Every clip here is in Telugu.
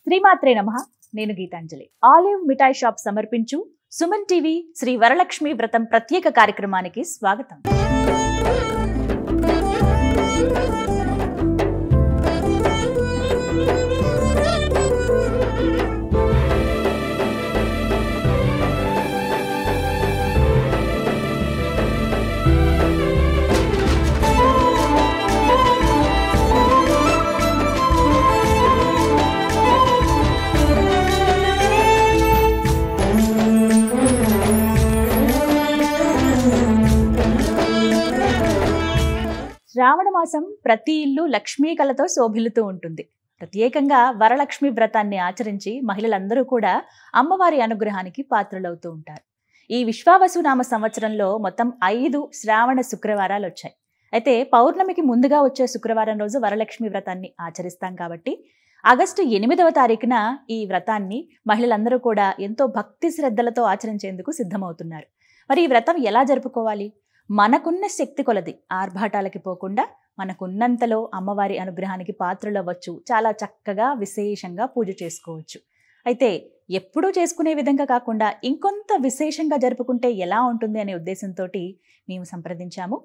శ్రీమాత్రే నమః. నేను గీతాంజలి. ఆలివ్ మిఠాయి షాప్ సమర్పించు సుమన్ టీవీ శ్రీ వరలక్ష్మి వ్రతం ప్రత్యేక కార్యక్రమానికి స్వాగతం. శ్రావణ మాసం ప్రతి ఇల్లు లక్ష్మీ కళతో శోభిల్లుతూ ఉంటుంది. ప్రత్యేకంగా వరలక్ష్మి వ్రతాన్ని ఆచరించి మహిళలందరూ కూడా అమ్మవారి అనుగ్రహానికి పాత్రలవుతూ ఉంటారు. ఈ విశ్వావసు నామ సంవత్సరంలో మొత్తం 5 శ్రావణ శుక్రవారాలు వచ్చాయి. అయితే పౌర్ణమికి ముందుగా వచ్చే శుక్రవారం రోజు వరలక్ష్మి వ్రతాన్ని ఆచరిస్తాం కాబట్టి ఆగస్టు 8వ తారీఖున ఈ వ్రతాన్ని మహిళలందరూ కూడా ఎంతో భక్తి శ్రద్ధలతో ఆచరించేందుకు సిద్ధమవుతున్నారు. మరి ఈ వ్రతం ఎలా జరుపుకోవాలి? మనకున్న శక్తి కొలది ఆర్భాటాలకి పోకుండా మనకున్నంతలో అమ్మవారి అనుగ్రహానికి పాత్రలవ్వచ్చు. చాలా చక్కగా విశేషంగా పూజ చేసుకోవచ్చు. అయితే ఎప్పుడూ చేసుకునే విధంగా కాకుండా ఇంకొంత విశేషంగా జరుపుకుంటే ఎలా ఉంటుంది అనే ఉద్దేశంతో మేము సంప్రదించాము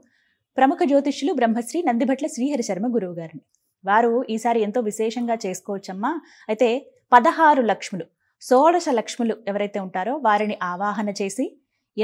ప్రముఖ జ్యోతిష్యులు బ్రహ్మశ్రీ నందిభట్ల శ్రీహరి శర్మ గురువు గారిని. వారు ఈసారి ఎంతో విశేషంగా చేసుకోవచ్చమ్మా. అయితే 16 లక్ష్ములు 16 లక్ష్ములు ఎవరైతే ఉంటారో వారిని ఆవాహన చేసి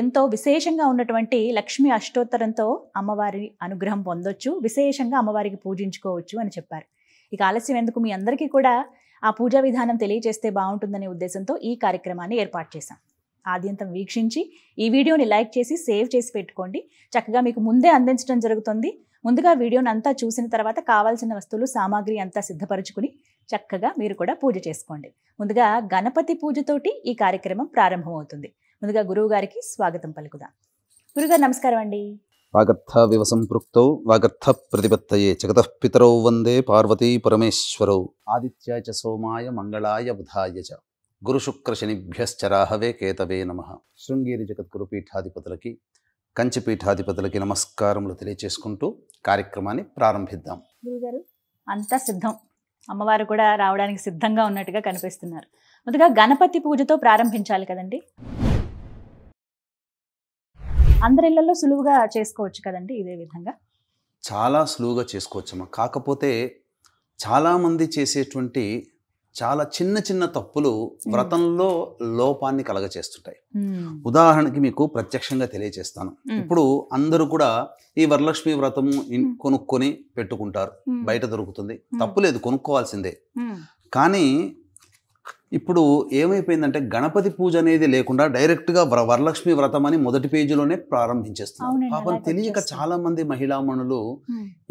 ఎంతో విశేషంగా ఉన్నటువంటి లక్ష్మీ అష్టోత్తరంతో అమ్మవారి అనుగ్రహం పొందొచ్చు, విశేషంగా అమ్మవారికి పూజించుకోవచ్చు అని చెప్పారు. ఇక ఆలస్యం ఎందుకు, మీ అందరికీ కూడా ఆ పూజా విధానం తెలియజేస్తే బాగుంటుందనే ఉద్దేశంతో ఈ కార్యక్రమాన్ని ఏర్పాటు చేశాం. ఆద్యంతం వీక్షించి ఈ వీడియోని లైక్ చేసి సేవ్ చేసి పెట్టుకోండి. చక్కగా మీకు ముందే అందించడం జరుగుతుంది. ముందుగా వీడియోని అంతా చూసిన తర్వాత కావాల్సిన వస్తువులు సామాగ్రి అంతా సిద్ధపరచుకుని చక్కగా మీరు కూడా పూజ చేసుకోండి. ముందుగా గణపతి పూజతోటి ఈ కార్యక్రమం ప్రారంభమవుతుంది. ముందుగా గురువు గారికి స్వాగతం పలుకుదాం. గురుగారు నమస్కారం అండి. వాగర్థ వివసంపృక్తౌ వాగర్థ ప్రతిపత్తయే జగతః పితరౌ వందే పార్వతీ పరమేశ్వరౌ ఆదిత్యాయ చ సోమాయ మంగళాయ బుధాయ చ గురు శుక్ర శనిభ్యశ్చ రాహవే కేతవే నమః. శృంగేరి జగద్గురు పీఠాధిపతులకి కంచి పీఠాధిపతులకి నమస్కారములు తెలియచేసుకుంటూ కార్యక్రమాన్ని ప్రారంభిద్దాం. గురుగారు అంతా సిద్ధం, అమ్మవారు కూడా రావడానికి సిద్ధంగా ఉన్నట్టుగా కనిపిస్తున్నారు. ముందుగా గణపతి పూజతో ప్రారంభించాలి కదండి. అందరిళ్లలో సులువుగా చేసుకోవచ్చు కదండి ఇదే విధంగా? చాలా సులువుగా చేసుకోవచ్చమ్మా. కాకపోతే చాలామంది చేసేటువంటి చాలా చిన్న చిన్న తప్పులు వ్రతంలో లోపాన్ని కలగచేస్తుంటాయి. ఉదాహరణకి మీకు ప్రత్యక్షంగా తెలియజేస్తాను. ఇప్పుడు అందరూ కూడా ఈ వరలక్ష్మి వ్రతము కొనుక్కొని పెట్టుకుంటారు, బయట దొరుకుతుంది, తప్పు లేదు, కొనుక్కోవాల్సిందే. కానీ ఇప్పుడు ఏమైపోయిందంటే గణపతి పూజ అనేది లేకుండా డైరెక్ట్గా వరలక్ష్మి వ్రతం అని మొదటి పేజీలోనే ప్రారంభించేస్తున్నారు. పాపం తెలియక చాలా మంది మహిళామణులు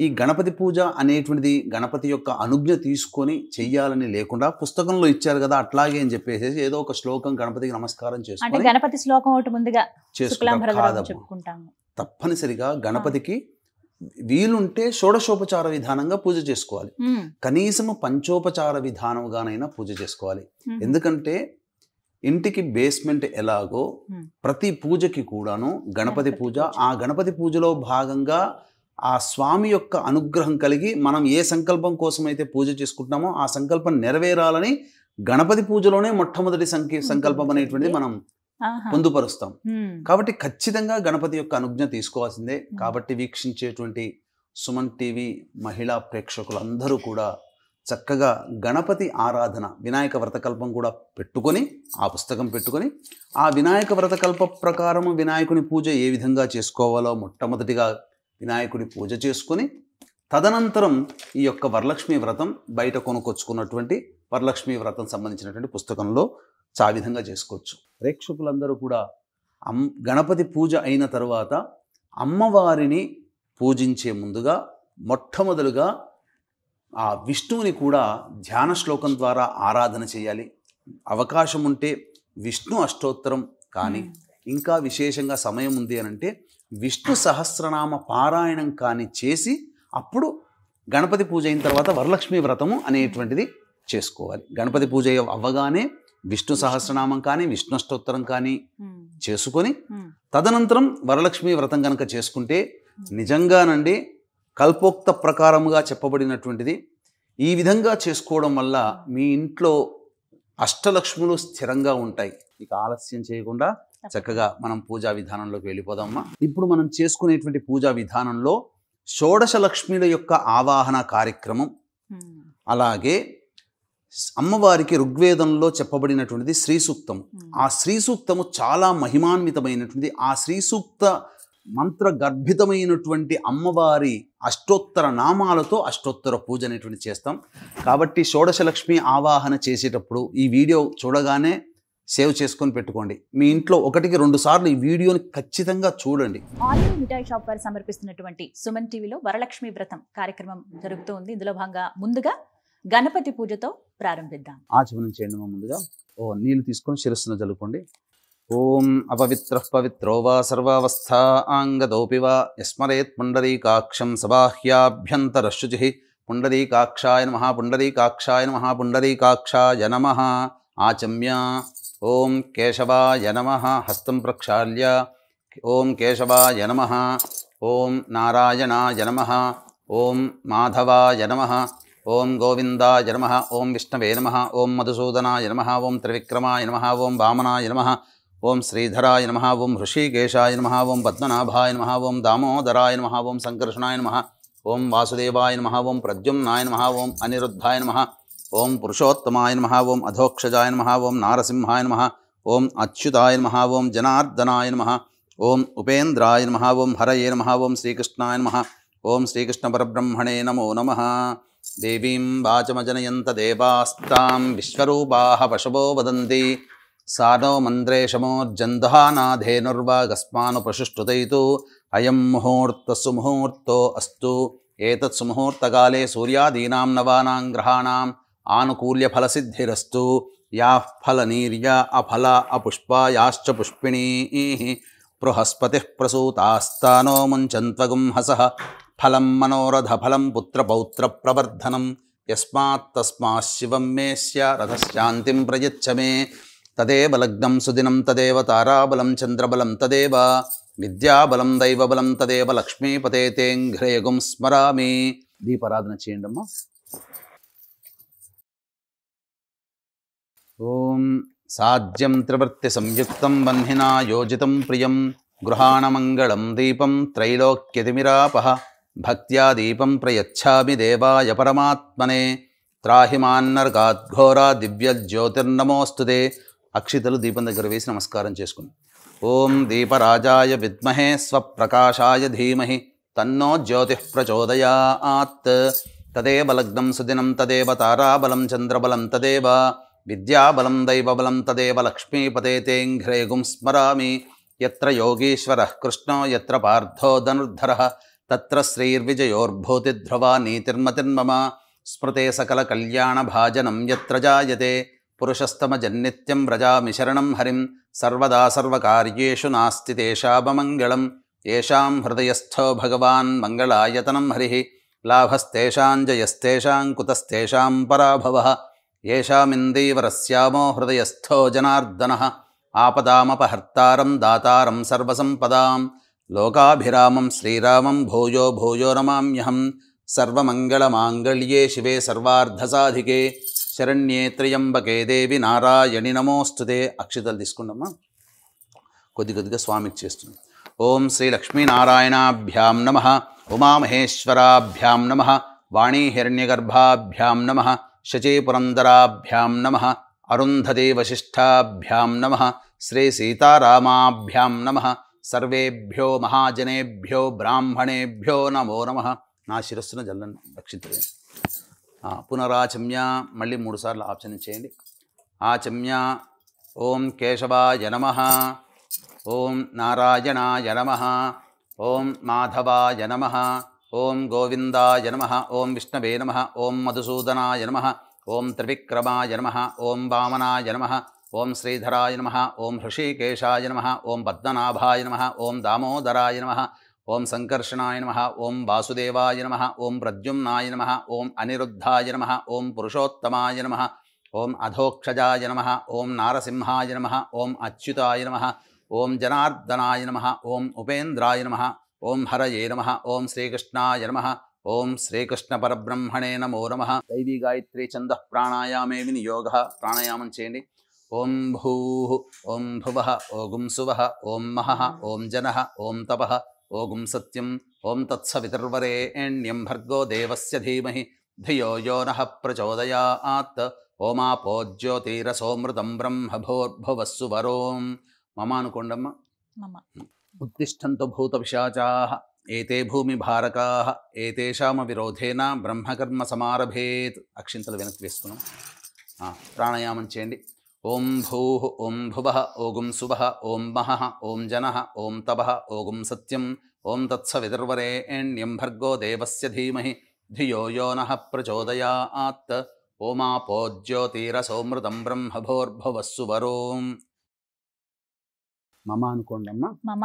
ఈ గణపతి పూజ అనేటువంటిది గణపతి యొక్క అనుజ్ఞ తీసుకొని చెయ్యాలని లేకుండా పుస్తకంలో ఇచ్చారు కదా అట్లాగే అని చెప్పేసి ఏదో ఒక శ్లోకం గణపతికి నమస్కారం చేసుకొని గణపతి శ్లోకం ఒకటి ముందుగా చేసుకుంటాం. తప్పనిసరిగా గణపతికి వీలుంటే షోడశోపచార విధానంగా పూజ చేసుకోవాలి. కనీసము పంచోపచార విధానంగానైనా పూజ చేసుకోవాలి. ఎందుకంటే ఇంటికి బేస్మెంట్ ఎలాగో ప్రతి పూజకి కూడాను గణపతి పూజ, ఆ గణపతి పూజలో భాగంగా ఆ స్వామి యొక్క అనుగ్రహం కలిగి మనం ఏ సంకల్పం కోసం అయితే పూజ చేసుకుంటున్నామో ఆ సంకల్పం నెరవేరాలని గణపతి పూజలోనే మొట్టమొదటి సంకల్పం అనేటువంటిది మనం పొందుపరుస్తాం. కాబట్టి ఖచ్చితంగా గణపతి యొక్క అనుజ్ఞ తీసుకోవాల్సిందే. కాబట్టి వీక్షించేటువంటి సుమన్ టీవీ మహిళా ప్రేక్షకులందరూ కూడా చక్కగా గణపతి ఆరాధన వినాయక వ్రతకల్పం కూడా పెట్టుకొని ఆ పుస్తకం పెట్టుకొని ఆ వినాయక వ్రతకల్ప ప్రకారం వినాయకుని పూజ ఏ విధంగా చేసుకోవాలో మొట్టమొదటిగా వినాయకుడి పూజ చేసుకొని తదనంతరం ఈ యొక్క వరలక్ష్మి వ్రతం బయట కొనుక్కొచ్చుకున్నటువంటి వరలక్ష్మి వ్రతం సంబంధించినటువంటి పుస్తకంలో ఆ విధంగా చేసుకోవచ్చు. ప్రేక్షకులందరూ కూడా గణపతి పూజ అయిన తర్వాత అమ్మవారిని పూజించే ముందుగా మొట్టమొదలుగా ఆ విష్ణువుని కూడా ధ్యాన శ్లోకం ద్వారా ఆరాధన చేయాలి. అవకాశం ఉంటే విష్ణు అష్టోత్తరం కానీ ఇంకా విశేషంగా సమయం ఉంది అని అంటే విష్ణు సహస్రనామ పారాయణం కానీ చేసి అప్పుడు గణపతి పూజ అయిన తర్వాత వరలక్ష్మి వ్రతము అనేటువంటిది చేసుకోవాలి. గణపతి పూజ అవ్వగానే విష్ణు సహస్రనామం కానీ విష్ణు అష్టోత్తరం కానీ చేసుకొని తదనంతరం వరలక్ష్మి వ్రతం కనుక చేసుకుంటే నిజంగానండి కల్పోక్త ప్రకారముగా చెప్పబడినటువంటిది ఈ విధంగా చేసుకోవడం వల్ల మీ ఇంట్లో అష్టలక్ష్ములు స్థిరంగా ఉంటాయి. ఇక ఆలస్యం చేయకుండా చక్కగా మనం పూజా విధానంలోకి వెళ్ళిపోదామమ్మా. ఇప్పుడు మనం చేసుకునేటువంటి పూజా విధానంలో షోడశ లక్ష్మిల యొక్క ఆవాహన కార్యక్రమం, అలాగే అమ్మవారికి ఋగ్వేదంలో చెప్పబడినటువంటిది శ్రీ సూక్తము. ఆ శ్రీ సూక్తము చాలా మహిమాన్వితమైనటువంటిది. ఆ శ్రీ సూక్త మంత్ర గర్భితమైనటువంటి అమ్మవారి అష్టోత్తర నామాలతో అష్టోత్తర పూజ అనేటువంటి చేస్తాం. కాబట్టి షోడశలక్ష్మి ఆవాహన చేసేటప్పుడు ఈ వీడియో చూడగానే సేవ్ చేసుకొని పెట్టుకోండి. మీ ఇంట్లో 1-2 సార్లు ఈ వీడియోని ఖచ్చితంగా చూడండి. ఆలివ్ మిఠాయి షాప్ వారు సమర్పిస్తున్నటువంటి సుమన్ టీవీలో వరలక్ష్మి వ్రతం కార్యక్రమం జరుగుతూ ఉంది. ఇందులో భాగంగా ముందుగా గణపతి పూజతో ప్రారంభిద్దాం. ఆచమనం చేయండి. ముందుగా నీళ్లు తీసుకొని శిరస్సును జలుకోండి. ఓం అపవిత్రః పవిత్రో వా సర్వావస్థా ఆంగదోపి వా యస్మరేత్ పుండరీకాక్షం సబాహ్యాభ్యంతరశుచిః పుండరీకాక్షాయ నమః పుండరీకాక్షాయ నమః పుండరీకాక్షాయ నమః. ఆచమ్య ఓం కేశవాయ నమః హస్తం ప్రక్షాళ్య ఓం కేశవాయ నమః ఓం నారాయణాయ నమః ఓం మాధవాయ నమః ఓం గోవిందాయ నమః ఓం విష్ణవే నమః ఓం మధుసూదనాయ నమః ఓం త్రివిక్రమాయ నమః ఓం వామనాయ నమః ఓం శ్రీధరాయ నమః ఓం హృషీకేశాయ నమః ఓం పద్మనాభాయ నమః ఓం దామోదరాయ నమః ఓం సంకర్షణాయ నమః ఓం వాసుదేవాయ నమః ఓం ప్రద్యుమ్నాయ నమః ఓం అనిరుద్ధాయ నమః ఓం పురుషోత్తమాయ నమః ఓం అధోక్షజాయ నమః ఓం నారసింహాయ నమః ఓం అచ్యుతాయ నమః ఓం జనార్దనాయ నమః ఓం ఉపేంద్రాయ నమః ఓం హరయే నమః ఓం శ్రీకృష్ణాయ నమః ఓం శ్రీకృష్ణ పరబ్రహ్మణే నమో నమః. దేవీం వాచమజనయంత దేవాస్తాం విశ్వరూపాః పశవో వదంతి సానో మంద్రేషమోర్జందహానాధేనుర్వాగస్మానుపశుష్టుతైతు అయం ముహూర్త సుముహూర్తో అస్తు. ఏతత్ సుముహూర్తకాలే సూర్యాదీనాం నవానాం గ్రహాణాం ఆనుకూల్య ఫలసిద్ధిరస్తు. యాః ఫలనీర్యా అఫల అపుష్పాయాశ్చ పుష్పిణీః బృహస్పతిః ప్రసూతాస్తానో ముంచన్త్వగుంహసః ఫలం మనోరథ ఫలం పుత్రపౌత్ర ప్రవర్ధనం యస్మాత్ తస్మాత్ శివం మేస్య రథశాంతిం ప్రయచ్చ మే. తదేవ లగ్నం సుదినం తదేవ తారాబలం చంద్రబలం తదేవ విద్యాబలం దైవబలం తదేవ లక్ష్మీపతే తేంఘ్రేగుం స్మరామి. దీపారాధన చేయండి అమ్మా. ఓం సాజ్యం త్రివర్తి సంయుక్తం వహ్నినా యోజితం ప్రియం గృహాణమంగళం దీపం త్రైలోక్యతిమిరాపః భక్త్యా దీపం ప్రయచ్ఛామి దేవాయ పరమాత్మనే. త్రాహిమాన్నర్గాద్ఘోరా దివ్య జ్యోతిర్నమోస్తుతే. అక్షితలు దీపం దగ్గర వేసి నమస్కారం చేసుకుని ఓం దీపరాజాయ విద్మహే స్వప్రకాశాయ ధీమహి తన్నో జ్యోతిః ప్రచోదయాత్. తదేవ లగ్నం సుదినం తదేవ తారాబలం చంద్రబలం తదేవ విద్యాబలం దైవబలం తదేవ లక్ష్మీపతే తేంఘ్రేగుం స్మరామి. యత్ర యోగీశ్వరః కృష్ణో యత్ర పార్థో ధనుర్ధరః తత్ర శ్రీర్విజయోర్భూతిధ్రువా నీతిర్మతిర్మమ. స్మృతే సకల కళ్యాణ భాజనం యత్ర జాయతే పురుషస్తమజన్నిత్యం వ్రజామి శరణం హరిం. సర్వదా సర్వకార్యేషు నాస్తి తేషామమంగళం. ఏషాం హృదయస్థో భగవాన్ మంగళాయతనం హరిః. లాభస్తేషాం జయస్తేషాం కుతస్తేషాం పరాభవః. ఏషామిందీవరస్యామో హృదయస్థో జనార్దనః. ఆపదామపహర్తారం దాతారం సర్వసంపదాం లోకాభిరామం శ్రీరామం భూయో భూయో నమామ్యహం. సర్వమంగళమాంగళ్యే శివే సర్వార్ధసాధికే శరణ్యే త్ర్యంబకే దేవి నారాయణి నమోస్తుతే. అక్షితలు తీసుకుండమ్మా. కొద్దిగా స్వామికి చేస్తుంది. ఓం శ్రీ లక్ష్మీనారాయణాభ్యాం నమః ఉమామహేశ్వరాభ్యాం నమః వాణీహిరణ్యగర్భాభ్యాం నమః శచీపురందరాభ్యాం నమః అరుంధతీ వశిష్ఠాభ్యాం నమః శ్రీ సీతారామాభ్యాం నమః. సర్వేభ్యో మహాజనేభ్యో బ్రాహ్మణేభ్యో నమో నమః. నా శిరస్సును జల్లని రక్షించండి. పునరాచమ్య మళ్ళీ 3 సార్లు ఆచరణ చేయండి. ఆచమ్య ఓం కేశవాయ నమః ఓం నారాయణాయ నమః ఓం మాధవాయ నమః ఓం గోవిందాయ నమః ఓం విష్ణవే నమః ఓం మధుసూదనాయ నమః ఓం త్రివిక్రమాయ నమః ఓం వామనాయ నమః ఓం శ్రీధరాయ నమః ఓం హృషీకేశాయ నమః ఓం పద్మనాభాయ నమః ఓం దామోదరాయ నమః ఓం సంకర్షణాయ నమః ఓం వాసుదేవాయ నమః ఓం ప్రద్యుమ్నాయ నమః ఓం అనిరుద్ధాయ నమః ఓం పురుషోత్తమాయ నమః ఓం అధోక్షజాయ నమః ఓం నారసింహాయ నమః ఓం అచ్యుతాయ నమః ఓం జనార్దనాయ నమః ఓం ఉపేంద్రాయ నమః ఓం హరయే నమః ఓం శ్రీకృష్ణాయ నమః ఓం శ్రీకృష్ణ పరబ్రహ్మణే నమో నమః. దైవీ గాయత్రీ ఛంద ప్రాణాయామే వినియోగ. ప్రాణాయామం చేయండి. ఓం భూః ఓం భువః ఓం సువః ఓం మహః ఓం జనః ఓం తపః ఓం సత్యం ఓం తత్సవితుర్వరేణ్యం భర్గో దేవస్య ధీమహి ధియో యో నః ప్రచోదయాత్. ఓమాపో జ్యోతిరసోమృతం బ్రహ్మభూర్భువస్సు వరోం. మమ అనుకోండమ్మ. ఉత్తిష్టంతు భూతపిశాచాః ఏతే భూమిభారకాః ఏతేషామ విరోధేన బ్రహ్మకర్మ సమారభేత్. అక్షింతలు వెనక్కి వేసుకున్నాం. ప్రాణాయామం చేయండి. ఓం భూః ఓం భువః ఓం సువః ఓం మహః ఓం జనః ఓం తపః ఓం సత్యం ఓం తత్సవితుర్వరేణ్యం భర్గో దేవస్య ధీమహి ధియో యో నః ప్రచోదయాత్. ఓమాపో జ్యోతిరసోమృతం బ్రహ్మభూర్భువస్సు వరోం. మమ అనుకోండమ్మ. మమ.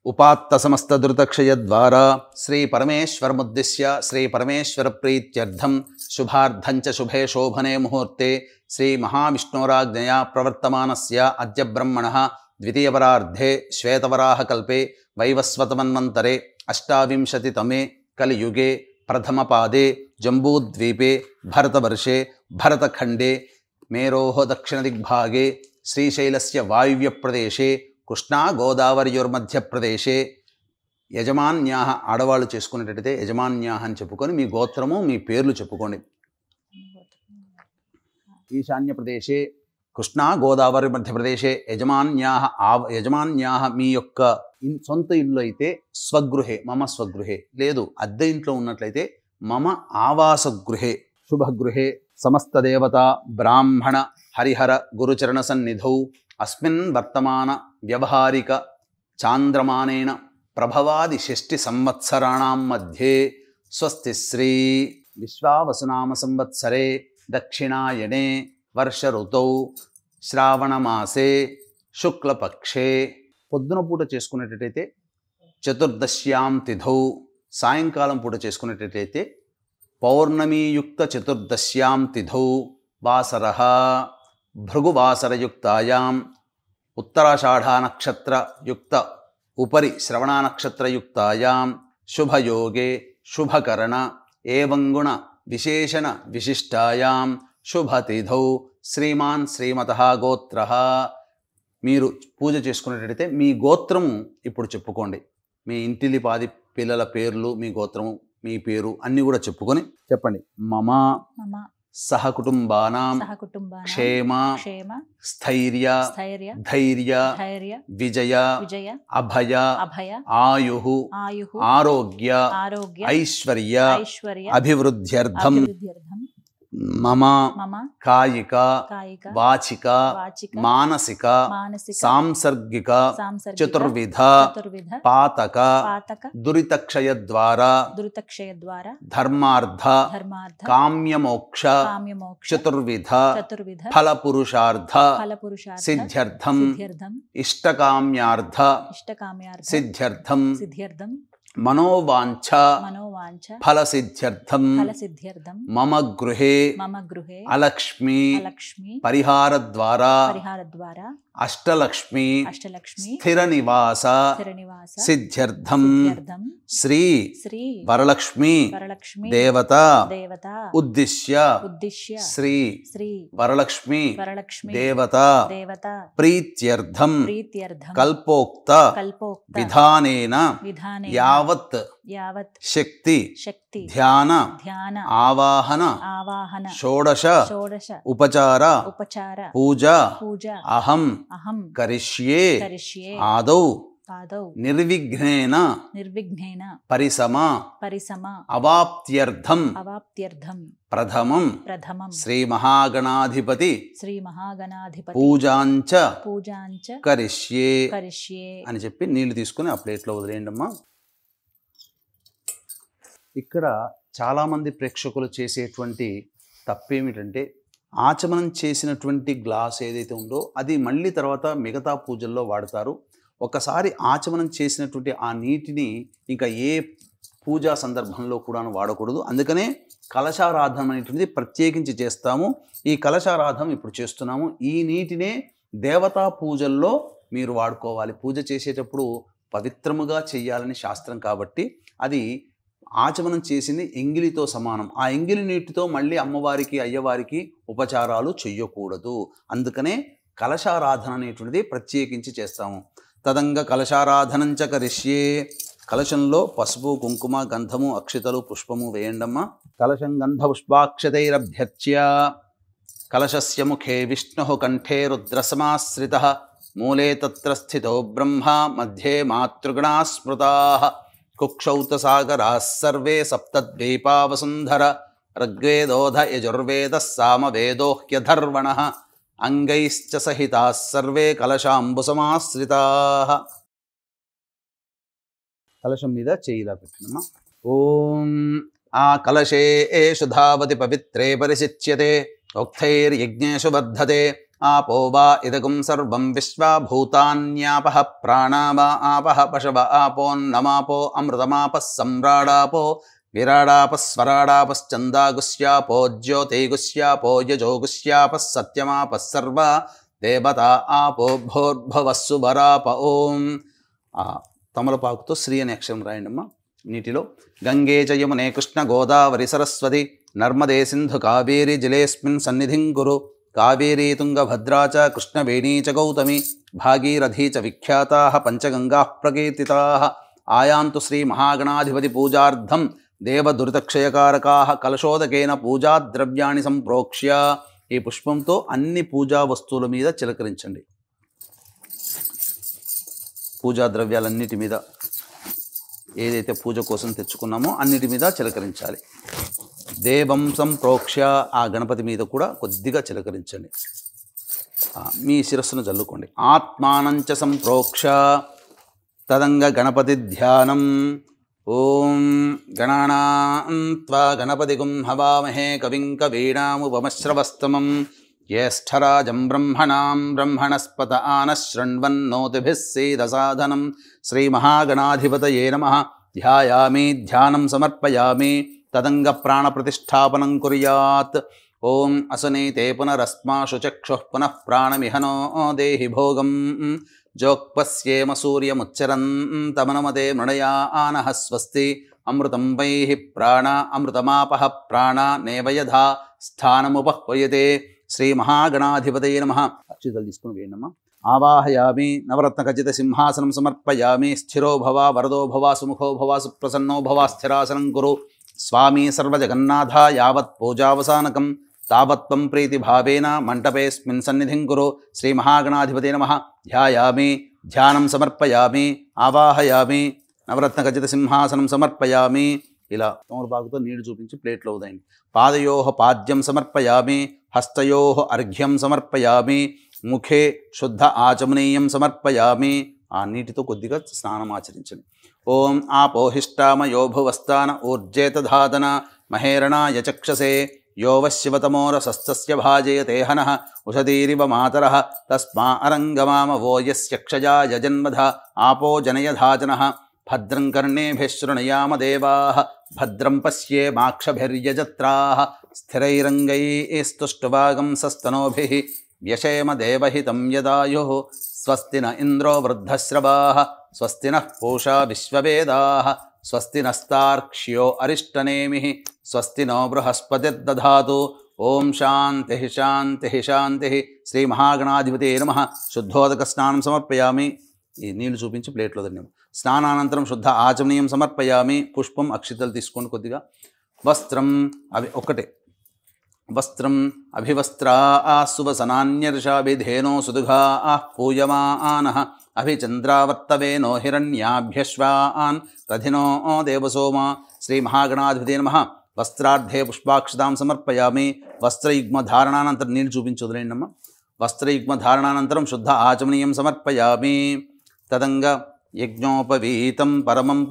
ఉపాత్త సమస్త ధృతక్షయ ద్వారా శ్రీ పరమేశ్వరముద్దిశ్య శ్రీ పరమేశ్వర ప్రీత్యర్థం శుభార్థం చ శుభే శోభనే ముహూర్తే శ్రీ మహావిష్ణోరాజ్ఞయా ప్రవర్తమానస్య అద్య బ్రహ్మణః ద్వితీయవరార్ధే శ్వేతవరాహకల్పే వైవస్వతమన్వంతరే అష్టావింశతితమే కలియుగే ప్రథమపాదే జంబూద్వీపే భరతవర్షే భరతఖండే మేరోః దక్షిణదిగ్భాగే శ్రీశైలస్య వాయువ్యప్రదేశే కృష్ణా గోదావరియోర్మధ్యప్రదేశే యజమాన్యాః ఆడవాళ్ళు చేసుకునేటట్టయితే యజమాన్యాః అని చెప్పుకొని మీ గోత్రము మీ పేర్లు చెప్పుకోండి. ఈశాన్య ప్రదేశే కృష్ణా గోదావరి మధ్యప్రదేశే యజమాన్యాః మీ యొక్క సొంత ఇల్లు అయితే స్వగృహే మమ స్వగృహే, లేదు అద్దె ఇంట్లో ఉన్నట్లయితే మమ ఆవాసగృహే శుభగృహే సమస్త దేవత బ్రాహ్మణ హరిహర గురుచరణ సన్నిధౌ అస్మిన్ వర్తమాన వ్యవహారిక చాంద్రమానేన ప్రభవాది షష్ఠి సంవత్సరాణం మధ్యే స్వస్తి శ్రీ విశ్వావసునామ సంవత్సరే దక్షిణాయనే వర్ష ఋతౌ శ్రావణమాసే శుక్లపక్షే. పొద్దున పూట చేసుకునేటట్టయితే చతుర్దశ్యాం తిథౌ, సాయంకాలం పూట చేసుకునేటట్టయితే పౌర్ణమీయుక్త చతుర్దశ్యాం తిథౌ వాసరః. భృగువాసరయుక్తాయాం ఉత్తరాషాఢానక్షత్రయుక్త ఉపరి శ్రవణానక్షత్రయుక్తాయాం శుభయోగే శుభకరణ ఏవంగుణ విశేషణ విశిష్టాయాం శుభతిథౌ శ్రీమాన్ శ్రీమతః గోత్రః. మీరు పూజ చేసుకునేటట్టయితే మీ గోత్రము ఇప్పుడు చెప్పుకోండి. మీ ఇంటిలి పాది పిల్లల పేర్లు, మీ గోత్రము, మీ పేరు అన్నీ కూడా చెప్పుకొని చెప్పండి. మమ సహకుటుంబానాం క్షేమ స్థైర్య ధైర్య విజయ అభయ ఆయుః ఆరోగ్య ఐశ్వర్య అభివృద్ధ్యర్థం మమ కాయిక వాచిక మానసిక సాంసర్గిక చతుర్విధ పాతక దురితక్షయ ద్వారా ధర్మార్థ కామ్యమోక్ష చతుర్విధ ఫలపురుషార్థ సిద్ధ్యర్థం ఇష్టకామ్యార్థ సిద్ధ్యర్థం మనోవాంఛ ఫలసిద్ధ్యర్థం మమ గృహే అలక్ష్మి పరిహార ద్వారా అష్టలక్ష్మి స్థిర నివాస సిద్ధ్యర్థం శ్రీ వరలక్ష్మి దేవత ఉద్దిశ్య శ్రీ వరలక్ష్మి దేవత ప్రీత్యర్థం కల్పోక్త విధానేన యావత్ శక్తి ధ్యాన ఆవాహన షోడశ ఉపచార పూజ అహం కరిష్యే ఆదౌ నిర్విఘ్నేన పరిసమ అవాప్త్యర్థం ప్రథమం శ్రీ మహాగణాధిపతి పూజాంచ కరిష్యే అని చెప్పి నీళ్లు తీసుకుని ఆ ప్లేట్లో వదిలేయండి అమ్మా. ఇక్కడ చాలామంది ప్రేక్షకులు చేసేటువంటి తప్పేమిటంటే ఆచమనం చేసినటువంటి గ్లాస్ ఏదైతే ఉందో అది మళ్ళీ తర్వాత మిగతా పూజల్లో వాడతారు. ఒకసారి ఆచమనం చేసినటువంటి ఆ నీటిని ఇంకా ఏ పూజా సందర్భంలో కూడా వాడకూడదు. అందుకనే కలశారాధన అనేటువంటిది ప్రత్యేకించి చేస్తాము. ఈ కలశారాధన ఇప్పుడు చేస్తున్నాము. ఈ నీటినే దేవతా పూజల్లో మీరు వాడుకోవాలి. పూజ చేసేటప్పుడు పవిత్రముగా చేయాలని శాస్త్రం కాబట్టి అది ఆచమనం చేసింది ఎంగిలితో సమానం. ఆ ఎంగిలి నీటితో మళ్ళీ అమ్మవారికి అయ్యవారికి ఉపచారాలు చెయ్యకూడదు. అందుకనే కలశారాధన అనేటువంటిది ప్రత్యేకించి చేస్తాము. తదంగ కలశారాధనంచ కరిష్యే. కలశంలో పసుపు, కుంకుమ, గంధము, అక్షితలు, పుష్పము వేయండమ్మ. కలశం గంధ పుష్పాక్షతైరభ్యర్చ్య కలశస్య ముఖే విష్ణు కంఠే రుద్రసమాశ్రితః మూలే తత్ర స్థితో బ్రహ్మ మధ్యే మాతృగణా స్మృతాః కుక్షౌత సాగరాः సర్వే సప్తద్వీపావసుంధర ఋగ్వేదోధ యజుర్వేదः సామవేదో హ్యధర్వణః అంగైశ్చ సహితాः సర్వే కలశాంబుసమాశ్రితాః. కలశం మీద చేయిలా పెట్టినమ్మా. ఓం ఆ కలశే ఏషు ధావతి పవిత్రే పరిశిచ్యతే ఉక్తైర్యజ్ఞేషు వర్ధతే ఆపో వా ఇదగుం సర్వం విశ్వా భూతాన్యాపః ప్రాణా వా ఆపః పశవ ఆపోన్నమాపో అమృతమాపः సమ్రాడాపో విరాడాపः స్వరాడాపశ్చందాగుస్యాపో జ్యోతిగుస్యాపో యజోగుస్యాపः సత్యమాపः సర్వ దేవతా ఆపో భోర్భవస్సు వరాప. ఓం తమలపాకుతో శ్రీ అనే అక్షరం రాయండమ్మ. నీటిలో గంగే చ యమునే కృష్ణ గోదావరి సరస్వతి నర్మదే సింధు కావేరి జలేస్మిన్ సన్నిధిం కురు కావేరీ తుంగభద్రా చ కృష్ణవేణీ చ గౌతమి భాగీరథీ చ విఖ్యాతాః పంచగంగాః ప్రకీర్తితాః. ఆయాంతు శ్రీ మహాగణాధిపతి పూజార్థం దేవదురితక్షయకారకాః కలశోదకేన పూజాద్రవ్యాన్ని సంప్రోక్ష్య. ఈ పుష్పంతో అన్ని పూజా వస్తువుల మీద చిలకరించండి. పూజా ద్రవ్యాలన్నిటి మీద ఏదైతే పూజ కోసం తెచ్చుకున్నామో అన్నిటి మీద చిలకరించాలి. దేవం సంప్రోక్ష్య ఆ గణపతి మీద కూడా కొద్దిగా చిలకరించండి. మీ శిరస్సును జల్లుకోండి. ఆత్మానంచ సంప్రోక్ష్య తదంగ గణపతి ధ్యానం. ఓం గణానాం త్వా గణపతిగుం హవామహే కవిం కవీనాముపమశ్రవస్తమం జ్యేష్ఠరాజం బ్రహ్మణాం బ్రహ్మణస్పత ఆనశృణ్వన్నోతిభిः సీదసాధనం. శ్రీమహాగణాధిపతయే నమః. ధ్యాయామి ధ్యానం సమర్పయామి. తదంగ ప్రాణప్రతిష్ఠాపనం కుర్యాత్. ఓం అసనీతే పునరస్మాషు చక్షుః పునః ప్రాణమిహనో దేహి భోగం జోక్పస్యేమ సూర్యముచ్చరంతమనుమతే మృణయానః స్వస్తి అమృతం వైః ప్రాణ అమృతమాపః ప్రాణ నేవయధా స్థానముపహ్వయతే. శ్రీ మహాగణాధిపతయే నమః. అక్షితలు తీసుకుని వేయండమ్మా. ఆవాహయామి నవరత్నఖచిత సింహాసనం సమర్పయామి. స్థిరో భవ వరదో భవ సుముఖో భవ సుప్రసన్నో భవ స్థిరాసనం కురు. స్వామి సర్వజగన్నాథ యావత్ పూజావసానకం తావత్వం ప్రీతిభావేన మంటపేస్మిన్ సన్నిధిం కురు. శ్రీ మహాగణాధిపతే నమః. ధ్యాయామి ధ్యానం సమర్పయామి. ఆవాహయామి నవరత్నఖచిత సింహాసనం సమర్పయామి. ఇలా తమలపాకుతో నీళ్లు చూపించి ప్లేట్లో ఉదయండి. పాదయోః పాద్యం సమర్పయామి. హస్తయోః అర్ఘ్యం సమర్పయామి. ముఖే శుద్ధ ఆచమనీయం సమర్పయామి. ఆ నీటితో కొద్దిగా స్నానం ఆచరించండి. ఓం ఆపోహిష్టామయో భువస్థాన ఊర్జేతధాతన మహేరణాయ చక్షసే యో వశివతమోరసస్తస్య భాజయతే హనః ఉషధీరివ మాతరః తస్మా అరంగమామవో యస్య క్షయాయ జన్మధ ఆపో జనయధాజనః. భద్రం కర్ణేభిः శృణుయామ దేవాः భద్రం పశ్యేమాక్షభిర్యజత్రాः స్థిరైరంగైస్తుష్టువాగం సస్తనోభిः వ్యశేమ దేవహితం యదాయుః. స్వస్తి న ఇంద్రో వృద్ధశ్రవాः స్వస్తి నః పూషా విశ్వవేదాः స్వస్తి నస్తార్క్ష్యో అరిష్టనేమిః స్వస్తి నో బృహస్పతిర్దధాతు. ఓం శాంతి శాంతి శాంతి. శ్రీ మహాగణాధిపతే నమః. శుద్ధోదక స్నానం సమర్పయామి. ఈ నీళ్లు చూపించి ప్లేట్లో ధన్యం. స్నానానంతరం శుద్ధ ఆచమనీయం సమర్పయామి. పుష్పం అక్షితలు తీసుకోండి కొద్దిగా. వస్త్రం అవి ఒక్కటే. వస్త్రం అభివస్త్రా సువసనాన్యర్షాభిధేనో సుదుఘా పూయమానః అభిచంద్రావర్తవేనో హిరణ్యాభ్యశ్వాన్ రథినో దేవసోమా. శ్రీ మహాగణాధిపతే నమః. వస్త్రార్థే పుష్పాక్షతాం సమర్పయామి. వస్త్రయుగ్మధారణానంతరం నీళ్ళు చూపించి వదిలేయండమ్మా. వస్త్రయుగ్మధారణానంతరం శుద్ధ ఆచమనీయం సమర్పయామి. తదంగ యజ్ఞోపవీతం పరమం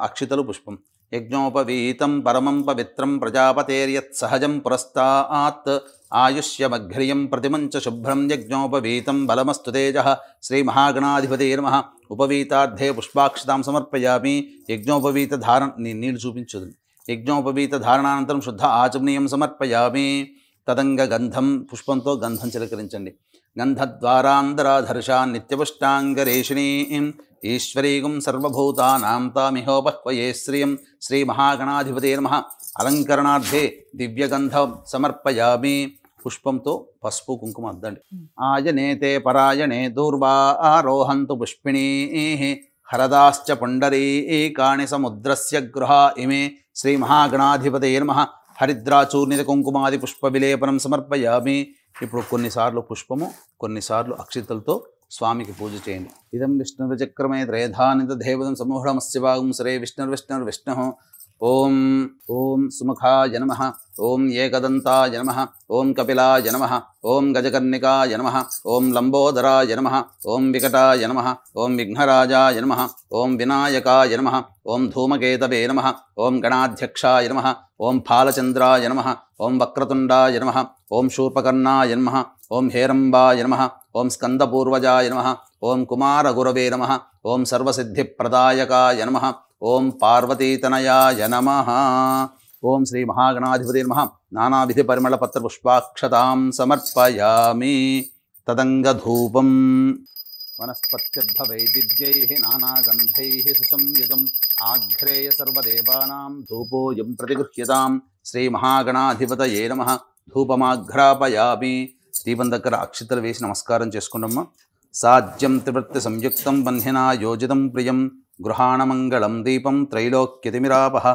అక్షితలు పుష్పం. యజ్ఞోపవీతం పరమం పవిత్రం ప్రజాపతేర్యత్ సహజం పురస్తాత్ ఆయుష్యమఘ్రియం ప్రతిమంచ శుభ్రం యజ్ఞోపవీతం బలమస్తు తేజః. శ్రీ మహాగణాధిపతే నమః. ఉపవీతార్థే పుష్పాక్షతాం సమర్పయామి. యజ్ఞోపవీత నీళ్ళు చూపించదు. యజ్ఞోపవీత ధారణానంతరం శుద్ధ ఆచమనీయం సమర్పయామి. తదంగ గంధం పుష్పంతో గంధం చిలకరించండి. గంధద్వారాంధరాధర్షా నిత్యపుష్టాంగరేషిణీం ఈశ్వరీగుం సర్వభూతానాం తామిహోపహ్వయే శ్రియం శ్రీ మహాగణాధిపతే నమః. అలంకరణార్థే దివ్యగంధం సమర్పయామి. పుష్పంతో పసుపు కుంకుమ అద్దండి. ఆయనేతే పరాయణే దూర్వా ఆరోహంతు పుష్పిణీ హరదాశ్చ పుండరీకాణి సముద్రస్య గృహా ఇమే శ్రీ మహాగణాధిపతే నమః. హరిద్రాచూర్ణిత కుంకుమాది పుష్ప విలేపనం సమర్పయామి. ఇప్పుడు కొన్నిసార్లు పుష్పము, కొన్నిసార్లు అక్షితలతో స్వామికి పూజ చేయండి. ఇదం విష్ణుర్చక్రమే త్రేధానిత దేవతం సమూఢమస్య భాగం శ్రీ విష్ణుర్విష్ణుర్విష్ణు. ఓం ఓం సుముఖాయ నమః. ఓం ఏకదంతాయ నమః. ఓం కపిలాయ నమః. ఓం గజకర్ణికాయ నమః. ఓం లంబోదరాయ నమః. ఓం వికటాయ నమః. ఓం విఘ్నరాజాయ నమః. ఓం వినాయకాయ నమః. ఓం ధూమకేతవే నమః. ఓం గణాధ్యక్షాయ నమః. ఓం ఫాలచంద్రాయ నమః. ఓం వక్రతుండాయ నమః. ఓం శూర్పకర్ణాయ నమః. ఓం హేరంబాయ నమః. ఓం స్కందపూర్వజాయ నమః. ఓం కుమారగురవే నమః. ఓం సర్వసిద్ధిప్రదాయకాయ నమః. ఓం పార్వతీతనయాయ నమః. ఓం శ్రీ మహాగణాధిపతే నమః. నానావిధి పరిమళ పత్ర పుష్పాక్షతాం సమర్పయామి. తదంగధూపం వనస్పత్యర్భవై దివ్యైః నానాగంధైః సుసంయుతం ఆఘ్రేయ సర్వదేవానాం ధూపోయం ప్రతిగృహ్యతాం. శ్రీ మహాగణాధిపతయే నమః. ధూపమాఘ్రాపయామి. దీపం దగ్గర అక్షితలు వేసి నమస్కారం చేసుకున్నమ్మా. సాధ్యం త్రివృత్తి సంయుక్తం బంధినా యోజితం ప్రియం గృహాణమంగళం దీపం త్రైలోక్యతిమిరాపః.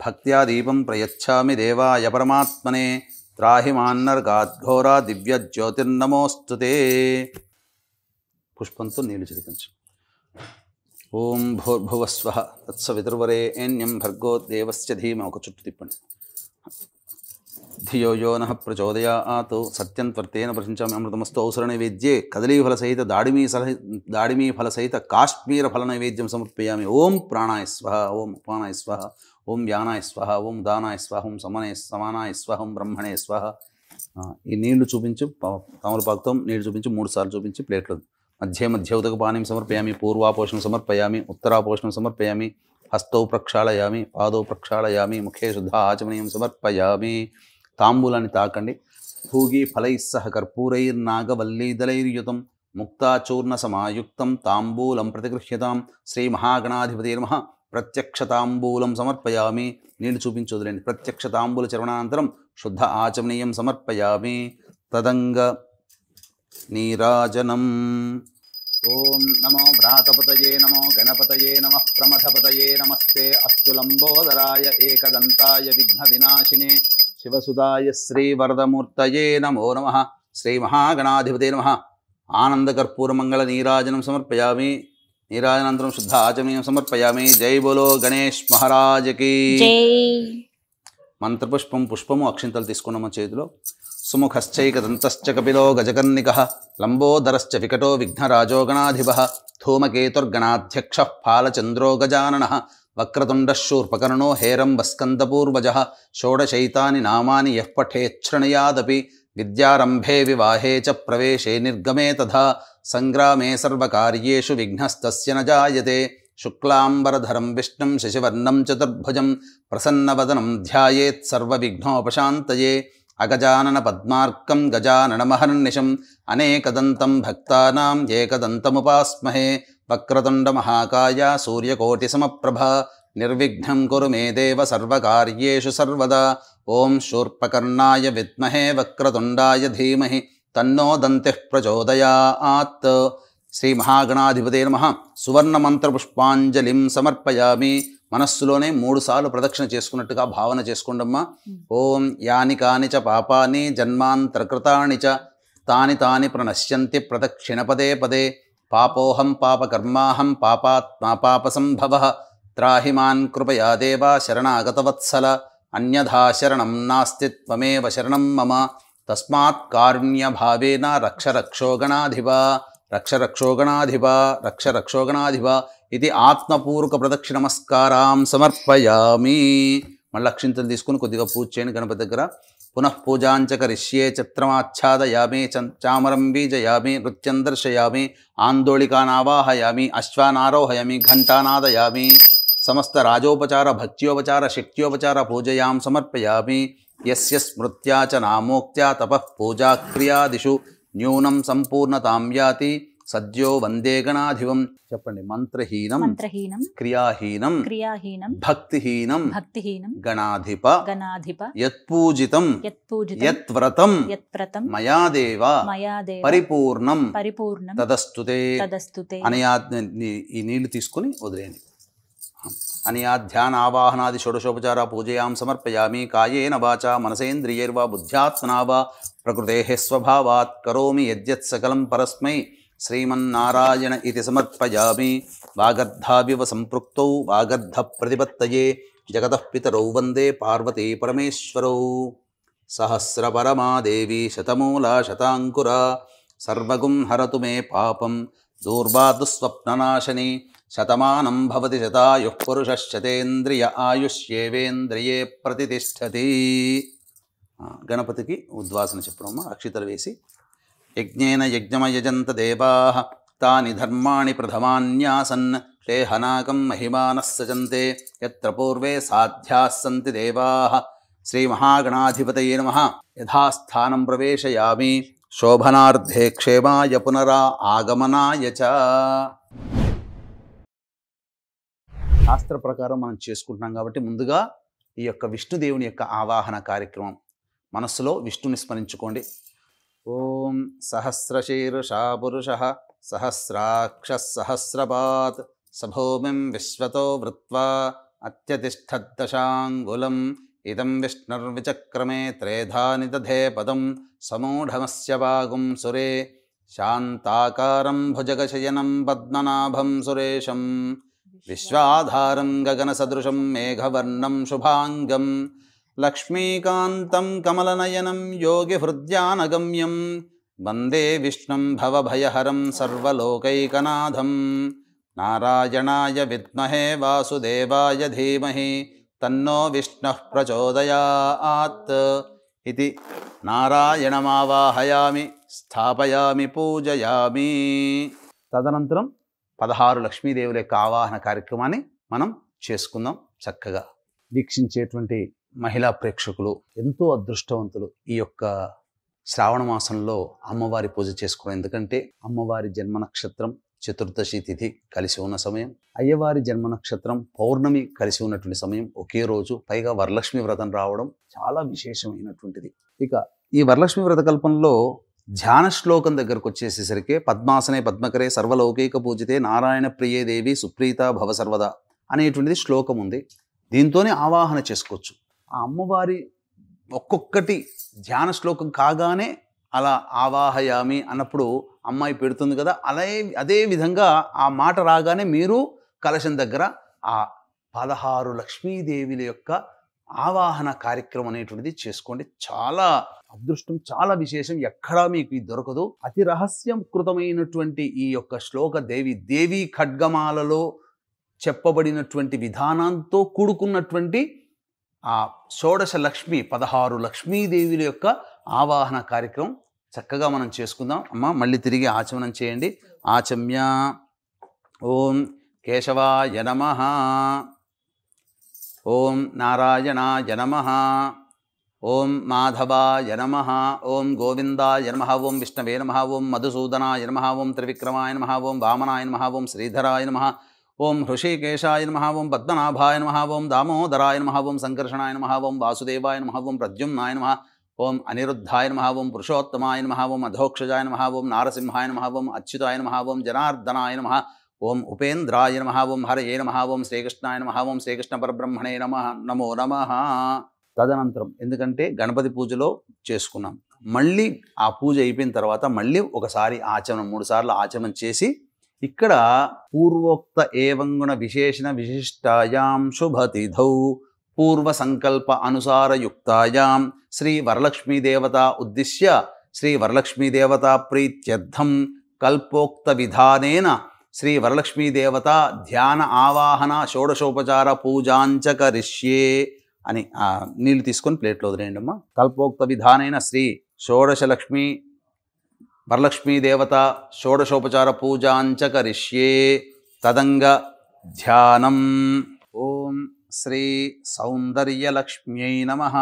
భక్త్యా దీపం ప్రయచ్ఛామి దేవాయ పరమాత్మనే. త్రాహి మాన్నర్గాద్ఘోరా దివ్య జ్యోతిర్నమోస్తుతే. పుష్పంతో నీళ్లు చిలికించు. ఓం భూర్భువస్వః తత్సవితుర్వరేణ్యం భర్గో దేవస్య ధీమహి. ఒక చుట్టు తిప్పండి. ధియో నః ప్రచోదయాత్. సత్యం త్వర్తేన ప్రశంచామి. అమృతమస్తు. ఔసర నైవేద్యే కదలీఫల సహిత దాడిమీ ఫల సహిత కాశ్మీర ఫల నైవేద్యం సమర్పయామి. ఓం ప్రాణాయ స్వః. ఓం అపానాయ స్వః. ఓం వ్యానాయ స్వః. ఓం దానాయ స్వః. ఓం సమానాయ స్వః. ఓం బ్రహ్మణే స్వః. ఈ నీళ్లు చూపించి తమలపాకుతో నీళ్లు చూపించి 3 సార్లు చూపించి ప్లేట్లు మధ్య ఉదకపానీయం సమర్పయామి. పూర్వాపోషణం సమర్పయామి. ఉత్తరాపోషణం సమర్పయామి. హస్తౌ ప్రక్షాళయామి. పాదౌ ప్రక్షాళయామి. ముఖే శుద్ధ ఆచమనీయం సమర్పయామి. తాంబూలాన్ని తాకండి. భూగి ఫలైస్సహ కర్పూరైర్నాగవల్లీదలైర్యుతం ముక్తాచూర్ణ సమాయుక్తం తాంబూలం ప్రతిగృహ్యతాం. శ్రీ మహాగణాధిపతే నమః. ప్రత్యక్ష తాంబూలం సమర్పయామి. నీళ్లు చూపించి వదిలేండి. ప్రత్యక్ష తాంబూల చరణానంతరం శుద్ధ ఆచమనీయం సమర్పయామి. తదంగ నీరాజనం. ఓం నమో భ్రాతపతయే నమో గణపతయే నమః ప్రమథపతయే నమస్తే అస్తు లంబోదరాయ ఏకదంతాయ విఘ్న వినాశినే శివసుదాయ శ్రీవరదమూర్తయే నమో నమః. శ్రీ మహాగణాధిపతే నమః. ఆనందకర్పూరమంగళ నీరాజనం సమర్పయామి. నీరాజనంతరం శుద్ధ ఆచమనీయం సమర్పయామి. జై బోలో గణేష్ మహారాజకి. మంత్రపుష్పం పుష్పము అక్షింతలు తీసుకున్నాము చేతిలో. సుముఖశ్చైకదంతశ్చ కపిలో గజకర్ణికః లంబోదరశ్చ వికటో విఘ్నరాజో గణాధిపః. ధూమకేతుర్గణాధ్యక్షః ఫాలచంద్రో గజాననః. వక్రతుండః శూర్పకర్ణో హేరంబస్కందపూర్వజः. షోడశైతాని నామాని యః పఠేచ్ఛృణయాదపి విద్యారంభే వివాహే చ ప్రవేశే నిర్గమే తథా. సంగ్రామే సర్వకార్యేషు విఘ్నస్తస్య న జాయతే. శుక్లాంబరధరం విష్ణుం శశివర్ణం చతుర్భుజం ప్రసన్నవదనం ధ్యాయేత్ సర్వవిఘ్నోపశాంతయే. అగజానన పద్మార్కం గజాననమహర్నిశం అనేకదంతం భక్తానాం ఏకదంతముపాస్మహే. వక్రతుండ మహాకాయ సూర్యకోటి సమప్రభ నిర్విఘ్నం కురు మే దేవ సర్వకార్యేషు సర్వదా. ఓం శూర్పకర్ణాయ విద్మహే వక్రతుండాయ ధీమహి తన్నో దంతిః ప్రచోదయాత్. శ్రీ మహాగణాధిపతే నమః. సువర్ణ మంత్ర పుష్పాంజలిం సమర్పయామి. మనస్సులోనే 3 సార్లు ప్రదక్షిణ చేసుకున్నట్టుగా భావన చేసుకోండమ్మా. ఓం యాని కాని చ పాపాని జన్మాంతరకృతాని చ తాని తాని ప్రణశ్యంతి ప్రదక్షిణ పదే పదే. పాపోహం పాపకర్మాహం పాపాత్మా పాపసంభవః. త్రాహి మాన్ కృపయా దేవా శరణాగతవత్సల. అన్యథా శరణం నాస్తి త్వమేవ శరణం మమ. తస్మాత్ కారుణ్యభావేన రక్ష రక్షో గణాధిప రక్ష రక్షో గణాధిప రక్ష రక్షో గణాధిప ఇది ఆత్మపూర్వక ప్రదక్షిణ నమస్కారం సమర్పయామి. మళ్ళీ అక్షింతలు తీసుకుని కొద్దిగా పూజ చేయండి గణపతి దగ్గర. పునః పూజాంచ కరిష్యే. చిత్రమాచ్ఛాదయామి. చామరం బీజయామి. నృత్యం దర్శయామి. ఆందోళికానావాహయామి. అశ్వానారోహయామి. ఘంటానాదయామి. సమస్త రాజోపచార భక్త్యోపచార శక్త్యోపచార పూజయాం సమర్పయామి. యస్య స్మృత్యా చ నామోక్త్యా తపః పూజాక్రియాదిషు న్యూనం సంపూర్ణతాం యాతి సద్యో వందే గణాధిపం. చెప్పండి. మంత్రహీనం మంత్రహీనం క్రియాహీనం క్రియాహీనం భక్తిహీనం భక్తిహీనం గణాధిప గణాధిప యత్పూజితం యత్పూజితం యత్వ్రతం యత్వ్రతం మయా దేవ మయా దేవ పరిపూర్ణం పరిపూర్ణం తదస్తుతే. తదస్తుతే. అనయా ఈ నీళ్లు తీసుకొని వదిలేయండి. అనయా ధ్యాన ఆవాహనాది షోడశోపచార పూజయాం సమర్పయామి. కాయేన వాచా మనసేంద్రియైర్వా బుద్ధ్యాత్మనా వా ప్రకృతేః స్వభావాత్ కరోమి యద్యత్ సకలం పరస్మై శ్రీమన్నారాయణ ఇతి సమర్పయామి. వాగర్ధావివ సంపృక్తౌ వాగర్ధ ప్రతిపత్తయే జగతః పితరౌ వందే పార్వతీ పరమేశ్వరౌ. సహస్రపరమా దేవి శతమూలా శతాంకురా సర్వగుం హరతు మే పాపం దూర్వాదు స్వప్ననాశని. శతమానం భవతి శతాయుః పురుషః శతేంద్రియ ఆయుష్యేవేంద్రియే ప్రతిష్టతి. గణపతికి ఉద్వాసన చెప్పడమ్మా. అక్షితలు వేసి యజ్ఞేన యజ్ఞమయజంత దేవాః తాని ధర్మాణి ప్రథమాన్యాసన్ శ్లేహనాకం మహిమానః సజంతే యత్ర పూర్వే సాధ్యాः సంతి దేవాః. శ్రీమహాగణాధిపతయే నమః. యథాస్థానం ప్రవేశయామి. శోభనార్థే క్షేమాయ పునరా ఆగమనాయ చ. శాస్త్ర ప్రకారం మనం చేసుకుంటున్నాం కాబట్టి ముందుగా ఈ యొక్క విష్ణుదేవుని యొక్క ఆవాహన కార్యక్రమం. మనస్సులో విష్ణుని స్మరించుకోండి. ఓం సహస్రశీర్షా పురుషః సహస్రాక్షः సహస్రపాత్ సభూమిం విశ్వతో వృత్వా అత్యతిష్ఠద్దశాంగులం. ఇదం విష్ణుర్విచక్రమే త్రేధాని దధే పదం సమూఢమస్య వాగుం సురే శాంతాకారం భుజగశయనం పద్మనాభం సురేశం విశ్వాధారం గగనసదృశం మేఘవర్ణం శుభాంగం లక్ష్మీకాంతం కమలనయనం యోగిహృద్యానగమ్యం వందే విష్ణుం భవభయహరం సర్వలోకైకనాథం. నారాయణాయ విద్మహే వాసుదేవాయ ధీమహి తన్నో విష్ణుః ప్రచోదయాత్. ఇది నారాయణమావాహయామి స్థాపయామి పూజయామి. తదనంతరం 16 లక్ష్మీదేవుల యొక్క ఆవాహన కార్యక్రమాన్ని మనం చేసుకుందాం. చక్కగా వీక్షించేటువంటి మహిళా ప్రేక్షకులు ఎంతో అదృష్టవంతులు ఈ యొక్క శ్రావణ మాసంలో అమ్మవారి పూజ చేసుకోవడం. ఎందుకంటే అమ్మవారి జన్మ నక్షత్రం చతుర్దశి తిథి కలిసి ఉన్న సమయం, అయ్యవారి జన్మ నక్షత్రం పౌర్ణమి కలిసి ఉన్నటువంటి సమయం ఒకే రోజు, పైగా వరలక్ష్మి వ్రతం రావడం చాలా విశేషమైనటువంటిది. ఇక ఈ వరలక్ష్మి వ్రత కల్పంలో ధ్యాన శ్లోకం దగ్గరకు వచ్చేసేసరికి పద్మాసనే పద్మకరే సర్వలౌకిక పూజితే నారాయణ ప్రియే దేవి సుప్రీత భవ సర్వదా అనేటువంటిది శ్లోకం ఉంది. దీంతోనే ఆవాహన చేసుకోవచ్చు. ఆ అమ్మవారి ఒక్కొక్కటి ధ్యాన శ్లోకం కాగానే అలా ఆవాహయామి అన్నప్పుడు అమ్మాయి పెడుతుంది కదా, అదే విధంగా ఆ మాట రాగానే మీరు కలశం దగ్గర ఆ 16 లక్ష్మీదేవిల యొక్క ఆవాహన కార్యక్రమం అనేటువంటిది చేసుకోండి. చాలా అదృష్టం, చాలా విశేషం, ఎక్కడా మీకు ఇది దొరకదు. అతి రహస్యకృతమైనటువంటి ఈ యొక్క శ్లోక దేవీ ఖడ్గమాలలో చెప్పబడినటువంటి విధానంతో కూడుకున్నటువంటి ఆ షోడశ లక్ష్మి 16 లక్ష్మీదేవిల యొక్క ఆవాహన కార్యక్రమం చక్కగా మనం చేసుకుందాం. అమ్మ మళ్ళీ తిరిగి ఆచమనం చేయండి. ఆచమ్య. ఓం కేశవాయ నమః, ఓం నారాయణాయ నమః, ఓం మాధవాయ నమః, ఓం గోవిందాయ నమః, ఓం విష్ణవే నమః, ఓం మధుసూదనాయ నమః, ఓం త్రివిక్రమాయ నమః, ఓం వామనాయ నమః, ఓం శ్రీధరాయ నమః, ఓం హృషికేశాయ నమః, ఓం పద్మనాభాయ నమః, ఓం దామోదరాయ నమః, ఓం సంకర్షణాయ నమః, ఓం వాసుదేవాయ నమః, ఓం ప్రద్యుమ్నాయ నమః, ఓం అనిరుద్ధాయ నమః, ఓం పురుషోత్తమాయ నమః, ఓం అధోక్షజాయ నమః, ఓం నారసింహాయ నమః, ఓం అచ్యుతాయ నమః, ఓం జనార్దనాయ నమః, ఓం ఉపేంద్రాయ నమః, ఓం హరయే నమః, ఓం శ్రీకృష్ణాయ నమః, ఓం శ్రీకృష్ణ పరబ్రహ్మణే నమః, నమో నమః. తదనంతరం ఎందుకంటే గణపతి పూజలో చేసుకున్నాం, మళ్ళీ ఆ పూజ అయిపోయిన తర్వాత మళ్ళీ ఒకసారి ఆచమనం 3 సార్లు ఆచమనం చేసి ఇక్కడ పూర్వోక్త ఏవంగుణ విశేషణ విశిష్టాయాం శుభతిథౌ పూర్వ సంకల్ప అనుసారయుక్తాయాం శ్రీ వరలక్ష్మీ దేవత ఉద్దిశ్య శ్రీ వరలక్ష్మీ దేవత ప్రీత్యర్థం కల్పోక్త విధానేన శ్రీ వరలక్ష్మీ దేవత ధ్యాన ఆవాహన షోడశోపచార పూజాంచ కరిష్యే అని నీళ్లు తీసుకొని ప్లేట్లో వదిలేయండి అమ్మా. కల్పోక్త విధానైన శ్రీ షోడశ లక్ష్మీ వరలక్ష్మీ దేవత షోడశోపచార పూజాంచ కరిష్యే. తదంగ ధ్యానం. ఓం శ్రీ సౌందర్యలక్ష్మ్యై నమః,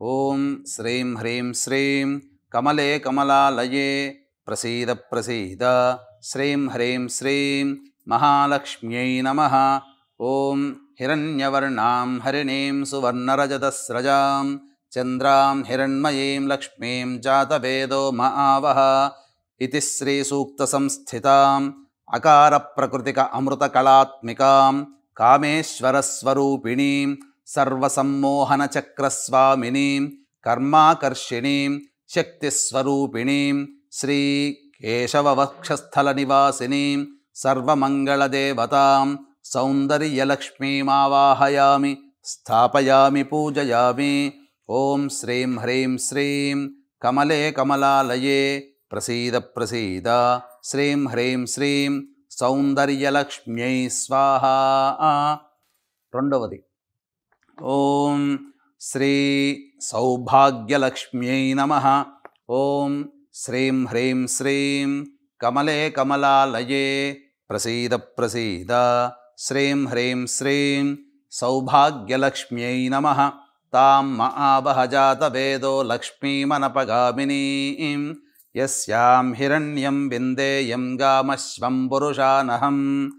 ఓం శ్రీం హ్రీం శ్రీం కమలే కమలాలయే ప్రసీద ప్రసీద. శ్రీం హ్రీం శ్రీం మహాలక్ష్మ్యై నమః. ఓం హిరణ్యవర్ణాం హరిణీం సువర్ణరజతస్రజాం చంద్రాం హిరణ్మయీం లక్ష్మీం జాతవేదో మహావహ. ఇతి శ్రీసూక్తసంస్థితాం అకార ప్రకృతిక అమృతకళాత్మికాం కామేశ్వరస్వరూపిణీం సర్వసమ్మోహనచక్రస్వామినీం కర్మాకర్షిణీం శక్తిస్వరూపిణీం శ్రీ కేశవవక్షస్థలనివాసినీం సర్వమంగళదేవతాం సౌందర్యలక్ష్మీమావాహయామి స్థాపయామి పూజయామి. ఓం శ్రీం హ్రీం శ్రీం కమలే కమలాలయే ప్రసీద ప్రసీద. శ్రీం హ్రీం శ్రీం సౌందర్యలక్ష్మ్యై స్వాహా. రెండవది ఓం శ్రీ సౌభాగ్యలక్ష్మ్యై నమః. ఓం శ్రీం హ్రీం శ్రీం కమలే కమలాలయే ప్రసీద ప్రసీద. శ్రీం హ్రీం శ్రీం సౌభాగ్యలక్ష్మ్యై నమః. తాం మహావహ జాతవేదో లక్ష్మీమనపగామినీం యస్యాం హిరణ్యం విందేయం గామశ్వం పురుషానహం.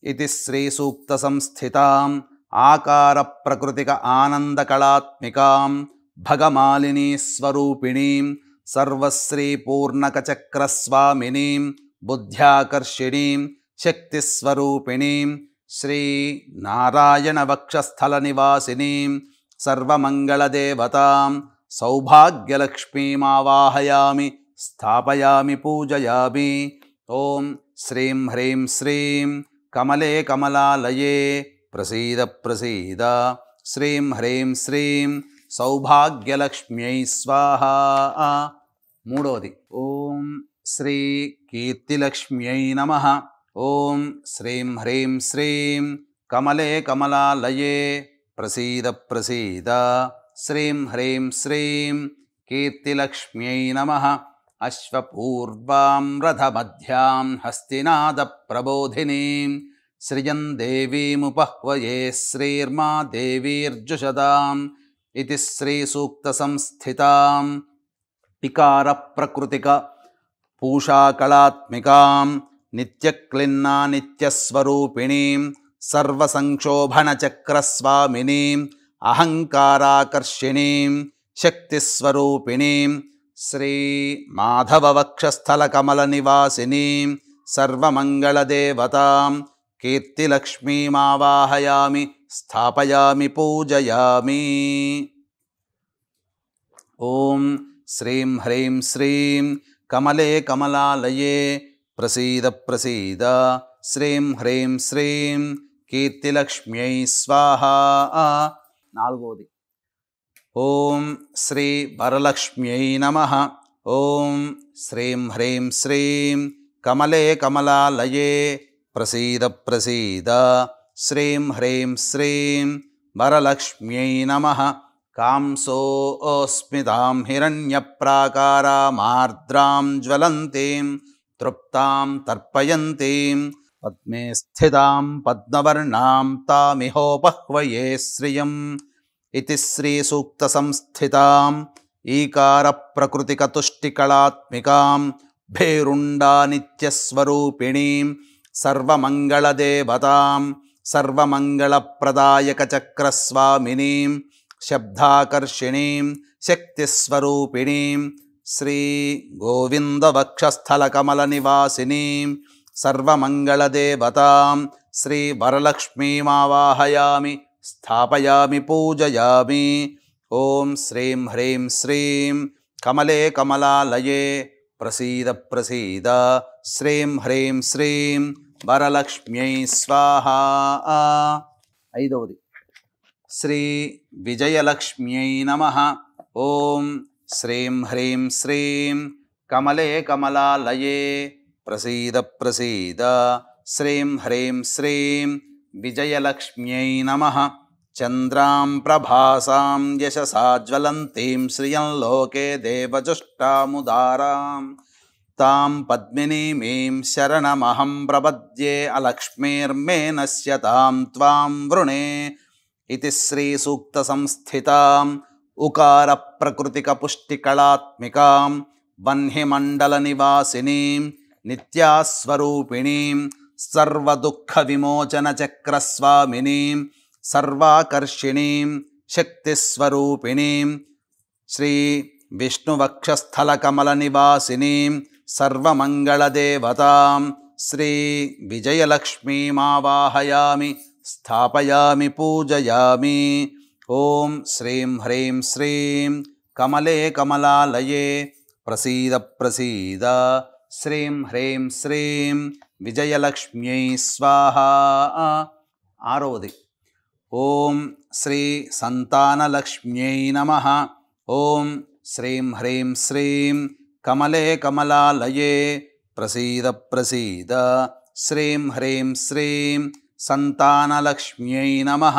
ఇతి శ్రీసూక్తసంస్థితాం ఆకార ప్రకృతిక ఆనందకళాత్మికాం భగమాలినీ స్వరూపిణీం సర్వశ్రీపూర్ణకచక్రస్వామినీం బుద్ధ్యాకర్షిణీం శక్తిస్వరూపిణీం శ్రీ నారాయణవక్షస్థలనివాసినీం సర్వమంగళదేవతాం సౌభాగ్యలక్ష్మీమావాహయామి స్థాపయామి పూజయామి. ఓం శ్రీం హ్రీం శ్రీం కమలే కమలాలయే ప్రసీద ప్రసీద. శ్రీం హ్రీం శ్రీం సౌభాగ్యలక్ష్మ్యై స్వాహా. మూడవది ఓం శ్రీ కీర్తిలక్ష్మ్యై నమః. ఓం శ్రీం హ్రీం శ్రీం కమలే కమలాలయే ప్రసీద ప్రసీద. శ్రీం హ్రీం శ్రీం కీర్తిలక్ష్మ్యై నమః. అశ్వపూర్వాం రథమధ్యాం హస్తినాదప్రబోధినీం శ్రియం దేవీముపహ్వయే శ్రీర్మా దేవీర్జుషదాం. ఇతి శ్రీసూక్తసంస్థితాం ఇకార ప్రకృతిక పూషాకళాత్మికాం నిత్యక్లిన్నా నిత్యస్వరూపిణీం సర్వసంక్షోభణచక్రస్వామినీం అహంకారాకర్షిణీం శక్తిస్వరూపిణీం శ్రీ మాధవవక్షస్థలకమలనివాసినీం సర్వమంగళదేవతాం కీర్తిలక్ష్మీమావాహయామి స్థాపయామి పూజయామి. ఓం శ్రీం హ్రీం శ్రీం కమలే కమలాలయే ప్రసీద ప్రసీద. శ్రీం హ్రీం శ్రీం కీర్తిలక్ష్మ్యై స్వాహా. నాలుగవది ఓం శ్రీ వరలక్ష్మ్యై నమః. ఓం శ్రీం హ్రీం శ్రీం కమలే కమలాలయే ప్రసీద ప్రసీద. శ్రీం హ్రీం శ్రీం వరలక్ష్మ్యై నమః. కాంసోస్మితాం హిరణ్యప్రాకారామార్ద్రాం జ్వలంతీం తృప్తాం తర్పయంతీం పద్మే స్థితాం పద్మవర్ణాం తామిహోపహ్వయే శ్రియం. ఇతి శ్రీసూక్తసంస్థితాం ఈకార ప్రకృతికతుష్టికళాత్మికాం భేరుండా నిత్యస్వరూపిణీం సర్వమంగళదేవతాం సర్వమంగళప్రదాయకచక్రస్వామినీం శబ్దాకర్షిణీం శక్తిస్వరూపిణీం శ్రీ గోవిందవక్షస్థలకమలనివాసినీం సర్వమంగళదేవతాం శ్రీ వరలక్ష్మీమావాహయామి స్థాపయామి పూజయామి. ఓం శ్రీం హ్రీం శ్రీం కమలే కమలాలయే ప్రసీద ప్రసీద. శ్రీం హ్రీం శ్రీం వరలక్ష్మ్యై స్వాహా. ఐదవది శ్రీ విజయలక్ష్మ్యై నమః. ఓం శ్రీం హ్రీం శ్రీం కమలే కమలాలయే ప్రసీద ప్రసీద. శ్రీం హ్రీం శ్రీం విజయలక్ష్మ్యై నమః. చంద్రాం ప్రభాసాం యశసా జ్వలంతీం శ్రియం లోకే దేవజుష్టాముదారాం తాం పద్మినీమీం శరణమహం ప్రపద్యే అలక్ష్మీర్మే నశ్యతాం త్వాం వృణే. ఇతి శ్రీసూక్తసంస్థితాం ఉకార ప్రకృతిక పుష్టికళాత్మికాం వహ్నిమండల నివాసినీం నిత్యాస్వరూపిణీం సర్వదుఃఖ విమోచన చక్రస్వామినీం సర్వాకర్షిణీం శక్తిస్వరూపిణీం శ్రీ విష్ణువక్షస్థల కమల నివాసినీం సర్వమంగళదేవతాం శ్రీ విజయలక్ష్మీమావాహయామి స్థాపయామి పూజయామి. ఓం శ్రీం హ్రీం శ్రీం కమలే కమలాలయే ప్రసీద ప్రసీద శ్రీం హ్రీం శ్రీం విజయలక్ష్మ్యై స్వాహా. ఆరవది ఓం శ్రీ సంతానలక్ష్మ్యై నమః. ఓం శ్రీం హ్రీం శ్రీం కమలే కమలాలయే ప్రసీద ప్రసీద శ్రీం హ్రీం శ్రీం సంతానలక్ష్మ్యై నమః.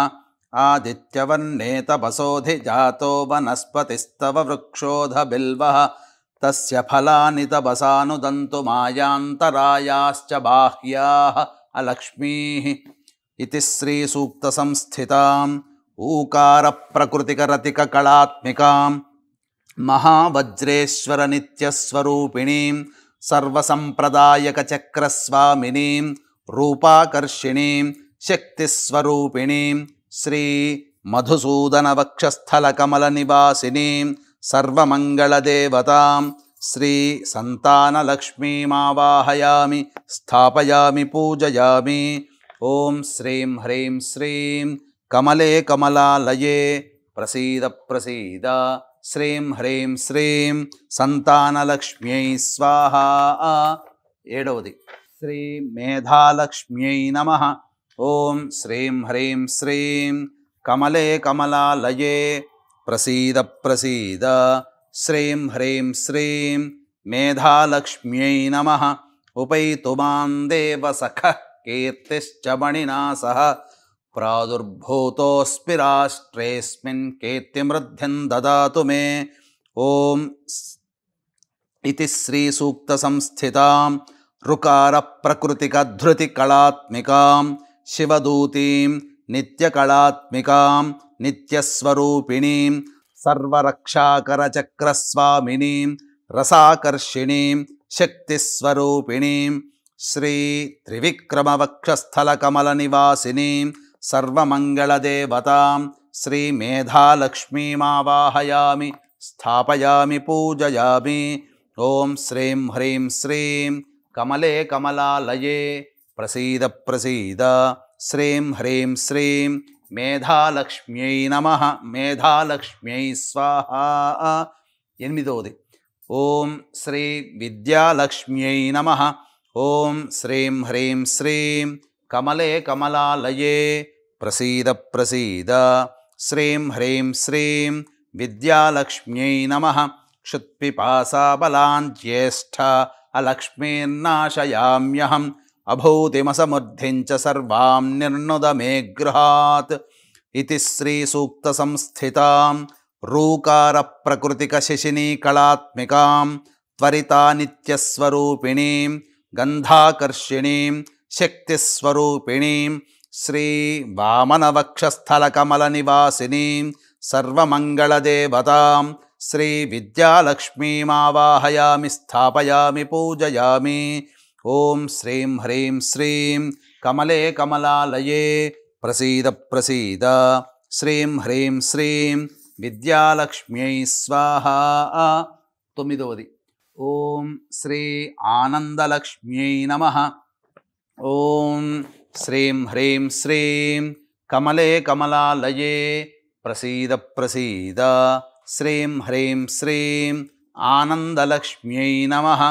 ఆదిత్యవర్ణే తపసోధి జాతో వనస్పతిస్తవ వృక్షోధ బిల్వః తస్య ఫలాని తపసానుదంతు మాయాంతరాయాశ్చ బాహ్యాః అలక్ష్మీః. ఇతి శ్రీ సూక్త సంస్థితాం ఊకార ప్రకృతిక రతిక కళాత్మికాం మహావజ్రేశ్వర నిత్యస్వరూపిణీం సర్వసంప్రదాయక చక్రస్వామినీం రూపాకర్షిణీం శక్తిస్వరూపిణీం శ్రీ మధుసూదన వక్షస్థల కమల నివాసినీం సర్వమంగళదేవతాం శ్రీ సంతానలక్ష్మీమావాహయామి స్థాపయామి పూజయామి. ఓం శ్రీం హ్రీం శ్రీం కమలే కమలాలయే ప్రసీద ప్రసీద శ్రీం హ్రీం శ్రీం సంతానలక్ష్మ్యై స్వాహా. ఏడవది శ్రీ మేధాలక్ష్మ్యై నమః. ఓం శ్రీం హ్రీం శ్రీం కమలే కమలాలయే ప్రసీద ప్రసీద శ్రీం హ్రీం శ్రీం మేధాలక్ష్మ్యై నమః. ఉపైతు మాం దేవ సఖః కీర్తిశ్చ మణినా సహ ప్రాదుర్భూతోస్మి రాష్ట్రేస్మిన్ కీర్తిమృద్ధిం దదాతు మే. ఓం ఇతి శ్రీ సూక్త సంస్థితాం రుకార ప్రకృతిక ధృతి కళాత్మికాం శివదూతీం నిత్యకళాత్మికాం నిత్యస్వరూపిణీం సర్వరక్షాకర చక్రస్వామినీం రసాకర్షిణీం శక్తిస్వరూపిణీం శ్రీ త్రివిక్రమ వక్షస్థల కమల నివాసినీం సర్వమంగళదేవతాం శ్రీ మేధాలక్ష్మీమావాహయామి స్థాపయామి పూజయామి. ఓం శ్రీం హ్రీం శ్రీం కమలే కమలాలయే ప్రసీద ప్రసీద శ్రీం హ్రీం శ్రీం మేధాలక్ష్మ్యై నమః. మేధాలక్ష్మ్యై స్వాహా. ఎనిమిదవది ఓం శ్రీ విద్యాలక్ష్మ్యై నమః. ఓం శ్రీం హ్రీం శ్రీం కమలే కమలాలయే ప్రసీద ప్రసీద శ్రీం హ్రీం శ్రీం విద్యాలక్ష్మ్యై నమః. క్షుత్పిపాసాబలాజ్యేష్ఠ అలక్ష్మీర్నాశయామ్యహం అభూతిమసమృద్ధిం చ సర్వాం నిర్నుద మే గృహాత్. ఇతి శ్రీ సూక్త సంస్థితాం రూకార ప్రకృతిక శిశినీ కళాత్మికాం త్వరితా నిత్యస్వరూపిణీం గంధాకర్షిణీం శక్తిస్వరూపిణీం శ్రీ వామనవక్షస్థల కమల నివాసినీం సర్వమంగళదేవతాం శ్రీ విద్యాలక్ష్మీమావాహయామి స్థాపయామి పూజయామి. ఓం శ్రీం హ్రీం శ్రీం కమలే కమలాలయే ప్రసీద ప్రసీద శ్రీం హ్రీం శ్రీం విద్యాలక్ష్మ్యై స్వాహా. తొమ్మిదవది ఓం శ్రీ ఆనందలక్ష్మ్యై నమః. ఓం శ్రీం హ్రీం శ్రీం కమలే కమలాలయే ప్రసీద ప్రసీద శ్రీం హ్రీం శ్రీం ఆనందలక్ష్మ్యై నమః.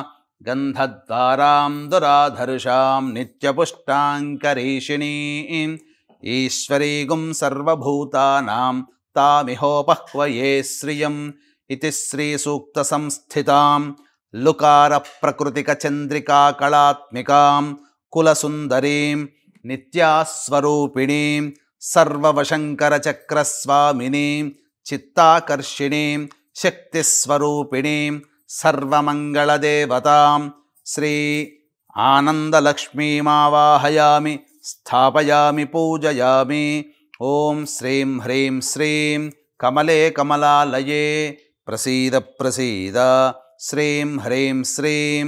గంధద్వారాం దురాధరుషాం నిత్యపుష్టాంకరీషిణీం ఈశ్వరీగుం సర్వభూతానాం తామిహోపహ్వయే శ్రియం. ఇతి శ్రీ సూక్త సంస్థితాం లుకార ప్రకృతిక చంద్రికా కళాత్మికాం కులసుందరీం నిత్యాస్వరూపిణీం సర్వవశంకర చక్రస్వామినీం చిత్తాకర్షిణీం శక్తిస్వరూపిణీం సర్వమంగళదేవతాం శ్రీ ఆనందలక్ష్మీమావాహయామి స్థాపయామి పూజయామి. ఓం శ్రీం హ్రీం శ్రీం కమలే కమలాలయే ప్రసీద ప్రసీద శ్రీం హ్రీం శ్రీం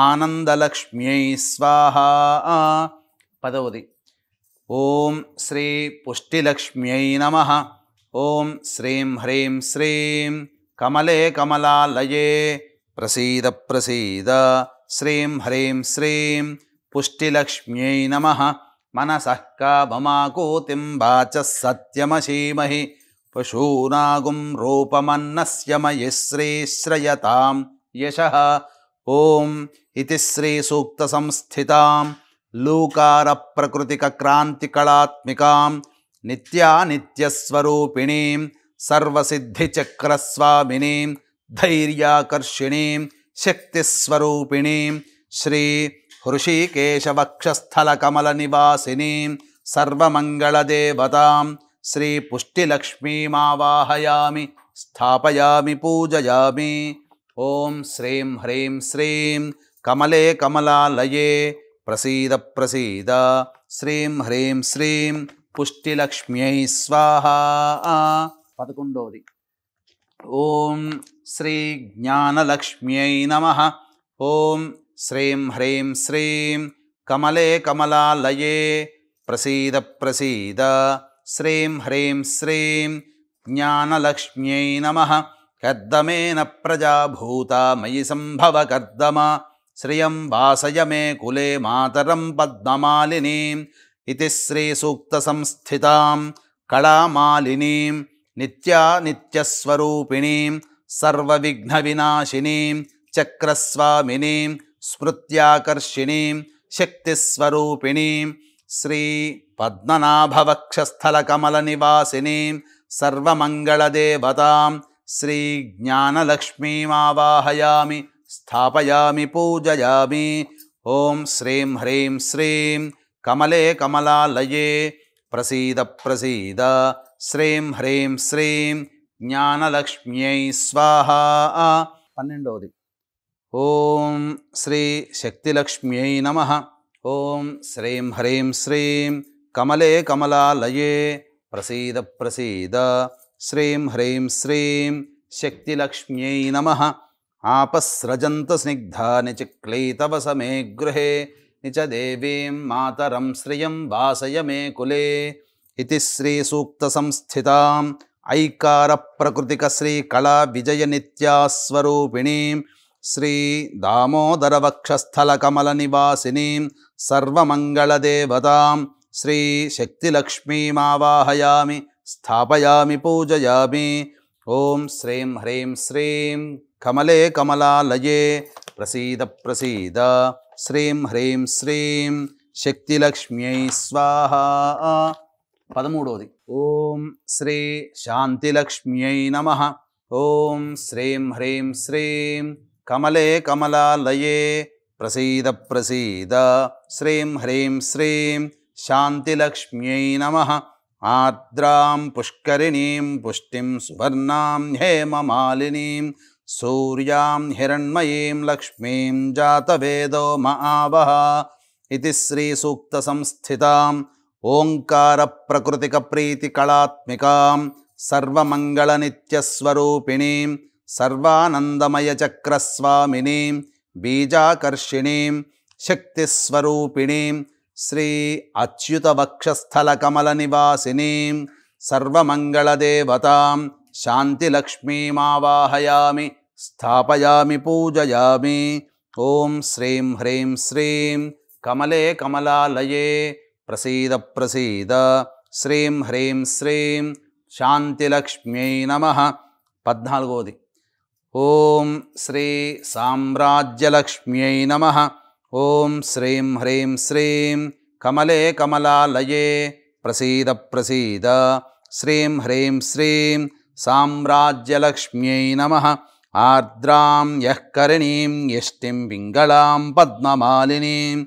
ఆనందలక్ష్మ్యై స్వాహా. పదవది ఓం శ్రీ పుష్టిలక్ష్మ్యై నమః. ఓం శ్రీం హ్రీం శ్రీం కమలే కమలాలయే ప్రసీద ప్రసీద శ్రీం హ్రీం శ్రీం పుష్టిలక్ష్మ్యై నమః. మనసః కామమాకూతిం వాచః సత్యమసీమహి పశూనాగుం రూపమన్నస్య మయి శ్రీశ్రయతాం యశః. ఓం ఇతి శ్రీ సూక్త సంస్థితాం లూకార ప్రకృతిక క్రాంతి కళాత్మికాం నిత్యానిత్యస్వరూపిణీం సర్వసిద్ధిచక్రస్వామినీం ధైర్యాకర్షిణీం శక్తిస్వరూపిణీం శ్రీ హృషీకేశవక్షస్థలకమలనివాసినీం సర్వమంగళదేవతాం శ్రీ పుష్టిలక్ష్మీమావాహయామి స్థాపయామి పూజయామి. ఓం శ్రీం హ్రీం శ్రీం కమలే కమలాలయే ప్రసీద ప్రసీద శ్రీం హ్రీం శ్రీం పుష్టిలక్ష్మ్యై స్వాహా. 11వది ఓం శ్రీ జ్ఞానలక్ష్మ్యై నమః. ఓం శ్రీం హ్రీం శ్రీం కమలే కమలాలయే ప్రసీద ప్రసీద శ్రీం హ్రీం శ్రీం జ్ఞానలక్ష్మ్యై నమః. కర్దమేన ప్రజాభూత మయి సంభవ కర్దమ శ్రియం వాసయ మే కులే మాతరం పద్మమాలినీం. ఇతి శ్రీ సూక్త సంస్థితాం కళామాలినీం నిత్యానిత్యస్వరూపిణీం సర్వవిఘ్నవినాశినీం చక్రస్వామినీం స్మృత్యాకర్షిణీం శక్తిస్వరూపిణీం శ్రీ పద్మనాభవక్షస్థలకమలనివాసినీం సర్వమంగళదేవతాం శ్రీ జ్ఞానలక్ష్మీమావాహయామి స్థాపయామి పూజయామి. ఓం శ్రీం హ్రీం శ్రీం కమలే కమలాలయే ప్రసీద ప్రసీద శ్రీం హ్రీం శ్రీం జ్ఞానలక్ష్మ్యై స్వాహా. 12వది ఓం శ్రీ శక్తిలక్ష్మ్యై నమః. ఓం శ్రీం హ్రీం శ్రీం కమలే కమలాలయే ప్రసీద ప్రసీద శ్రీం హ్రీం శ్రీం శక్తిలక్ష్మ్యై నమః. ఆపస్రజంత స్నిగ్ధాని చిక్లైతవస మే గృహే నిచ దేవీం మాతరం శ్రియం వాసయ మే కులే. ఇతి శ్రీ సూక్త సంస్థితాం ఐకార ప్రకృతిక శ్రీ కళా విజయ నిత్యాస్వరూపిణీం శ్రీ దామోదర వక్షస్థలకమల నివాసినీం సర్వమంగళదేవతాం శ్రీ శక్తిలక్ష్మీమావాహయామి స్థాపయామి పూజయామి. ఓం శ్రీం హ్రీం శ్రీం కమలే కమలాలయే ప్రసీద ప్రసీద శ్రీం హ్రీం శ్రీం శక్తిలక్ష్మ్యై స్వాహా. 13వది ఓం శ్రీ శాంతిలక్ష్మ్యై నమః. ఓం శ్రీం హ్రీం శ్రీం కమలే కమలాలయే ప్రసీద ప్రసీద శ్రీం హ్రీం శ్రీం శాంతిలక్ష్మ్యై నమః. ఆర్ద్రాం పుష్కరిణీం పుష్టిం సువర్ణాం హేమమాలినీం సూర్యాం హిరణ్మయీం లక్ష్మీం జాతవేదో మహావహ. ఇతి శ్రీ సూక్త సంస్థితాం ఓంకార ప్రకృతిక ప్రీతి కళాత్మికాం సర్వమంగళనిత్యస్వరూపిణీం సర్వానందమయ చక్రస్వామినీం బీజాకర్షిణీం శక్తిస్వరూపిణీం శ్రీ అచ్యుత వక్షస్థలకమల నివాసినీం సర్వమంగళదేవతాం శాంతిలక్ష్మీమావాహయామి స్థాపయామి పూజయామి. ఓం శ్రీం హ్రీం శ్రీం కమలే కమలాలయే ప్రసీద ప్రసీద శ్రీం హ్రీం శ్రీం శాంతిలక్ష్మ్యై నమః. 14వది ఓం శ్రీ సామ్రాజ్యలక్ష్మ్యై నమః. ఓం శ్రీం హ్రీం శ్రీం కమలే కమలాలయే ప్రసీద ప్రసీద శ్రీం హ్రీం శ్రీం సామ్రాజ్యలక్ష్మ్యై నమః. ఆర్ద్రాం యః కరిణీం యష్టిం పింగళాం పద్మమాలినీం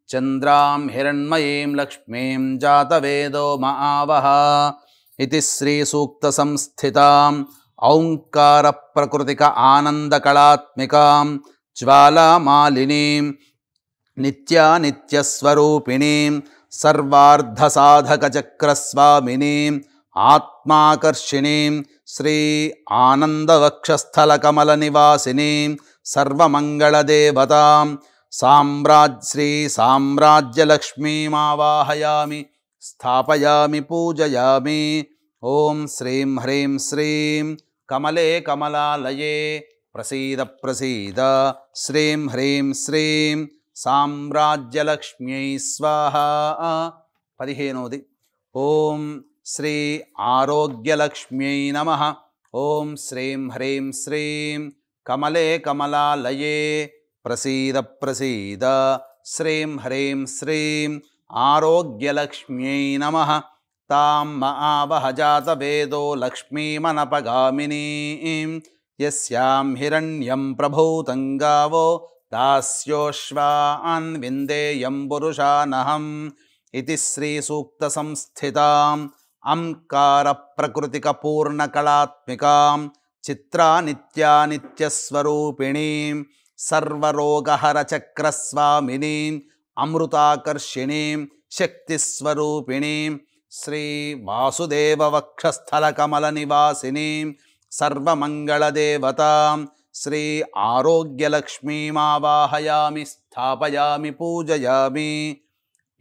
చంద్రాం హిరణ్మయీం లక్ష్మీం జాతవేదో మహావహ. ఇతి శ్రీ సూక్త సంస్థితాం ఔంకార ప్రకృతిక ఆనందకళాత్మికాం జ్వాలామాలినీం నిత్యానిత్యస్వరూపిణీం సర్వార్ధసాధకచక్రస్వామినీం ఆత్మ ఆత్మాకర్షిణీం శ్రీ ఆనందవక్షస్థలకమలనివాసినీం సర్వమంగళదేవతాం శ్రీ సామ్రాజ్యలక్ష్మీమావాహయామి స్థాపయామి పూజయామి. ఓం శ్రీం హ్రీం శ్రీం కమలే కమలాలయే ప్రసీద ప్రసీద శ్రీం హ్రీం శ్రీం సామ్రాజ్యలక్ష్మ్యై స్వాహా. 15వది ఓం శ్రీ ఆరోగ్యలక్ష్మ్యై నమః. ఓం శ్రీం హ్రీం శ్రీం కమలే కమలాలయే ప్రసీద ప్రసీద శ్రీం హ్రీం శ్రీం ఆరోగ్యలక్ష్మ్యై నమః. తాం ఆవహ జాతవేదో లక్ష్మీమనపగామినీం యస్యాం హిరణ్యం ప్రభూతం గావో దాస్యోశ్వాన్ విందేయం పురుషానహం ఇతి శ్రీసూక్తసంస్థితాం అంకార ప్రకృతిక పూర్ణకళాత్మికాం చిత్రానిత్యానిత్యస్వరూపిణీం సర్వరోగహర చక్రస్వామినీం అమృతాకర్షిణీం శక్తిస్వరూపిణీం శ్రీ వాసుదేవ వక్షస్థలకమల నివాసినీం సర్వమంగళదేవతాం శ్రీ ఆరోగ్యలక్ష్మీమావాహయామి స్థాపయామి పూజయామి.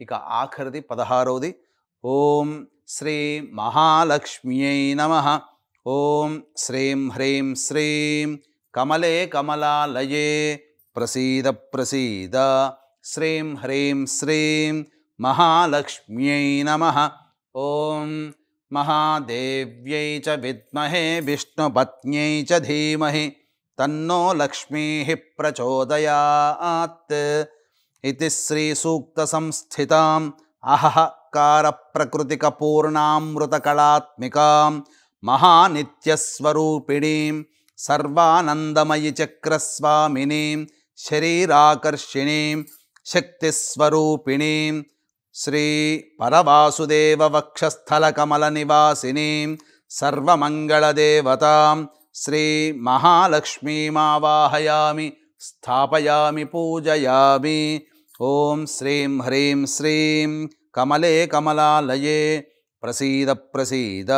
ఇక ఆఖరిది 16వది ఓం శ్రీ మహాలక్ష్మ్యై నమః. ఓం శ్రీం హ్రీం శ్రీం కమలే కమలాలయే ప్రసీద ప్రసీద శ్రీం హ్రీం శ్రీం మహాలక్ష్మ్యై నమః. ఓం మహాదేవ్యై చ విద్మహే విష్ణుపత్న్యై చ ధీమహి తన్నో లక్ష్మీః ప్రచోదయాత్ ఇతి శ్రీసూక్తసంస్థితాం అహఃకార ప్రకృతిక పూర్ణామృతకళాత్మికాం మహానిత్యస్వరూపిణీం సర్వానందమయి చక్రస్వామినీం శరీరాకర్షిణీం శక్తిస్వరూపిణీం శ్రీ పరవాసుదేవ వక్షస్థలకమల నివాసినీం సర్వమంగళదేవతాం శ్రీ మహాలక్ష్మీమావాహయామి స్థాపయామి పూజయామి. ఓం శ్రీం హ్రీం శ్రీం కమలే కమలాలయే ప్రసీద ప్రసీద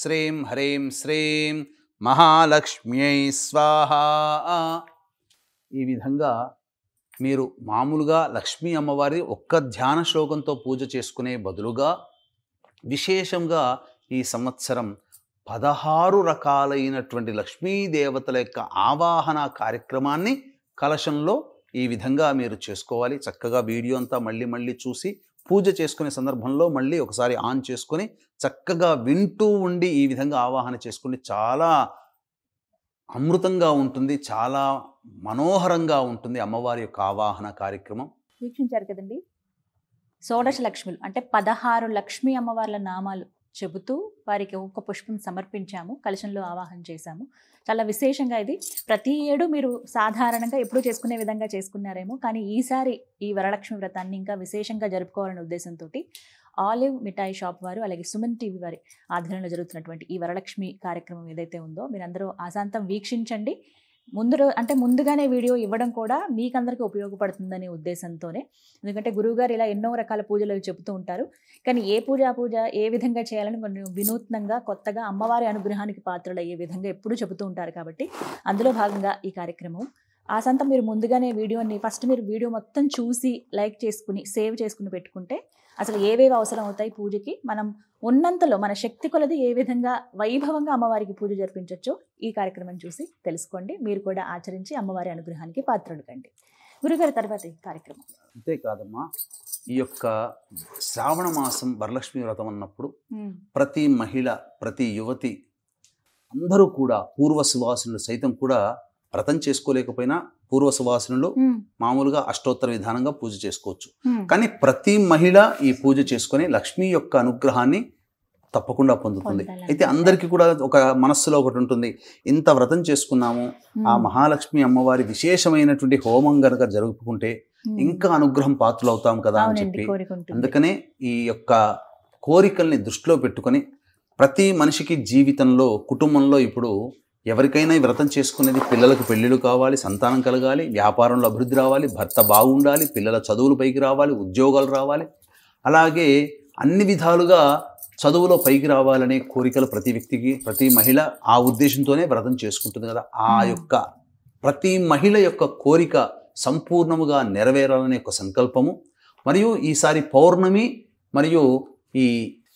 శ్రీం హ్రీం శ్రీం మహాలక్ష్మ్యై స్వాహా. ఈ విధంగా మీరు మామూలుగా లక్ష్మీ అమ్మవారి ఒక్క ధ్యాన శ్లోకంతో పూజ చేసుకునే బదులుగా విశేషంగా ఈ సంవత్సరం 16 రకాలైనటువంటి లక్ష్మీదేవతల యొక్క ఆవాహన కార్యక్రమాన్ని కలశంలో ఈ విధంగా మీరు చేసుకోవాలి. చక్కగా వీడియో అంతా మళ్ళీ చూసి పూజ చేసుకునే సందర్భంలో మళ్ళీ ఒకసారి ఆన్ చేసుకొని చక్కగా వింటూ ఉండి ఈ విధంగా ఆవాహన చేసుకుని చాలా అమృతంగా ఉంటుంది, చాలా మనోహరంగా ఉంటుంది అమ్మవారి యొక్క ఆవాహన కార్యక్రమం. వీక్షించారు కదండి. షోడశ లక్ష్ములు అంటే 16 లక్ష్మీ అమ్మవార్ల నామాలు చెబుతూ వారికి ఒక్క పుష్పం సమర్పించాము, కలశంలో ఆవాహన చేశాము. చాలా విశేషంగా ఇది ప్రతి ఏడు మీరు సాధారణంగా ఎప్పుడూ చేసుకునే విధంగా చేసుకున్నారేమో, కానీ ఈసారి ఈ వరలక్ష్మి వ్రతాన్ని ఇంకా విశేషంగా జరుపుకోవాలనే ఉద్దేశంతో ఆలివ్ మిఠాయి షాప్ వారు అలాగే సుమన్ టీవీ వారి ఆధ్వర్యంలో జరుగుతున్నటువంటి ఈ వరలక్ష్మి కార్యక్రమం ఏదైతే ఉందో మీరందరూ ఆశాంతం వీక్షించండి. ముందుగానే వీడియో ఇవ్వడం కూడా మీకందరికీ ఉపయోగపడుతుందనే ఉద్దేశంతోనే. ఎందుకంటే గురువుగారు ఇలా ఎన్నో రకాల పూజలు చెబుతూ ఉంటారు, కానీ ఏ పూజ ఏ విధంగా చేయాలని కొంచెం వినూత్నంగా కొత్తగా అమ్మవారి అనుగ్రహానికి పాత్రలు అయ్యే విధంగా ఎప్పుడూ చెబుతూ ఉంటారు. కాబట్టి అందులో భాగంగా ఈ కార్యక్రమం ఆశాంతం మీరు ముందుగానే ఫస్ట్ మీరు వీడియో మొత్తం చూసి లైక్ చేసుకుని సేవ్ చేసుకుని పెట్టుకుంటే అసలు ఏవేవి అవసరం అవుతాయి పూజకి, మనం ఉన్నంతలో మన శక్తి కొలది ఏ విధంగా వైభవంగా అమ్మవారికి పూజ జరిపించవచ్చో ఈ కార్యక్రమం చూసి తెలుసుకోండి. మీరు కూడా ఆచరించి అమ్మవారి అనుగ్రహానికి పాత్రలు కండి. గురుగారి తర్వాత ఈ కార్యక్రమం అంతేకాదమ్మా, ఈ యొక్క శ్రావణ మాసం వరలక్ష్మి వ్రతం అన్నప్పుడు ప్రతి మహిళ ప్రతి యువతి అందరూ కూడా పూర్వ సువాసినులు సైతం కూడా వ్రతం చేసుకోలేకపోయినా పూర్వ సువాసినులు మామూలుగా అష్టోత్తర విధానంగా పూజ చేసుకోవచ్చు. కానీ ప్రతి మహిళ ఈ పూజ చేసుకొని లక్ష్మి యొక్క అనుగ్రహాన్ని తప్పకుండా పొందుతుంది. అయితే అందరికీ కూడా ఒక మనస్సులో ఒకటి ఉంటుంది, ఇంత వ్రతం చేసుకున్నాము, ఆ మహాలక్ష్మి అమ్మవారి విశేషమైనటువంటి హోమం గనక జరుపుకుంటే ఇంకా అనుగ్రహం పాత్రలు అవుతాం కదా అని చెప్పి, అందుకనే ఈ యొక్క కోరికల్ని దృష్టిలో పెట్టుకొని ప్రతి మనిషికి జీవితంలో కుటుంబంలో ఇప్పుడు ఎవరికైనా ఈ వ్రతం చేసుకునేది పిల్లలకు పెళ్ళిళ్ళు కావాలి, సంతానం కలగాలి, వ్యాపారంలో అభివృద్ధి రావాలి, భర్త బాగుండాలి, పిల్లల చదువులు పైకి రావాలి, ఉద్యోగాలు రావాలి, అలాగే అన్ని విధాలుగా చదువులో పైకి రావాలనే కోరికలు ప్రతి వ్యక్తికి, ప్రతి మహిళ ఆ ఉద్దేశంతోనే వ్రతం చేసుకుంటుంది కదా. ఆ యొక్క ప్రతి మహిళ యొక్క కోరిక సంపూర్ణముగా నెరవేరాలనే ఒక సంకల్పము, మరియు ఈసారి పౌర్ణమి మరియు ఈ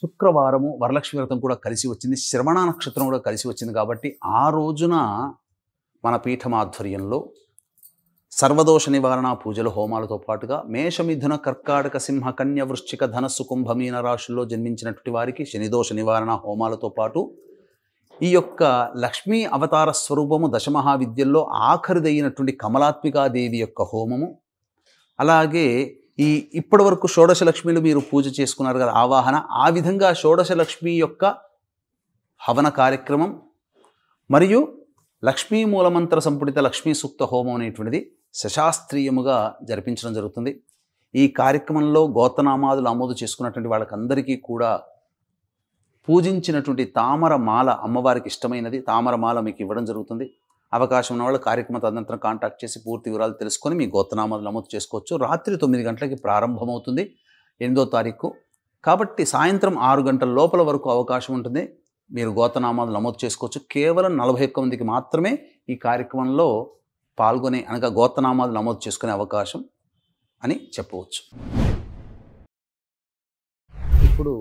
శుక్రవారము వరలక్ష్మి వ్రతం కూడా కలిసి వచ్చింది, శ్రవణ నక్షత్రం కూడా కలిసి వచ్చింది. కాబట్టి ఆ రోజున మన పీఠం ఆధ్వర్యంలో సర్వదోష నివారణ పూజలు హోమాలతో పాటుగా మేషమిథున కర్కాటక సింహ కన్య వృశ్చిక ధనస్సు కుంభ మీన రాశుల్లో జన్మించినటువంటి వారికి శనిదోష నివారణ హోమాలతో పాటు ఈ యొక్క లక్ష్మీ అవతార స్వరూపము దశమహావిద్యల్లో ఆఖరిదైనటువంటి కమలాత్మికాదేవి యొక్క హోమము, అలాగే ఈ ఇప్పటి వరకు షోడశ లక్ష్మీలు మీరు పూజ చేసుకున్నారు కదా ఆవాహన, ఆ విధంగా షోడశ లక్ష్మి యొక్క హవన కార్యక్రమం మరియు లక్ష్మీ మూలమంత్ర సంపుటిత లక్ష్మీ సూక్త హోమం అనేటువంటిది సశాస్త్రీయముగా జరిపించడం జరుగుతుంది. ఈ కార్యక్రమంలో గోత్రనామాదులు ఆమోదు చేసుకున్నటువంటి వాళ్ళకందరికీ కూడా పూజించినటువంటి తామరమాల, అమ్మవారికి ఇష్టమైనది తామరమాల మీకు ఇవ్వడం జరుగుతుంది. అవకాశం ఉన్న వాళ్ళు కార్యక్రమం తదనంతరం కాంటాక్ట్ చేసి పూర్తి వివరాలు తెలుసుకొని మీ గోత్రనామాలు నమోదు చేసుకోవచ్చు. రాత్రి 9 గంటలకి ప్రారంభమవుతుంది 8వ తారీఖు. కాబట్టి సాయంత్రం 6 గంటల లోపల వరకు అవకాశం ఉంటుంది. మీరు గోత్రనామాలు నమోదు చేసుకోవచ్చు. కేవలం 41 మందికి మాత్రమే ఈ కార్యక్రమంలో పాల్గొనే, అనగా గోత్రనామాలు నమోదు చేసుకునే అవకాశం అని చెప్పవచ్చు. ఇప్పుడు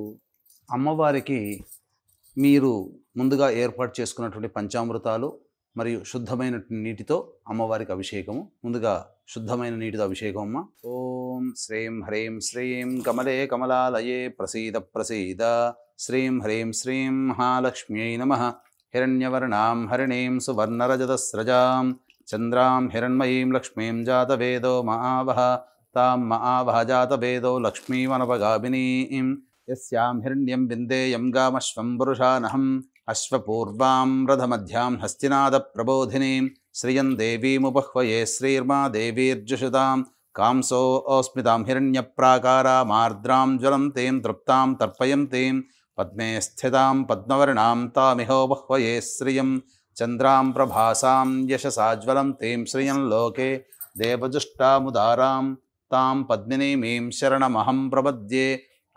అమ్మవారికి మీరు ముందుగా ఏర్పాటు చేసుకున్నటువంటి పంచామృతాలు మరియు శుద్ధమైన నీటితో అమ్మవారికి అభిషేకము. ముందుగా శుద్ధమైన నీటితో అభిషేకం అమ్మ. ఓం శ్రీం హ్రీం శ్రీం కమలే కమలాలయే ప్రసీద ప్రసీద శ్రీం హ్రీం శ్రీం మహాలక్ష్మ్యై నమః. హిరణ్యవర్ణాం హరిణీం సువర్ణరజతస్రజాం చంద్రాం హిరణ్మయీం లక్ష్మీం జాతవేదో మహావహ తాం మహావహ జాతవేదో లక్ష్మీమనపగామినీం యస్యాం హిరణ్యం విందేయం గామశ్వం పురుషానహం అశ్వపూర్వాం రథమధ్యాం హస్తినాద ప్రబోధినీం శ్రియం దేవీముపహ్వయే శ్రీర్మా దేవీర్జుషతాం కాంసో ఓస్మితాం హిరణ్యప్రాకారామార్ద్రాం జ్వలం తేం తృప్తాం తర్పయం తేం పద్మే స్థితాం పద్మవర్ణాం తామిహోపహ్వయే శ్రియం చంద్రాం ప్రభాసాం యశసాజ్వలం తేం శ్రియం లోకే దేవజుష్టాముదారాం తాం పద్మినీమీం శరణమహం ప్రపద్యే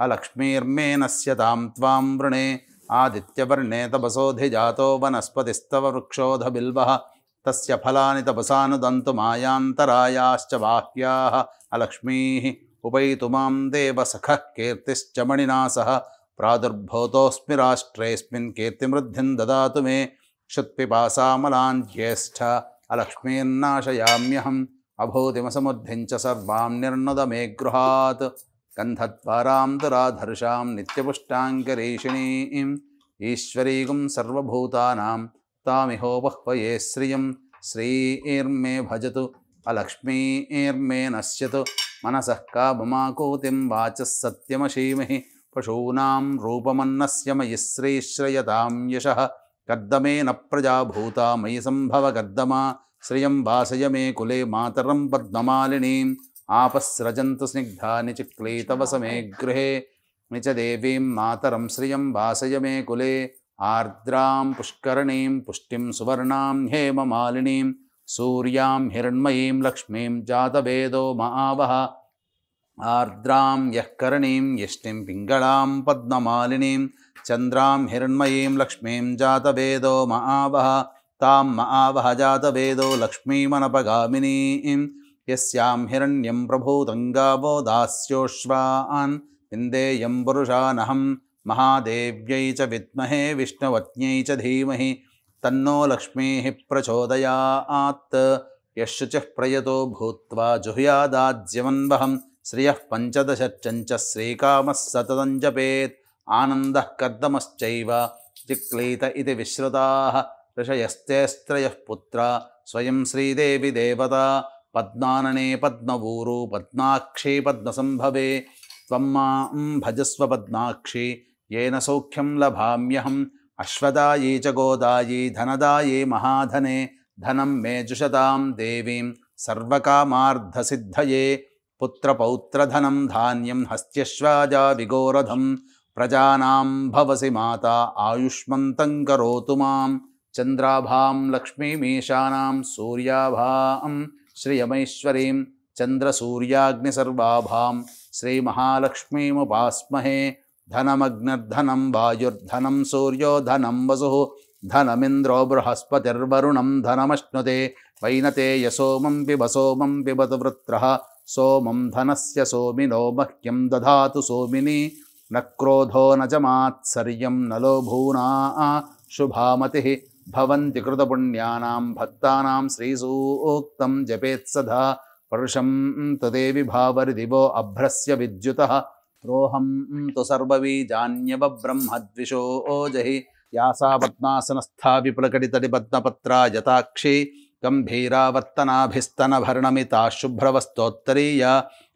అలక్ష్మీర్మే నశ్యతాం త్వాం వృణే ఆదిత్యవర్ణే తపసోధిజాతో వనస్పతిస్తవ వృక్షోధ బిల్వః తస్య ఫలాని తపసానుదంతు మాయాంతరాయాశ్చ బాహ్యాః అలక్ష్మీః ఉపైతు మాం దేవసఖః కీర్తిశ్చ మణినా సహ ప్రాదుర్భూతోऽస్మి రాష్ట్రేऽస్మిన్ కీర్తిమృద్ధిం దదాతు మే క్షుత్పిపాసామలాన్ జ్యేష్ఠ అలక్ష్మీర్నాశయామ్యహం అభూతిమసమృద్ధిం చ సర్వాం నిర్నుద మే గృహాత్ గంధద్వారాం దురాధర్షాం నిత్యపుష్టాంగరీషిణీం ఈశ్వరీగుం సర్వభూతానాం తామిహోపహ్వయే శ్రియం శ్రీర్మే భజతు అలక్ష్మీర్మే నశ్యతు మనసః కామమాకూతిం వాచः సత్యమశీమహి పశూనాం రూపమన్నస్య మయి శ్రీశ్రయతాం యశః కర్దమేన ప్రజాభూతా మయి సంభవ కర్దమా శ్రియం వాసయ మే కులే మాతరం పద్మమాలినీం ఆపస్రజంతు స్నిగ్ధాని చిక్లీతవసమే గృహే నిచ దేవీం మాతరం శ్రియం వాసయ మే కులే ఆర్ద్రాం పుష్కరణీం పుష్టిం సువర్ణాం హేమమాలినీం సూర్యాం హిరణ్మయీం లక్ష్మీం జాతవేదో మహావహ ఆర్ద్రాం యఃకరణీం యష్టిం పింగళాం పద్మమాలినీం చంద్రాం హిరణ్మయీం లక్ష్మీం జాతవేదో మహావహ తాం మహావహ జాతవేదో లక్ష్మీమనపగామినీం యస్యాం హిరణ్యం ప్రభూతం గావో దాస్యోశ్వాన్ విందేయం పురుషానహం మహాదేవ్యై చ విద్మహే విష్ణువత్న్యై చ ధీమహి తన్నో లక్ష్మీః ప్రచోదయాత్ యశుచిః ప్రయతో భూత్వా జుహ్యాదాజ్యమన్వహం శ్రియః పంచదశచ్చంచ శ్రీకామः సతతం జపేత్ ఆనందః కర్దమశ్చైవ చిక్లీత ఇతి విశ్రుతాః ఋషయస్తేస్త్రయః పుత్రా స్వయం శ్రీదేవి దేవతా పద్మాననే పద్మవూరు పద్మాక్షీ పద్మసంభవే త్వం మాం భజస్వ పద్మాక్షి येन सौख्यं लभाम्यहम् अश्वदायी च गोदायी धनदायी महाधने धनं मे जुषतां देवीं सर्वकामार्धसिद्धये पुत्रपौत्रधनं धान्यं हस्त्यश्वाजा विगोरधं प्रजानां भवसि माता आयुष्मन्तं करोतु मां चन्द्राभां लक्ष्मीमीशानां सूर्याभां श्रियमैश्वरीं चन्द्रसूर्याग्निसर्वाभां श्रीमहालक्ष्मीमुपास्महे ధనమగ్నిర్ధనం వాయుర్ధనం సూర్యో ధనం వసుః ధనమింద్రో బృహస్పతిర్వరుణం ధనమశ్నుతే వైనతేయ సోమం పిబతు వృత్రః సోమం ధనస్య సోమినో మహ్యం దధాతు సోమిని న క్రోధో న చ మాత్సర్యం న లోభూనా శుభామతిః భవంతి కృతపుణ్యానాం భక్తానాం శ్రీసూక్తం జపేత్ సదా పరుషం తు దేవి భావరి దివో అభ్రస్య విద్యుతః ప్రోహం తు సర్వబీజాన్యవబ్రహ్మద్విషో జహి యాసా పద్మాసనస్థా విపులకటితడిపద్మపత్రా యతాక్షి గంభీరావర్తనాభిస్తనభర్ణమితా శుభ్రవస్తోత్తరీయ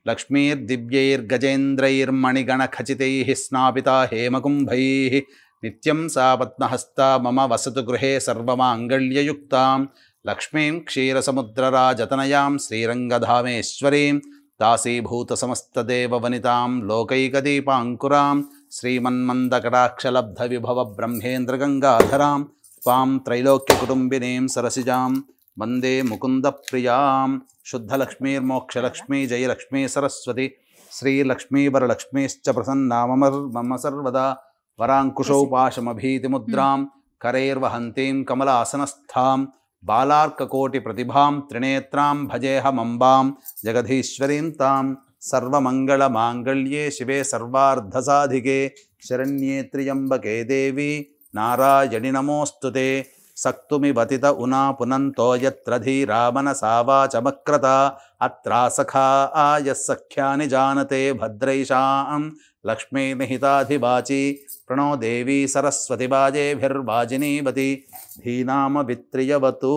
లక్ష్మీర్దివ్యైర్గజేంద్రైర్మణిగణఖచితైః స్నాపితా హేమకుంభైః నిత్యం సా పద్మహస్తా మమ వసతు గృహే సర్వమాంగళ్యయుక్తాం లక్ష్మీం క్షీరసముద్రరాజతనయాం శ్రీరంగధామేశ్వరీం దాసీభూతసమస్తదేవవనితాం లోకైకదీపాంకురాం శ్రీమన్మందకటాక్షలబ్ధవిభవ బ్రహ్మేంద్రగంగాధరాం త్వాం త్రైలోక్యకుటుంబినీం సరసిజాం వందే ముకుందప్రియాం శుద్ధలక్ష్మీర్మోక్షలక్ష్మీ జయలక్ష్మీ సరస్వతి శ్రీలక్ష్మీవరలక్ష్మీశ్చ ప్రసన్నా మమ సర్వదా వరాంకుశౌపాశమభీతిముద్రాం కరైర్వహంతీం కమలాసనస్థాం బాలార్కకోటిప్రతిభాం త్రినేత్రాం భజేహమంబాం జగదీశ్వరీం తాం సర్వమంగళమాంగళ్యే శివే సర్వార్ధసాధికే శరణ్యే త్ర్యంబకే దేవి నారాయణి నమోస్తుతే సక్తుమివతిత ఉనా పునంతో యత్ర ధీరా మనసా వాచమక్రత అత్రాసఖాయ సఖ్యాని జానతే భద్రైషాం లక్ష్మీర్నిహితాధివాచి ప్రణో దేవీ సరస్వతి వాజేభిర్వాజినీవతి ధీనామ విత్రియవతు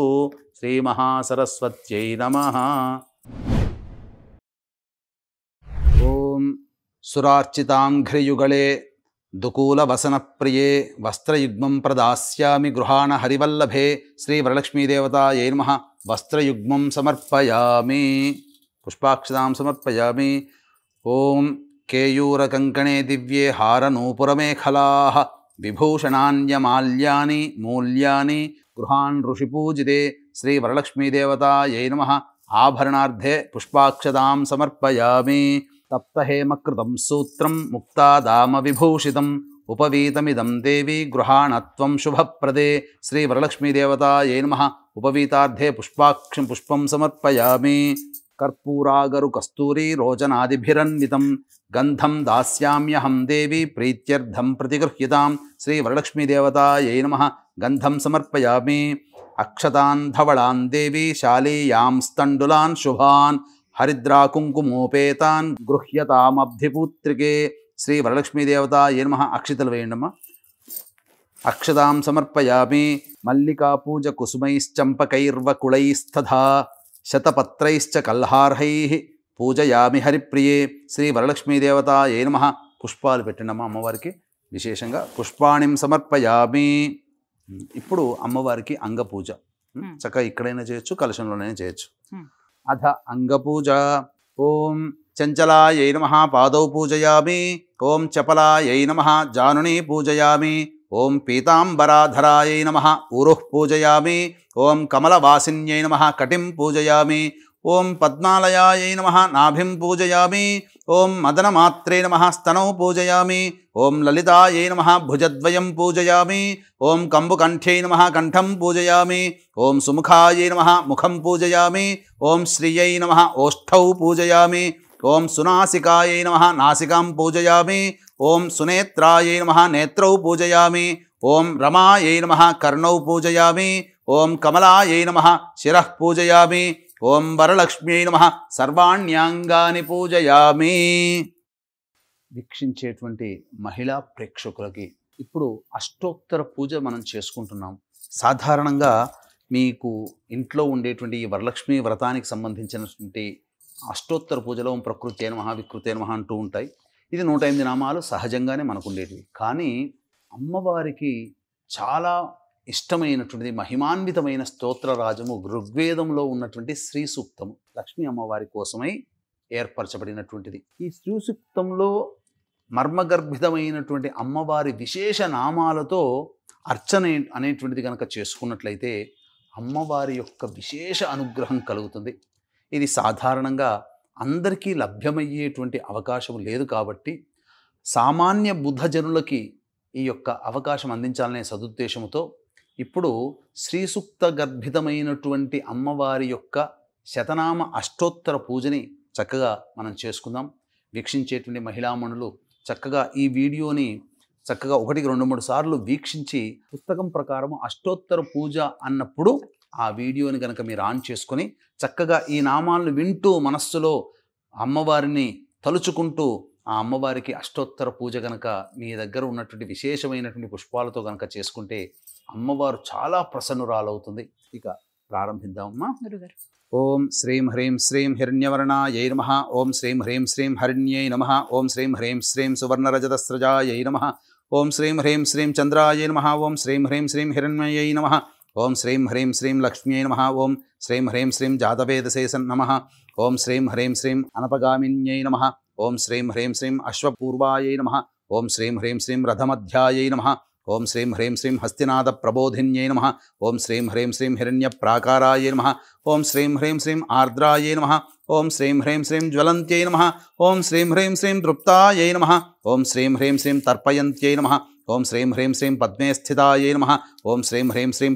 శ్రీమహాసరస్వత్యై నమః. ఓం సురార్చితాంఘ్రియుగళే దుకూలవసనప్రియే వస్త్రయుగ్మం ప్రదాస్యామి గృహాణ హరివల్లభే శ్రీవరలక్ష్మీదేవతాయై నమః. వస్త్రయుగ్మం సమర్పయామి, పుష్పాక్షతాం సమర్పయామి. ఓం కేయూరకంకణే దివ్యే హారనూపురమేఖలాః విభూషణాన్యమాల్యాని మూల్యాని గృహాన్ ఋషిపూజితే శ్రీవరలక్ష్మీదేవతాయై నమః. ఆభరణార్థే పుష్పాక్షతాం సమర్పయామి. తప్తహేమకృతం సూత్రం ముక్తాదామ విభూషితం ఉపవీతమిదం దేవి గృహాణత్వం శుభప్రదే శ్రీవరలక్ష్మీదేవతాయై నమః. ఉపవీతార్థే పుష్పం సమర్పయామి. కర్పూరాగరు కస్తూరి రోచనాదిభిరన్వితం గంధం దాస్యామ్యహం దేవి ప్రీత్యర్థం ప్రతిగృహ్యతాం శ్రీవరలక్ష్మీదేవతాయై నమః. గంధం సమర్పయామి. అక్షతాన్ ధవళాన్ దేవి శాలీయాం స్తण्डुलान् శుభాన్ హరిద్రాకుంకుమోపేతాన్ గృహ్యతామబ్ధిపూత్రికే శ్రీవరలక్ష్మీదేవతాయై నమః. అక్షితలు వేయండమ్మా. అక్షతాం సమర్పయామి. మల్లికా పూజ కుసుమైశ్చంపకైర్వకుళైస్తథా శతపత్రైశ్చ కల్హార్హైః పూజయామి హరిప్రియే శ్రీవరలక్ష్మీదేవతాయై నమః. పుష్పాలు పెట్టండమ్మా అమ్మవారికి. విశేషంగా పుష్పాణిం సమర్పయామి. ఇప్పుడు అమ్మవారికి అంగపూజ చక్కగా ఇక్కడైనా చేయొచ్చు, కలశంలోనైనా చేయొచ్చు. అథ అంగపూజ. ఓం చంచలాయై నమః పాదౌ పూజయామి. ఓం చపలాయై నమః జానునీ పూజయామి. ఓం పీతాంబరాధరాయై నమః ఊరుః పూజయామి. ఓం కమలవాసిన్యై నమః కటిం పూజయామి. ఓం పద్మాలయాయై నమః నాభిం పూజయామి. ఓం మదనమాత్రే నమః స్తనౌ పూజయామి. ఓం లలితాయై నమః భుజద్వయం పూజయామి. ఓం కంబుకంఠ్యై నమః కంఠం పూజయామి. ఓం సుముఖాయై నమః ముఖం పూజయామి. ఓం శ్రియై నమః ఓష్ఠౌ పూజయామి. ఓం సునాసికాయై నమః నాసికాం పూజయామి. ఓం సునేత్రాయై నమః నేత్రౌ పూజయామి. ఓం రమాయై నమః కర్ణౌ పూజయామి. ఓం కమలాయై నమః శిరః పూజయామి. ఓం వరలక్ష్మ్యై నమః సర్వాణ్యాంగాని పూజయామి. వీక్షించేటువంటి మహిళా ప్రేక్షకులకి ఇప్పుడు అష్టోత్తర పూజ మనం చేసుకుంటున్నాం. సాధారణంగా మీకు ఇంట్లో ఉండేటువంటి ఈ వరలక్ష్మి వ్రతానికి సంబంధించినటువంటి అష్టోత్తర పూజలో ఓం ప్రకృతే నమః వికృతే నమః అంటూ ఉంటాయి. ఇది 108 నామాలు సహజంగానే మనకు ఉండేటివి. కానీ అమ్మవారికి చాలా ఇష్టమైనటువంటిది మహిమాన్వితమైన స్తోత్రరాజము ఋగ్వేదంలో ఉన్నటువంటి శ్రీ సూక్తము లక్ష్మీ అమ్మవారి కోసమై ఏర్పరచబడినటువంటిది. ఈ శ్రీ సూక్తంలో మర్మగర్భితమైనటువంటి అమ్మవారి విశేష నామాలతో అర్చన అనేటువంటిది కనుక చేసుకున్నట్లయితే అమ్మవారి యొక్క విశేష అనుగ్రహం కలుగుతుంది. ఇది సాధారణంగా అందరికీ లభ్యమయ్యేటువంటి అవకాశం లేదు. కాబట్టి సామాన్య బుద్ధజనులకి ఈ యొక్క అవకాశం అందించాలనే సదుద్దేశంతో ఇప్పుడు శ్రీ సూక్త గర్భితమైనటువంటి అమ్మవారి యొక్క శతనామ అష్టోత్తర పూజని చక్కగా మనం చేసుకుందాం. వీక్షించేటువంటి మహిళామణులు చక్కగా ఈ వీడియోని చక్కగా 1-2-3 సార్లు వీక్షించి పుస్తకం ప్రకారం అష్టోత్తర పూజ అన్నప్పుడు ఆ వీడియోని కనుక మీరు ఆన్ చేసుకొని చక్కగా ఈ నామాలను వింటూ మనస్సులో అమ్మవారిని తలుచుకుంటూ ఆ అమ్మవారికి అష్టోత్తర పూజ కనుక మీ దగ్గర ఉన్నటువంటి విశేషమైనటువంటి పుష్పాలతో కనుక చేసుకుంటే అమ్మవారు చాలా ప్రసన్నురాలవుతుంది. ఇక ప్రారంభిద్దామమ్మా. ఓం శ్రీం హ్రీం శ్రీం హిరణ్యవర్ణాయై నమః. ఓం శ్రీం హ్రీం శ్రీం హరిణ్యై నమః. ఓం శ్రీం హ్రీం శ్రీం సువర్ణరజతస్రజాయై నమః. ఓం శ్రీం హ్రీం శ్రీం చంద్రాయై నమః. ఓం శ్రీం హ్రీం శ్రీం హిరణ్మయై నమః. ఓం శ్రీం హ్రీం శ్రీం లక్ష్మ్యై నమః. ఓం శ్రీం హ్రీం శ్రీం జాతవేదశేషం నమః. ఓం శ్రీం హ్రీం శ్రీం అనపగామిన్యై నమః. ఓం శ్రీం హ్రీం శ్రీం అశ్వపూర్వాయై నమః. ఓం శ్రీం హ్రీం శ్రీం రథమధ్యాయై నమః. ఓం శ్రీం హ్రీం శ్రీం హస్తినాద ప్రబోధిన్యై నమః. ఓం శ్రీం హ్రీం శ్రీం హిరణ్యప్రాకారాయై నమః. ఓం శ్రీం హ్రీం శ్రీం ఆర్ద్రాయై నమః. ఓం శ్రీం హ్రీం శ్రీం జ్వలంత్యై నమః. ఓం శ్రీం హ్రీం శ్రీం తృప్తాయై నమః. ఓం శ్రీం హ్రీం శ్రీం తర్పయంత్యై నమః. ఓం శ్రీం హ్రీం శ్రీం పద్మే స్థితాయై నమః. ఓం శ్రీం హ్రీం శ్రీం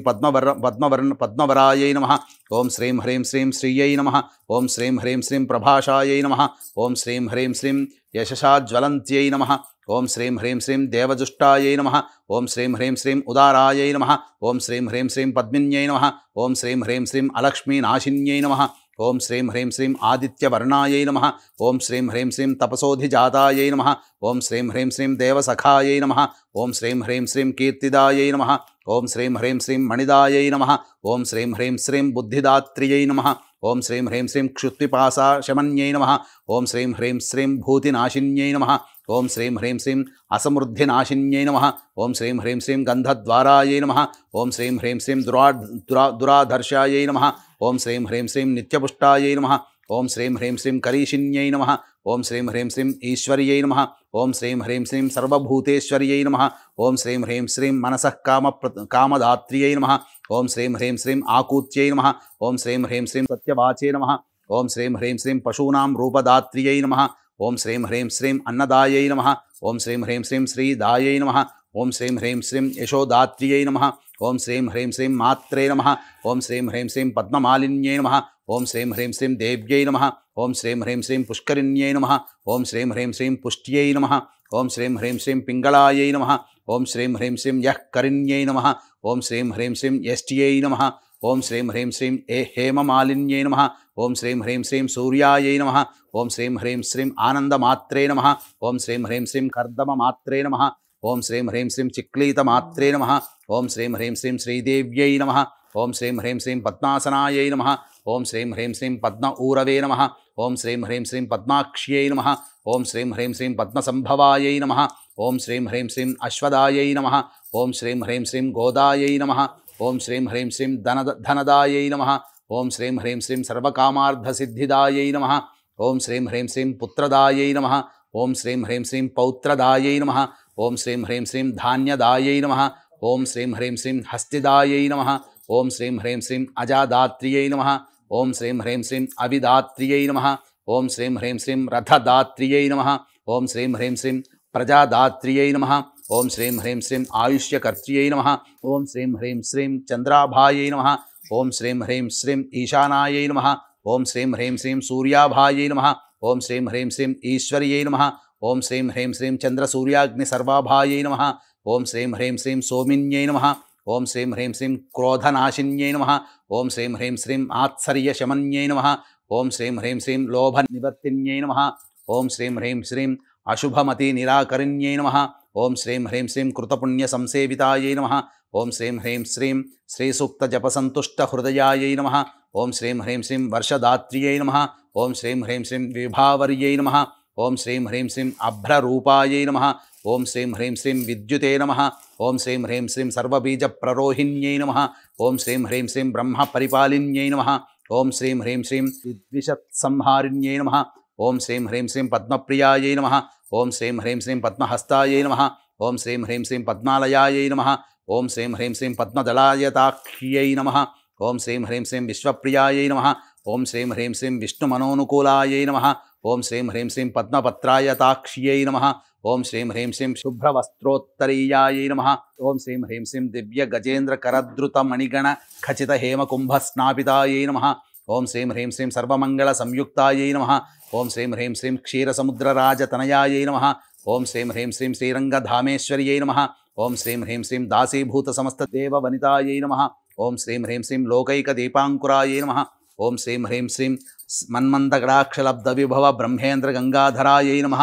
పద్మవరాయై నమః. ఓం శ్రీం హ్రీం శ్రీం శ్రీయై నమః. ఓం శ్రీం హ్రీం శ్రీం ప్రభాషాయై నమః. ఓం శ్రీం హ్రీం శ్రీం యశసాజ్వలంత్యై నమః. ఓం శ్రీం హ్రీం శ్రీం దేవజుష్టాయై నమః. ఓం శ్రీం హ్రీం శ్రీం ఉదారాయై నమః. ఓం శ్రీం హ్రీం శ్రీం పద్మిన్యై నమః. ఓం శ్రీం హ్రీం శ్రీం అలక్ష్మీనాశిన్యై నమః. ఓం శ్రీం హ్రీం శ్రీం ఆదిత్యవర్ణాయై నమః. ఓం శ్రీం హ్రీం శ్రీం తపసోధిజాతాయై నమః. ఓం శ్రీం హ్రీం శ్రీం దేవసఖాయై నమః. ఓం శ్రీం హ్రీం శ్రీం కీర్తిదాయై నమః. ఓం శ్రీం హ్రీం శ్రీం మణిదాయై నమః. ఓం శ్రీం హ్రీం శ్రీం బుద్ధిదాత్రియై నమః. ఓం శ్రీం హ్రీం శ్రీం క్షుత్పిపాసా శమన్యై నమః. ఓం శ్రీం హ్రీం శ్రీం భూతినాశిన్యై నమః. ఓం శ్రీం హ్రీం శ్రీం అసమృద్ధినాశిన్యై నమః. ఓం శ్రీం హ్రీం శ్రీం గంధద్వారాయై నమః. ఓం శ్రీం హ్రీం శ్రీం దురాధర్షాయై నమః. ఓం శ్రీం హ్రీం శ్రీం నిత్యపుష్టాయై నమః. ఓం శ్రీం హ్రీం శ్రీం కరీషిన్యై నమః. ఓం శ్రీం హ్రీం శ్రీం ఈశ్వర్యై నమః. ఓం శ్రీం హ్రీం శ్రీం సర్వభూతేశ్వర్యై నమః. ఓం శ్రీం హ్రీం శ్రీం మనసః కామదాత్ర్యై నమః. ఓం శ్రీం హ్రీం శ్రీం ఆకూత్యై నమః. ఓం శ్రీం హ్రీం శ్రీం సత్యవాచే నమః. ఓం శ్రీం హ్రీం శ్రీం పశూనాం రూపదాత్ర్యై నమః. ఓం శ్రీం హ్రీం శ్రీం అన్నదాయై నమః. ఓం శ్రీం హ్రీం శ్రీం శ్రీదాయై నమః. ఓం శ్రీం హ్రీం శ్రీం యశోదాత్ర్యై నమః. ఓం శ్రీం హ్రీం శ్రీం మాత్రే నమః. ఓం శ్రీం హ్రీం శ్రీం పద్మమాలిన్యై నమః. ఓం శ్రీం హ్రీం శ్రీం దేవ్యై నమః. ఓం శ్రీం హ్రీం శ్రీం పుష్కరిణ్యై నమః. ఓం శ్రీం హ్రీం శ్రీం పుష్ట్యై నమః. ఓం శ్రీం హ్రీం శ్రీం పింగళాయై నమః. ఓం శ్రీం హ్రీం శ్రీం యఃకరిణ్యై నమః. ఓం శ్రీం హ్రీం శ్రీం యష్ట్యై నమః. ఓం శ్రీం హ్రీం శ్రీం హేమమాలిన్యై నమః. ఓం శ్రీం హ్రీం శ్రీం సూర్యాయై నమః. ఓం శ్రీం హ్రీం శ్రీం ఆనందమాత్రే నమః. ఓం శ్రీం హ్రీం శ్రీం కర్దమమాత్రే నమః. ఓం శ్రీం హ్రీం శ్రీం చిక్లీతమాత్రే నమః. ఓం శ్రీం హ్రీం శ్రీం శ్రీదేవ్యై నమః. ఓం శ్రీం హ్రీం శ్రీం పద్మాసనాయై నమః. ఓం శ్రీం హ్రీం శ్రీం పద్మ ఊరవే నమః. ఓం శ్రీం హ్రీం శ్రీం పద్మాక్ష్యై నమః. ఓం శ్రీం హ్రీం శ్రీం పద్మసంభవాయై నమః. ఓం శ్రీం హ్రీం శ్రీం అశ్వదాయై నమః. ఓం శ్రీం హ్రీం శ్రీం గోదాయై నమః. ఓం శ్రీం హ్రీం శ్రీం ధనదాయై నమః. ఓం శ్రీం హ్రీం శ్రీం సర్వకామార్థసిద్ధిదాయై నమః. ఓం శ్రీం హ్రీం శ్రీం పుత్రదాయై నమః. ఓం శ్రీం హ్రీం శ్రీం పౌత్రదాయై నమః. ఓం శ్రీం హ్రీం శ్రీం ధాన్యదాయై నమః. ఓం శ్రీం హ్రీం శ్రీం హస్తిదాయై నమః. ఓం శ్రీం హ్రీం శ్రీం అజాదాత్రియై నమః. ఓం శ్రీం హ్రీం శ్రీం అవిదాత్రియై నమః. ఓం శ్రీం హ్రీం శ్రీం రథదాత్రియై నమః. ఓం శ్రీం హ్రీం శ్రీం ప్రజాదాత్రియై నమః. ఓం శ్రీం హ్రీం శ్రీం ఆయుష్యకర్త్రియై నమః. ఓం శ్రీం హ్రీం శ్రీం చంద్రాభాయై నమః. ఓం శ్రీం హ్రీం శ్రీం ఈశానాయై నమః. ఓం శ్రీం హ్రీం శ్రీం సూర్యాభాయై నమః. ఓం శ్రీం హ్రీం శ్రీం ఈశ్వర్యై నమః. ఓం శ్రీం హ్రీం శ్రీం చంద్రసూర్యాగ్ని సర్వాభాయై నమః. ఓం శ్రీం హ్రీం శ్రీం సోమిన్యై నమః. ఓం శ్రీం హ్రీం శ్రీం క్రోధనాశిన్యై నమః. ఓం శ్రీం హ్రీం శ్రీం ఆత్సర్యశమన్యై నమః. ఓం శ్రీం హ్రీం శ్రీం లోభనివర్తిన్యై నమః. ఓం శ్రీం హ్రీం శ్రీం అశుభమతి నిరాకరిణ్యై నమః. ఓం శ్రీం హ్రీం శ్రీం కృతపుణ్య సంసేవితాయై నమః. ఓం శ్రీం హ్రీం శ్రీం శ్రీసూక్త జపసంతుష్ట హృదయాయై నమః. ఓం శ్రీం హ్రీం శ్రీం వర్షదాత్ర్యై నమః. ఓం శ్రీం హ్రీం శ్రీం విభావర్యై నమః. ఓం శ్రీం హ్రీం శ్రీం అభ్రరూపాయై నమః. ఓం శ్రీం హ్రీం శ్రీం విద్యుతే నమః. ఓం శ్రీం హ్రీం శ్రీం సర్వబీజ ప్రరోహిణ్యై నమః. ఓం శ్రీం హ్రీం శ్రీం బ్రహ్మ పరిపాలిన్యై నమః. ఓం శ్రీం హ్రీం శ్రీం విద్విషత్ సంహారిణ్యై నమః. ఓం శ్రీం హ్రీం శ్రీం పద్మప్రియాయై నమః. ఓం శ్రీం హ్రీం శ్రీం పద్మహస్తాయై నమః. ఓం శ్రీం హ్రీం శ్రీం పద్మాలయాయై నమః. ఓం శ్రీం హ్రీం శ్రీం పద్మదళాయతాక్ష్యై నమః. ఓం శ్రీం హ్రీం శ్రీం విశ్వప్రియాయై నమః. ఓం శ్రీం హ్రీం శ్రీం విష్ణుమనోనుకూలాయై నమః. ఓం శ్రీం హ్రీం శ్రీం పద్మపత్రాయతాక్ష్యై నమః. ఓం శ్రీం హ్రీం శ్రీం శుభ్రవస్త్రోత్తరీయాయై నమః. ఓం శ్రీం హ్రీం శ్రీం దివ్య గజేంద్ర కరద్రుత మణిగణ ఖచిత హేమ కుంభ స్నాపితాయై నమః. ఓం శ్రీం హ్రీం శ్రీం సర్వమంగళ సంయుక్తాయై నమః. ఓం శ్రీం హ్రీం శ్రీం క్షీరసముద్రరాజతనయాయై నమః. ఓం శ్రీం హ్రీం శ్రీం శ్రీరంగధామేశ్వర్యై నమః. ఓం శ్రీం హ్రీం శ్రీం దాసీభూత సమస్త దేవ వనితాయై నమః. ఓం శ్రీం హ్రీం శ్రీం లోకైక దీపాంకురాయై నమః. ఓం శ్రీం హ్రీం శ్రీం మన్మందగడాక్షలబ్ధ విభవ బ్రహ్మేంద్ర గంగాధరాయై నమః.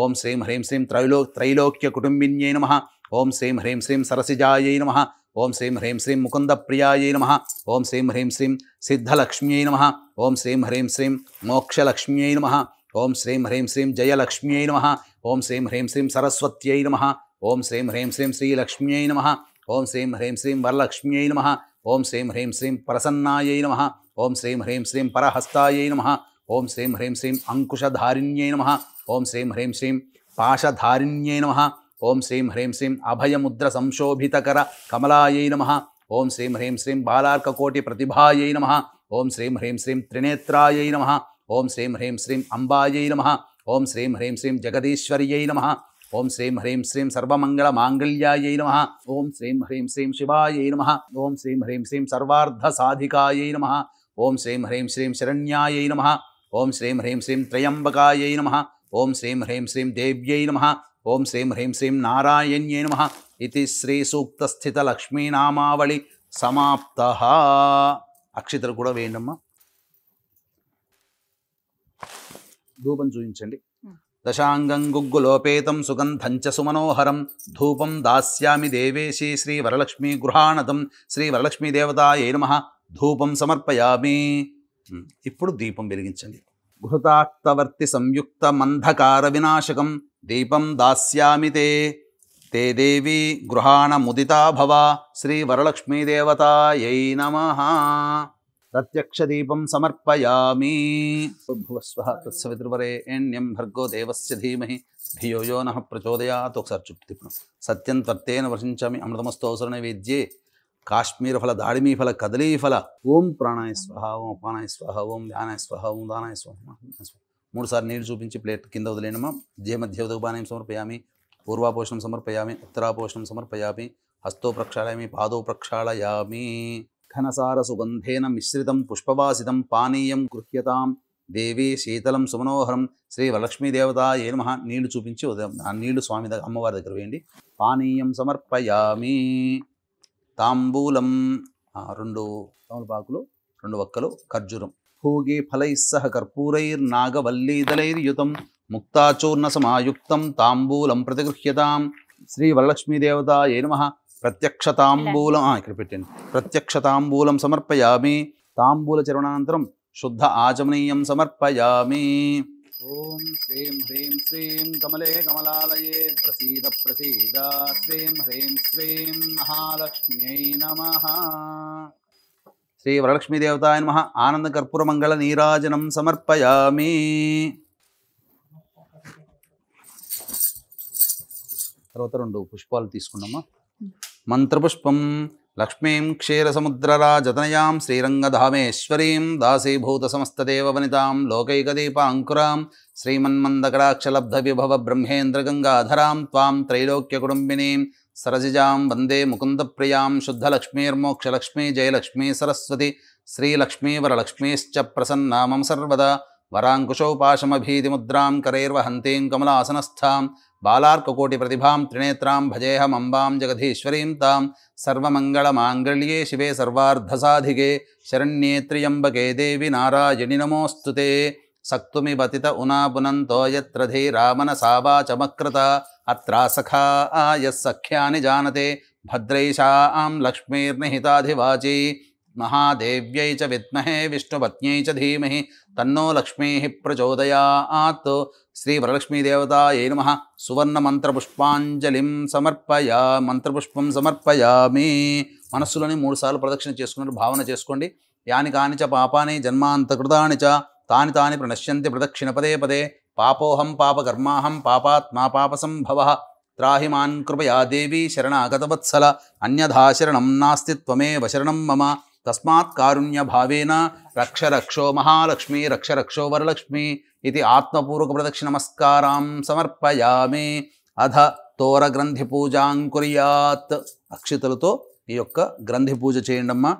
ఓం శ్రీం హ్రీం శ్రీం త్రైలోక్య కుటుంబిన్యై నమః. ఓం శ్రీం హ్రీం శ్రీం సరసిజాయై నమః. ఓం శ్రీం హ్రీం శ్రీం ముకుంద ప్రియాయై నమః. ఓం శ్రీం హ్రీం శ్రీం సిద్ధలక్ష్మ్యై నమః. ఓం శ్రీం హ్రీం శ్రీం మోక్షలక్ష్మ్యై నమః. ఓం శ్రీం హ్రీం శ్రీం జయలక్ష్మ్యై నమః. ఓం శ్రీం హ్రీం శ్రీం సరస్వత్యై నమః. ఓం శ్రీం హ్రీం శ్రీం శ్రీలక్ష్మ్యై నమః. ఓం శ్రీం హ్రీం శ్రీం వరలక్ష్మ్యై నమః. ఓం శ్రీం హ్రీం శ్రీం ప్రసన్నాయై నమః. ఓం శ్రీం హ్రీం శ్రీం పరహస్తాయై నమః. ఓం శ్రీం హ్రీం శ్రీం అంకుశధారిణ్యై నమః. ఓం శ్రీం హ్రీం శ్రీం పాశధారిణ్యై నమః. ఓం శ్రీం హ్రీం శ్రీం అభయముద్ర సంశోభితకర కమలాయై నమః. ఓం శ్రీం హ్రీం శ్రీం బాలార్కకోటి ప్రతిభాయై నమః. ఓం శ్రీం హ్రీం శ్రీం త్రినేత్రాయై నమః. ఓం శ్రీం హ్రీం శ్రీం అంబాయై నమః. ఓం శ్రీం హ్రీం శ్రీం జగదీశ్వర్యై నమః. ఓం శ్రీం హ్రీం శ్రీం సర్వమంగళ మాంగళ్యాయై నమః. ఓం శ్రీం హ్రీం శ్రీం శివాయై నమః. ఓం శ్రీం హ్రీం శ్రీం సర్వార్థ సాధికాయై నమః. ఓం శ్రీం హ్రీం శ్రీం శరణ్యాయై నమః. ఓం శ్రీం హ్రీం శ్రీం త్రయంబకాయై నమః. ఓం శ్రీం హ్రీం శ్రీం దేవ్యై నమః. ఓం శ్రీం హ్రీం శ్రీం నారాయణ్యై నమః. ఇది శ్రీ సూక్త స్థిత లక్ష్మీనామావళి సమాప్త. అక్షితలు కూడా వేయండమ్మా. ధూపం చూపించండి. దశాంగం గుగ్గులోపేతం సుగంధం చ సుమనోహరం ధూపం దాస్యామి దేవేశి శ్రీ వరలక్ష్మీ గృహాణతం శ్రీ వరలక్ష్మీ దేవతాయై నమః. ధూపం సమర్పయామి. ఇప్పుడు దీపం వెలిగించండి. ఘృతాక్తవర్తి సంయుక్త మంధకార వినాశకం దీపం దాస్యామి తే తే దేవి గృహాణ ముదితా భవ శ్రీ వరలక్ష్మీ దేవతాయై నమః. ప్రత్యక్ష దీపం సమర్పయామి. భువస్వః తత్సవితుర్వరేణ్యం భర్గో దేవస్య ధీమహి ధియో యో నః ప్రచోదయాత్. ఒకసారి చుట్టూ తిప్పడం. సత్యం త్వర్తేన వర్షించామి అమృతమస్తోసర నైవేద్యే కాశ్మీర ఫల దాడిమీ ఫల కదలీ ఫల. ఓం ప్రాణాయ స్వహ, ఓం అపానాయ స్వహ, ఓం ధ్యానాయ స్వహ, ఓం దానాయ స్వహ. 3 సార్లు నీళ్లు చూపించి ప్లేట్ కింద వదిలేనమా. జయ మధ్య ఉదకపానయం సమర్పయామి. పూర్వాపోషణం సమర్పయామి. ఉత్తరాపోషణం సమర్పయామి. హస్తో ప్రక్షాళయామి. పాదో ప్రక్షాళయామి. ఘనసార సుగంధేన మిశ్రితం పుష్పవాసితం పానీయం గృహ్యతాం దేవీ శీతలం సుమనోహరం శ్రీ వరలక్ష్మీ దేవతాయై నమః. నీళ్లు చూపించి ఆ నీళ్లు స్వామి దగ్గర అమ్మవారి దగ్గర వేయండి. పానీయం సమర్పయామి. తాంబూలం 2 తమలపాకులు, 2 వక్కలు, ఖర్జూరం. భోగే ఫలైస్సహ కర్పూరైర్నాగవల్లీదలైర్యుతం ముక్తాచూర్ణ సమాయుక్తం తాంబూలం ప్రతిగృహ్యతాం శ్రీ వరలక్ష్మీ దేవతాయై నమః. ప్రత్యక్ష తాంబూలం ఇక్కడ పెట్టండి. ప్రత్యక్ష తాంబూలం సమర్పయామి. తాంబూల చరణానంతరం శుద్ధ ఆచమనీయం సమర్పయామి. ఓం శ్రీం హ్రీం శ్రీం కమలే కమలాలయే ప్రసీద ప్రసీద శ్రీం హ్రీం శ్రీం మహాలక్ష్మ్యై నమః. శ్రీ వరలక్ష్మీ దేవతాయ నమః. ఆనంద కర్పూర మంగళ నీరాజనం సమర్పయామి. తర్వాత 2 పుష్పాలు తీసుకున్నామా. మంత్రపుష్పం లక్ష్మీం క్షీరసముద్రరాజతనయాం శ్రీరంగధామేశ్వరీం దాసీభూత సమస్తదేవవనితాం లోకైకదీపాంకురాం శ్రీమన్మందకటాక్షలబ్ధ విభవ బ్రహ్మేంద్ర గంగాధరాం త్వాం త్రైలోక్య కుటుంబినీం సరసిజాం వందే ముకుందప్రియాం శుద్ధలక్ష్మీర్మోక్షలక్ష్మీ జయలక్ష్మీ సరస్వతి శ్రీలక్ష్మీ వరలక్ష్మీశ్చ ప్రసన్నా మమ సర్వదా. వరాంకుశోపాశమభీతిముద్రాం కరైర్వహంతీం కమలాసనస్థాం బాలార్కకోటి ప్రతిభాం త్రినేత్రాం భజేహమంబాం జగదీశ్వరీం తాం. సర్వమంగళమాంగళ్యే శివే సర్వార్ధసాధికే శరణ్యే త్ర్యంబకే దేవి నారాయణి నమోస్తుతే. సక్తుమిబతిత ఉనాపునంతో యత్ర ధీరామనసావాచమక్రత అత్రాసఖా యస్సఖ్యాని జానతే భద్రైషాం లక్ష్మీర్నిహితాధివాచీ మహాదేవ్యై చ విద్మహే విష్ణుపత్న్యై చ ధీమహి తన్నో లక్ష్మీ ప్రచోదయాత్. శ్రీ వరలక్ష్మీ దేవతాయై నమః. సువర్ణ మంత్రపుష్పాంజలిం మంత్రపుష్పం సమర్పయామి. మనస్సులోని 3 సార్లు ప్రదక్షిణ చేసుకున్నట్టు భావన చేసుకోండి. యాని కాని చ పాపాని జన్మాంతకృతాని చ తాని తాని ప్రణశ్యంతి ప్రదక్షిణ పదే పదే. పాపోహం పాపకర్మాహం పాపాత్మా పాపసంభవః. త్రాహి మాన్ కృపయా దేవి శరణాగతవత్సల అన్యథా శరణం నాస్తి త్వమేవ శరణం మమ. తస్మాత్ కారుణ్య భావేన రక్ష రక్షో మహాలక్ష్మి రక్ష రక్షో వరలక్ష్మి ఇది ఆత్మపూర్వక ప్రదక్షిణ నమస్కారాం సమర్పయామి. అధ తోర గ్రంథి పూజాం కుర్యాత్. అక్షితలతో ఈ యొక్క గ్రంథి పూజ చేయండమ్మా.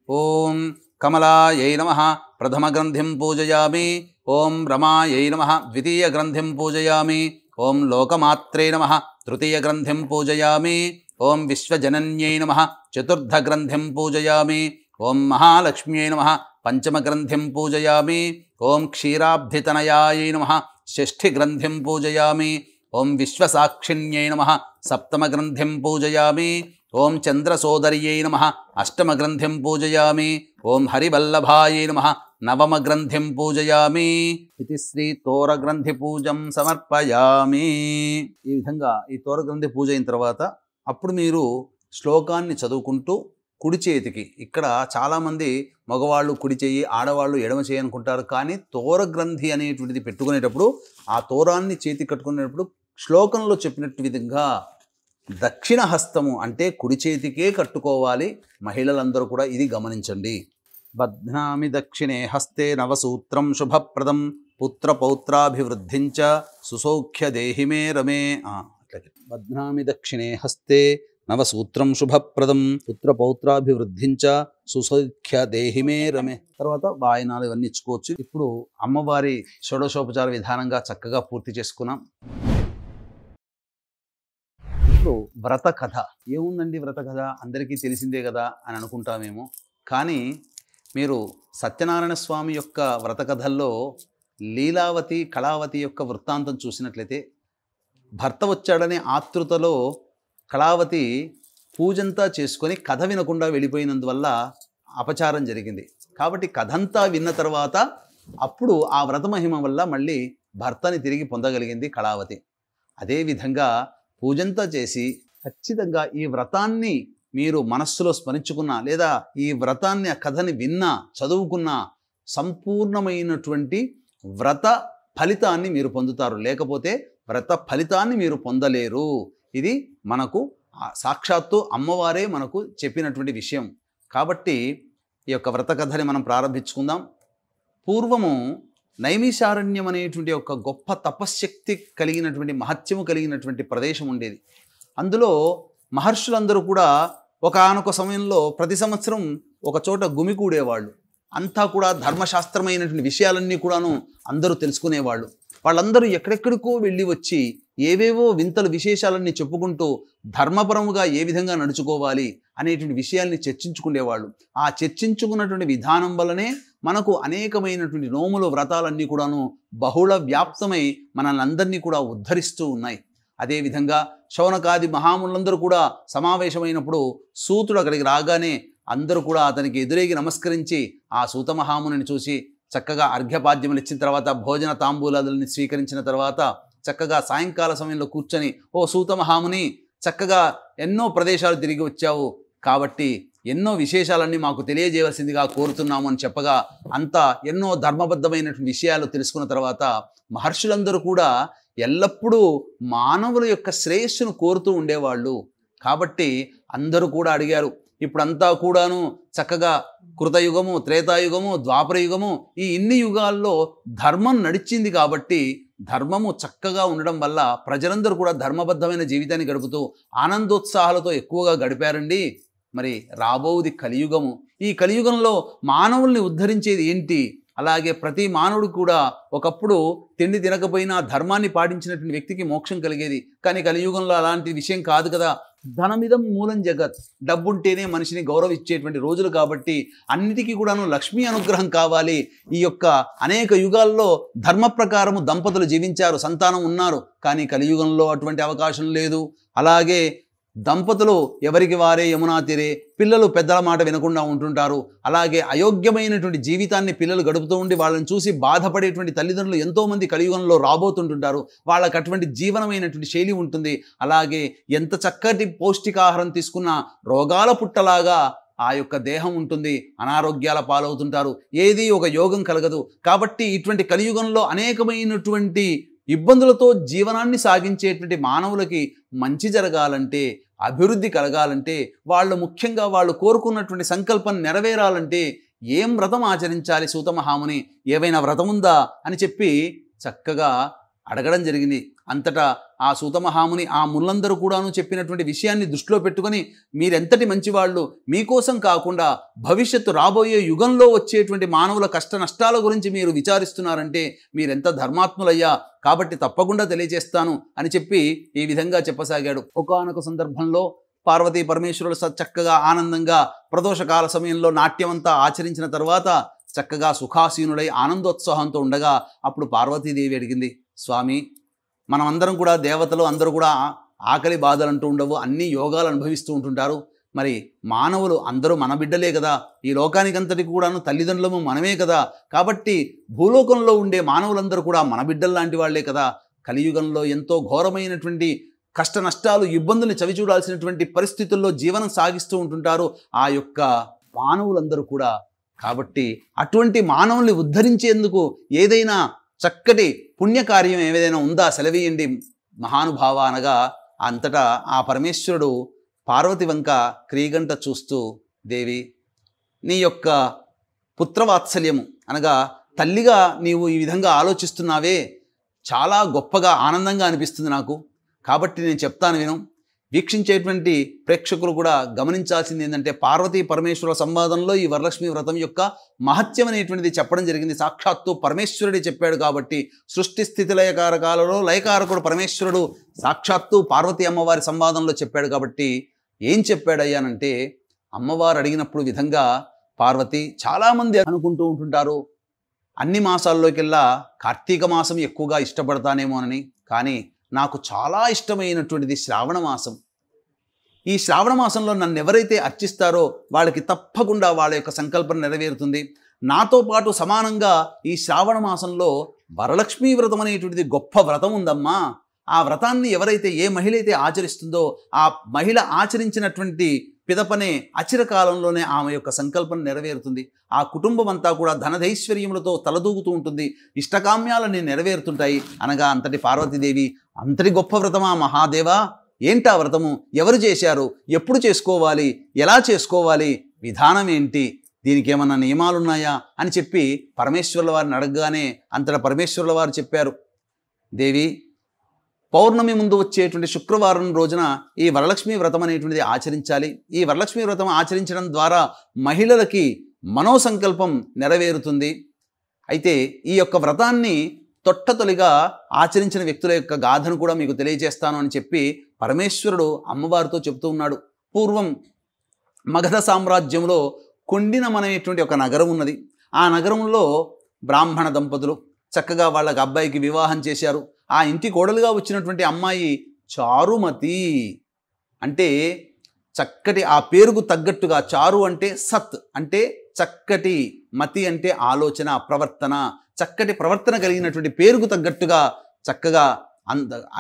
ఓం కమలాయై నమః ప్రథమ గ్రంథిం పూజయామి. ఓం రమాయై నమః ద్వితీయ గ్రంథిం పూజయామి. ఓం లోకమాత్రే నమః తృతీయ గ్రంథిం పూజయామి. ఓం విశ్వజనన్యై నమః చతుర్థ గ్రంథిం పూజయామి. ఓం మహాలక్ష్మ్యై నమః పంచమ గ్రంథిం పూజయామి. ఓం క్షీరాబ్ధితనయాయై నమః షష్ఠి గ్రంథిం పూజయామి. ఓం విశ్వసాక్షిణ్యై నమః సప్తమ గ్రంథిం పూజయామి. ఓం చంద్రసోదర్యై నమః అష్టమ గ్రంథిం పూజయామి. ఓం హరివల్లభాయై నమః నవమ గ్రంథిం పూజయామి. ఇది శ్రీ తోరగ్రంథి పూజం సమర్పయామి. ఈ విధంగా ఈ తోరగ్రంథి పూజ అయిన తర్వాత అప్పుడు మీరు శ్లోకాన్ని చదువుకుంటూ కుడి చేతికి, ఇక్కడ చాలామంది మగవాళ్ళు కుడి చేయి, ఆడవాళ్ళు ఎడమ చేయి అనుకుంటారు. కానీ తోరగ్రంథి అనేటువంటిది పెట్టుకునేటప్పుడు ఆ తోరాన్ని చేతి కట్టుకునేటప్పుడు శ్లోకంలో చెప్పినట్టు విధంగా దక్షిణ హస్తము అంటే కుడి చేతికే కట్టుకోవాలి. మహిళలందరూ కూడా ఇది గమనించండి. బధ్నామి దక్షిణే హస్తే నవసూత్రం శుభప్రదం పుత్ర పౌత్రాభివృద్ధించ సుసౌఖ్య దేహి మే రమే. అట్లాగే బధ్నామి దక్షిణే హస్తే నవసూత్రం శుభప్రదం పుత్ర పౌత్రాభివృద్ధించ సుసౌఖ్య దేహి మే రమే. తర్వాత వాయనాలు ఇవన్నీ ఇచ్చుకోవచ్చు. ఇప్పుడు అమ్మవారి షోడశోపచార విధానంగా చక్కగా పూర్తి చేసుకున్నాం. ఇప్పుడు వ్రత కథ ఏముందండి? వ్రత కథ అందరికీ తెలిసిందే కదా అని అనుకుంటామేమో. కానీ మీరు సత్యనారాయణ స్వామి యొక్క వ్రత కథల్లో లీలావతి కళావతి యొక్క వృత్తాంతం చూసినట్లయితే, భర్త వచ్చాడనే ఆతృతలో కళావతి పూజంతా చేసుకొని కథ వినకుండా వెళ్ళిపోయినందువల్ల అపచారం జరిగింది. కాబట్టి కథంతా విన్న తర్వాత అప్పుడు ఆ వ్రత మహిమ వల్ల మళ్ళీ భర్తని తిరిగి పొందగలిగింది కళావతి. అదేవిధంగా పూజంతా చేసి ఖచ్చితంగా ఈ వ్రతాన్ని మీరు మనస్సులో స్మరించుకున్నా లేదా ఈ వ్రతాన్ని ఆ కథని విన్నా చదువుకున్నా సంపూర్ణమైనటువంటి వ్రత ఫలితాన్ని మీరు పొందుతారు. లేకపోతే వ్రత ఫలితాన్ని మీరు పొందలేరు. ఇది మనకు సాక్షాత్తు అమ్మవారే మనకు చెప్పినటువంటి విషయం. కాబట్టి ఈ యొక్క వ్రత కథని మనం ప్రారంభించుకుందాం. పూర్వము నైమిషారణ్యం అనేటువంటి ఒక గొప్ప తపశ్శక్తి కలిగినటువంటి మహత్యము కలిగినటువంటి ప్రదేశం ఉండేది. అందులో మహర్షులందరూ కూడా ఒకానొక సమయంలో ప్రతి సంవత్సరం ఒక చోట గుమికూడేవాళ్ళు. అంతా కూడా ధర్మశాస్త్రమైనటువంటి విషయాలన్నీ కూడాను అందరూ తెలుసుకునేవాళ్ళు. వాళ్ళందరూ ఎక్కడెక్కడికో వెళ్ళి వచ్చి ఏవేవో వింతలు విశేషాలన్నీ చెప్పుకుంటూ ధర్మపరముగా ఏ విధంగా నడుచుకోవాలి అనేటువంటి విషయాల్ని చర్చించుకునేవాళ్ళు. ఆ చర్చించుకున్నటువంటి విధానం వల్లనే మనకు అనేకమైనటువంటి నోములు వ్రతాలన్నీ కూడాను బహుళ వ్యాప్తమై మనల్ని అందరినీ కూడా ఉద్ధరిస్తూ ఉన్నాయి. అదేవిధంగా శౌనకాది మహాములందరూ కూడా సమావేశమైనప్పుడు సూతుడు అక్కడికి రాగానే అందరూ కూడా అతనికి ఎదురేగి నమస్కరించి ఆ సూత మహాముని చూసి చక్కగా అర్ఘ్యపాద్యములు ఇచ్చిన తర్వాత భోజన తాంబూలాదుల్ని స్వీకరించిన తర్వాత చక్కగా సాయంకాల సమయంలో కూర్చొని, ఓ సూత మహాముని, చక్కగా ఎన్నో ప్రదేశాలు తిరిగి వచ్చావు కాబట్టి ఎన్నో విశేషాలన్నీ మాకు తెలియజేయవలసిందిగా కోరుతున్నాము అని చెప్పగా అంతా ఎన్నో ధర్మబద్ధమైనటువంటి విషయాలు తెలుసుకున్న తర్వాత మహర్షులందరూ కూడా ఎల్లప్పుడూ మానవుల యొక్క శ్రేయస్సును కోరుతూ ఉండేవాళ్ళు. కాబట్టి అందరూ కూడా అడిగారు. ఇప్పుడంతా కూడాను చక్కగా కృతయుగము, త్రేతాయుగము, ద్వాపరయుగము, ఈ ఇన్ని యుగాల్లో ధర్మం నడిచింది. కాబట్టి ధర్మము చక్కగా ఉండడం వల్ల ప్రజలందరూ కూడా ధర్మబద్ధమైన జీవితాన్ని గడుపుతూ ఆనందోత్సాహాలతో ఎక్కువగా గడిపారండి. మరి రాబోది కలియుగము. ఈ కలియుగంలో మానవుల్ని ఉద్ధరించేది ఏంటి? అలాగే ప్రతి మానవుడు కూడా ఒకప్పుడు తిండి తినకపోయినా ధర్మాన్ని పాటించినటువంటి వ్యక్తికి మోక్షం కలిగేది. కానీ కలియుగంలో అలాంటి విషయం కాదు కదా. ధనమిదం మూలం జగత్, డబ్బుంటేనే మనిషిని గౌరవించేటువంటి రోజులు. కాబట్టి అన్నిటికీ కూడాను లక్ష్మీ అనుగ్రహం కావాలి. ఈ యొక్క అనేక యుగాల్లో ధర్మ ప్రకారము దంపతులు జీవించారు, సంతానం ఉన్నారు. కానీ కలియుగంలో అటువంటి అవకాశం లేదు. అలాగే దంపతులు ఎవరికి వారే యమునా తీరే, పిల్లలు పెద్దల మాట వినకుండా ఉంటుంటారు. అలాగే అయోగ్యమైనటువంటి జీవితాన్ని పిల్లలు గడుపుతూ ఉండి వాళ్ళని చూసి బాధపడేటువంటి తల్లిదండ్రులు ఎంతోమంది కలియుగంలో రాబోతుంటుంటారు. వాళ్ళకి అటువంటి జీవనమైనటువంటి శైలి ఉంటుంది. అలాగే ఎంత చక్కటి పౌష్టికాహారం తీసుకున్నా రోగాల పుట్టలాగా ఆ యొక్క దేహం ఉంటుంది, అనారోగ్యాల పాలవుతుంటారు. ఏది ఒక యోగం కలగదు. కాబట్టి ఇటువంటి కలియుగంలో అనేకమైనటువంటి ఇబ్బందులతో జీవనాన్ని సాగించేటువంటి మానవులకి మంచి జరగాలంటే, అభివృద్ధి కలగాలంటే, వాళ్ళు ముఖ్యంగా వాళ్ళు కోరుకున్నటువంటి సంకల్పం నెరవేరాలంటే ఏం వ్రతం ఆచరించాలి సూత మహాముని, ఏవైనా వ్రతం ఉందా అని చెప్పి చక్కగా అడగడం జరిగింది. అంతటా ఆ సూతమహాముని ఆ మునులందరూ కూడాను చెప్పినటువంటి విషయాన్ని దృష్టిలో పెట్టుకొని మీరెంతటి మంచివాళ్ళు, మీకోసం కాకుండా భవిష్యత్తు రాబోయే యుగంలో వచ్చేటువంటి మానవుల కష్ట నష్టాల గురించి మీరు విచారిస్తున్నారంటే మీరెంత ధర్మాత్ములయ్యా, కాబట్టి తప్పకుండా తెలియజేస్తాను అని చెప్పి ఈ విధంగా చెప్పసాగాడు. ఒకానొక సందర్భంలో పార్వతీ పరమేశ్వరులు చక్కగా ఆనందంగా ప్రదోషకాల సమయంలో నాట్యమంతా ఆచరించిన తర్వాత చక్కగా సుఖాసీనుడై ఆనందోత్సాహంతో ఉండగా అప్పుడు పార్వతీదేవి అడిగింది, స్వామి, మనమందరం కూడా దేవతలు అందరూ కూడా ఆకలి బాధలు అంటూ ఉండవు, అన్ని యోగాలు అనుభవిస్తూ ఉంటుంటారు. మరి మానవులు అందరూ మన బిడ్డలే కదా, ఈ లోకానికంతటికి కూడాను తల్లిదండ్రులము మనమే కదా, కాబట్టి భూలోకంలో ఉండే మానవులందరూ కూడా మన బిడ్డలు లాంటి వాళ్లే కదా. కలియుగంలో ఎంతో ఘోరమైనటువంటి కష్ట నష్టాలు ఇబ్బందుల్ని చవిచూడాల్సినటువంటి పరిస్థితుల్లో జీవనం సాగిస్తూ ఉంటుంటారు ఆ యొక్క మానవులందరూ కూడా. కాబట్టి అటువంటి మానవుల్ని ఉద్ధరించేందుకు ఏదైనా చక్కటి పుణ్యకార్యం ఏదైనా ఉందా సెలవీయండి మహానుభావ అనగా అంతటా ఆ పరమేశ్వరుడు పార్వతి వంక క్రీగంట చూస్తూ, దేవి, నీ యొక్క పుత్రవాత్సల్యము అనగా తల్లిగా నీవు ఈ విధంగా ఆలోచిస్తున్నావే, చాలా గొప్పగా ఆనందంగా అనిపిస్తుంది నాకు. కాబట్టి నేను చెప్తాను విను. వీక్షించేటువంటి ప్రేక్షకులు కూడా గమనించాల్సింది ఏంటంటే పార్వతీ పరమేశ్వర సంవాదంలో ఈ వరలక్ష్మి వ్రతం యొక్క మహత్యం అనేటువంటిది చెప్పడం జరిగింది. సాక్షాత్తు పరమేశ్వరుడే చెప్పాడు కాబట్టి సృష్టి స్థితి లయకారకాలలో లయకారకుడు పరమేశ్వరుడు సాక్షాత్తు పార్వతీ అమ్మవారి సంవాదంలో చెప్పాడు. కాబట్టి ఏం చెప్పాడయ్యానంటే, అమ్మవారు అడిగినప్పుడు విధంగా పార్వతి, చాలామంది అనుకుంటూ ఉంటుంటారు అన్ని మాసాల్లోకెల్లా కార్తీక మాసం ఎక్కువగా ఇష్టపడతానేమోనని, కానీ నాకు చాలా ఇష్టమైనటువంటిది శ్రావణ మాసం. ఈ శ్రావణ మాసంలో నన్ను ఎవరైతే అర్చిస్తారో వాళ్ళకి తప్పకుండా వాళ్ళ యొక్క సంకల్పం నెరవేరుతుంది. నాతో పాటు సమానంగా ఈ శ్రావణ మాసంలో వరలక్ష్మీ వ్రతం అనేటువంటిది గొప్ప వ్రతం ఉందమ్మా. ఆ వ్రతాన్ని ఎవరైతే ఏ మహిళ అయితే ఆచరిస్తుందో ఆ మహిళ ఆచరించినటువంటి పిదపనే అచిరకాలంలోనే ఆమె యొక్క సంకల్పం నెరవేరుతుంది. ఆ కుటుంబం అంతా కూడా ధనధైశ్వర్యములతో తలదూగుతూ ఉంటుంది, ఇష్టకామ్యాలని నెరవేరుతుంటాయి అనగా అంతటి పార్వతీదేవి, అంతటి గొప్ప వ్రతమా మహాదేవా, ఏంటా వ్రతము, ఎవరు చేశారు, ఎప్పుడు చేసుకోవాలి, ఎలా చేసుకోవాలి, విధానం ఏంటి, దీనికి ఏమన్నా నియమాలున్నాయా అని చెప్పి పరమేశ్వరుల వారిని అడగగానే అంతటా పరమేశ్వరుల వారు చెప్పారు, దేవి, పౌర్ణమి ముందు వచ్చేటువంటి శుక్రవారం రోజున ఈ వరలక్ష్మీ వ్రతం అనేటువంటిది ఆచరించాలి. ఈ వరలక్ష్మీ వ్రతం ఆచరించడం ద్వారా మహిళలకి మనోసంకల్పం నెరవేరుతుంది. అయితే ఈ యొక్క వ్రతాన్ని తొట్టతొలిగా ఆచరించిన వ్యక్తుల యొక్క గాథను కూడా మీకు తెలియజేస్తాను అని చెప్పి పరమేశ్వరుడు అమ్మవారితో చెబుతూ ఉన్నాడు. పూర్వం మగధ సామ్రాజ్యంలో కొండినమనేటువంటి ఒక నగరం ఉన్నది. ఆ నగరంలో బ్రాహ్మణ దంపతులు చక్కగా వాళ్ళకి అబ్బాయికి వివాహం చేశారు. ఆ ఇంటి కోడలుగా వచ్చినటువంటి అమ్మాయి చారుమతి, అంటే చక్కటి ఆ పేరుకు తగ్గట్టుగా, చారు అంటే సత్ అంటే చక్కటి, మతి అంటే ఆలోచన, ప్రవర్తన, చక్కటి ప్రవర్తన కలిగినటువంటి పేరుకు తగ్గట్టుగా చక్కగా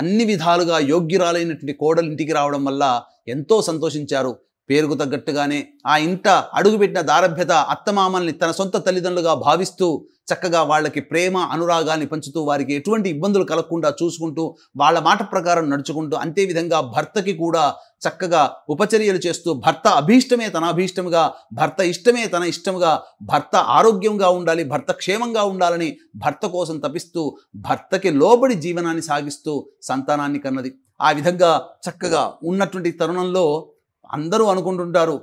అన్ని విధాలుగా యోగ్యురాలైనటువంటి కోడలు ఇంటికి రావడం వల్ల ఎంతో సంతోషించారు. పేరుకు తగ్గట్టుగానే ఆ ఇంట అడుగుపెట్టిన దారభ్యత అత్తమామల్ని తన సొంత తల్లిదండ్రులుగా భావిస్తూ చక్కగా వాళ్ళకి ప్రేమ అనురాగాన్ని పంచుతూ వారికి ఎటువంటి ఇబ్బందులు కలగకుండా చూసుకుంటూ వాళ్ళ మాట ప్రకారం నడుచుకుంటూ, అంతేవిధంగా భర్తకి కూడా చక్కగా ఉపచర్యలు చేస్తూ భర్త అభీష్టమే తన అభీష్టముగా, భర్త ఇష్టమే తన ఇష్టముగా, భర్త ఆరోగ్యంగా ఉండాలి, భర్త క్షేమంగా ఉండాలని భర్త కోసం తపిస్తూ భర్తకి లోబడి జీవనాన్ని సాగిస్తూ సంతానాన్ని కన్నది. ఆ విధంగా చక్కగా ఉన్నటువంటి తరుణంలో అందరూ అనుకుంటుంటారు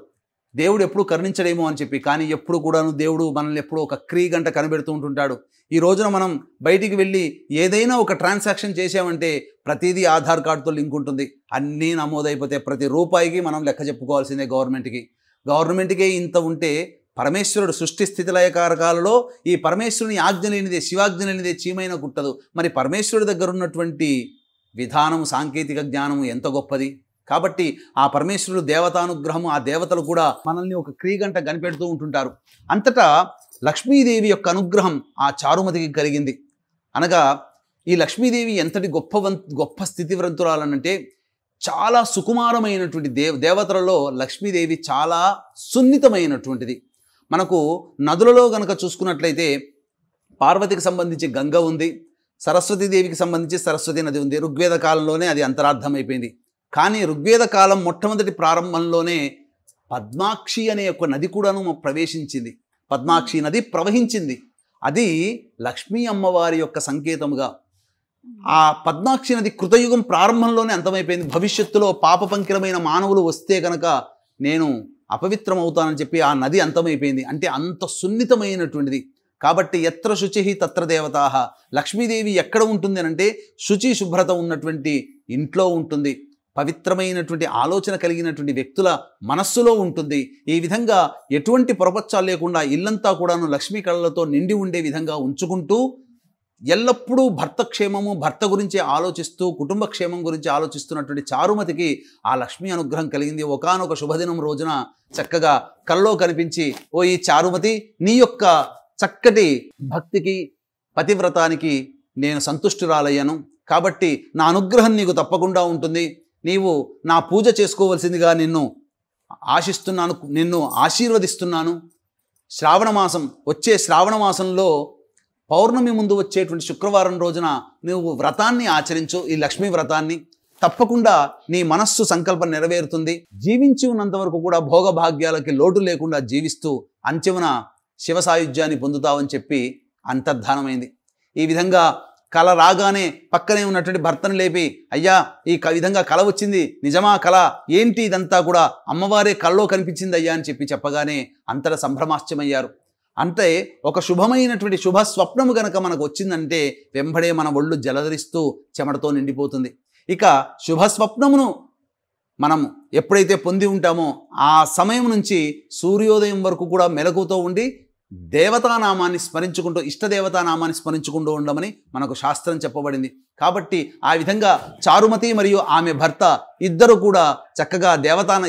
దేవుడు ఎప్పుడు కరుణించడేమో అని చెప్పి, కానీ ఎప్పుడు కూడాను దేవుడు మనల్ని ఎప్పుడూ ఒక క్రీగంట కనిపెడుతూ ఉంటుంటాడు. ఈ రోజున మనం బయటికి వెళ్ళి ఏదైనా ఒక ట్రాన్సాక్షన్ చేసామంటే ప్రతిదీ ఆధార్ కార్డుతో లింక్ ఉంటుంది, అన్నీ నమోదైపోతే ప్రతి రూపాయికి మనం లెక్క చెప్పుకోవాల్సిందే గవర్నమెంట్కే ఇంత ఉంటే పరమేశ్వరుడు సృష్టి స్థితి లయకారకాలలో ఈ పరమేశ్వరుని ఆజ్ఞ లేనిదే, శివాజ్ఞ లేనిదే చీమైన కుట్టదు. మరి పరమేశ్వరుడి దగ్గర ఉన్నటువంటి విధానము, సాంకేతిక జ్ఞానము ఎంత గొప్పది. కాబట్టి ఆ పరమేశ్వరుడు దేవతానుగ్రహము, ఆ దేవతలు కూడా మనల్ని ఒక క్రీగంట కనిపెడుతూ ఉంటుంటారు. అంతటా లక్ష్మీదేవి యొక్క అనుగ్రహం ఆ చారుమతికి కలిగింది. అనగా ఈ లక్ష్మీదేవి ఎంతటి గొప్ప స్థితివంతురాలనంటే చాలా సుకుమారమైనటువంటి దేవతలలో లక్ష్మీదేవి చాలా సున్నితమైనటువంటిది. మనకు నదులలో గనక చూసుకున్నట్లయితే పార్వతికి సంబంధించి గంగ ఉంది, సరస్వతీదేవికి సంబంధించి సరస్వతి నది ఉంది. ఋగ్వేద కాలంలోనే అది అంతరార్థమైపోయింది. కానీ ఋగ్వేద కాలం మొట్టమొదటి ప్రారంభంలోనే పద్మాక్షి అనే ఒక నది కూడాను ప్రవేశించింది, పద్మాక్షి నది ప్రవహించింది. అది లక్ష్మీ అమ్మవారి యొక్క సంకేతముగా ఆ పద్మాక్షి నది కృతయుగం ప్రారంభంలోనే అంతమైపోయింది. భవిష్యత్తులో పాపపంకిలమైన మానవులు వస్తే కనుక నేను అపవిత్రం అవుతానని చెప్పి ఆ నది అంతమైపోయింది. అంటే అంత సున్నితమైనటువంటిది. కాబట్టి ఎత్ర శుచి తత్ర దేవతాః, లక్ష్మీదేవి ఎక్కడ ఉంటుంది అంటే శుచి శుభ్రత ఉన్నటువంటి ఇంట్లో ఉంటుంది, పవిత్రమైనటువంటి ఆలోచన కలిగినటువంటి వ్యక్తుల మనస్సులో ఉంటుంది. ఈ విధంగా ఎటువంటి పొరపచ్చాలు లేకుండా ఇల్లంతా కూడాను లక్ష్మీ కళలతో నిండి ఉండే విధంగా ఉంచుకుంటూ ఎల్లప్పుడూ భర్త క్షేమము, భర్త గురించి ఆలోచిస్తూ కుటుంబ క్షేమం గురించి ఆలోచిస్తున్నటువంటి చారుమతికి ఆ లక్ష్మీ అనుగ్రహం కలిగింది. ఒకానొక శుభదినం రోజున చక్కగా కల్లో కనిపించి, ఓ ఈ చారుమతి, నీ యొక్క చక్కటి భక్తికి పతివ్రతానికి నేను సంతుష్టురాలయ్యాను, కాబట్టి నా అనుగ్రహం నీకు తప్పకుండా ఉంటుంది, నీవు నా పూజ చేసుకోవలసిందిగా నిన్ను ఆశిస్తున్నాను, నిన్ను ఆశీర్వదిస్తున్నాను. శ్రావణమాసం, వచ్చే శ్రావణమాసంలో పౌర్ణమి ముందు వచ్చేటువంటి శుక్రవారం రోజున నువ్వు వ్రతాన్ని ఆచరించు, ఈ లక్ష్మీ వ్రతాన్ని. తప్పకుండా నీ మనస్సు సంకల్పం నెరవేరుతుంది. జీవించి ఉన్నంత వరకు కూడా భోగభాగ్యాలకి లోటు లేకుండా జీవిస్తూ అంచెమున శివ సాయుధ్యాన్ని పొందుతావని చెప్పి అంతర్ధానమైంది. ఈ విధంగా కళ రాగానే పక్కనే ఉన్నటువంటి భర్తను లేపి, అయ్యా ఈ విధంగా కళ వచ్చింది, నిజమా కళ ఏంటి ఇదంతా కూడా, అమ్మవారే కళ్ళలో కనిపించింది అయ్యా అని చెప్పగానే అంతటా సంభ్రమాశ్చమయ్యారు. అంటే ఒక శుభమైనటువంటి శుభ స్వప్నము గనక మనకు వచ్చిందంటే వెంబడే మన ఒళ్ళు జలధరిస్తూ చెమటతో నిండిపోతుంది. ఇక శుభ స్వప్నమును మనం ఎప్పుడైతే పొంది ఉంటామో ఆ సమయం నుంచి సూర్యోదయం వరకు కూడా మెలకుతో ఉండి దేవతానామాన్ని స్మరించుకుంటూ, ఇష్టదేవతానామాన్ని స్మరించుకుంటూ ఉండమని మనకు శాస్త్రం చెప్పబడింది. కాబట్టి ఆ విధంగా చారుమతి మరియు ఆమె భర్త ఇద్దరు కూడా చక్కగా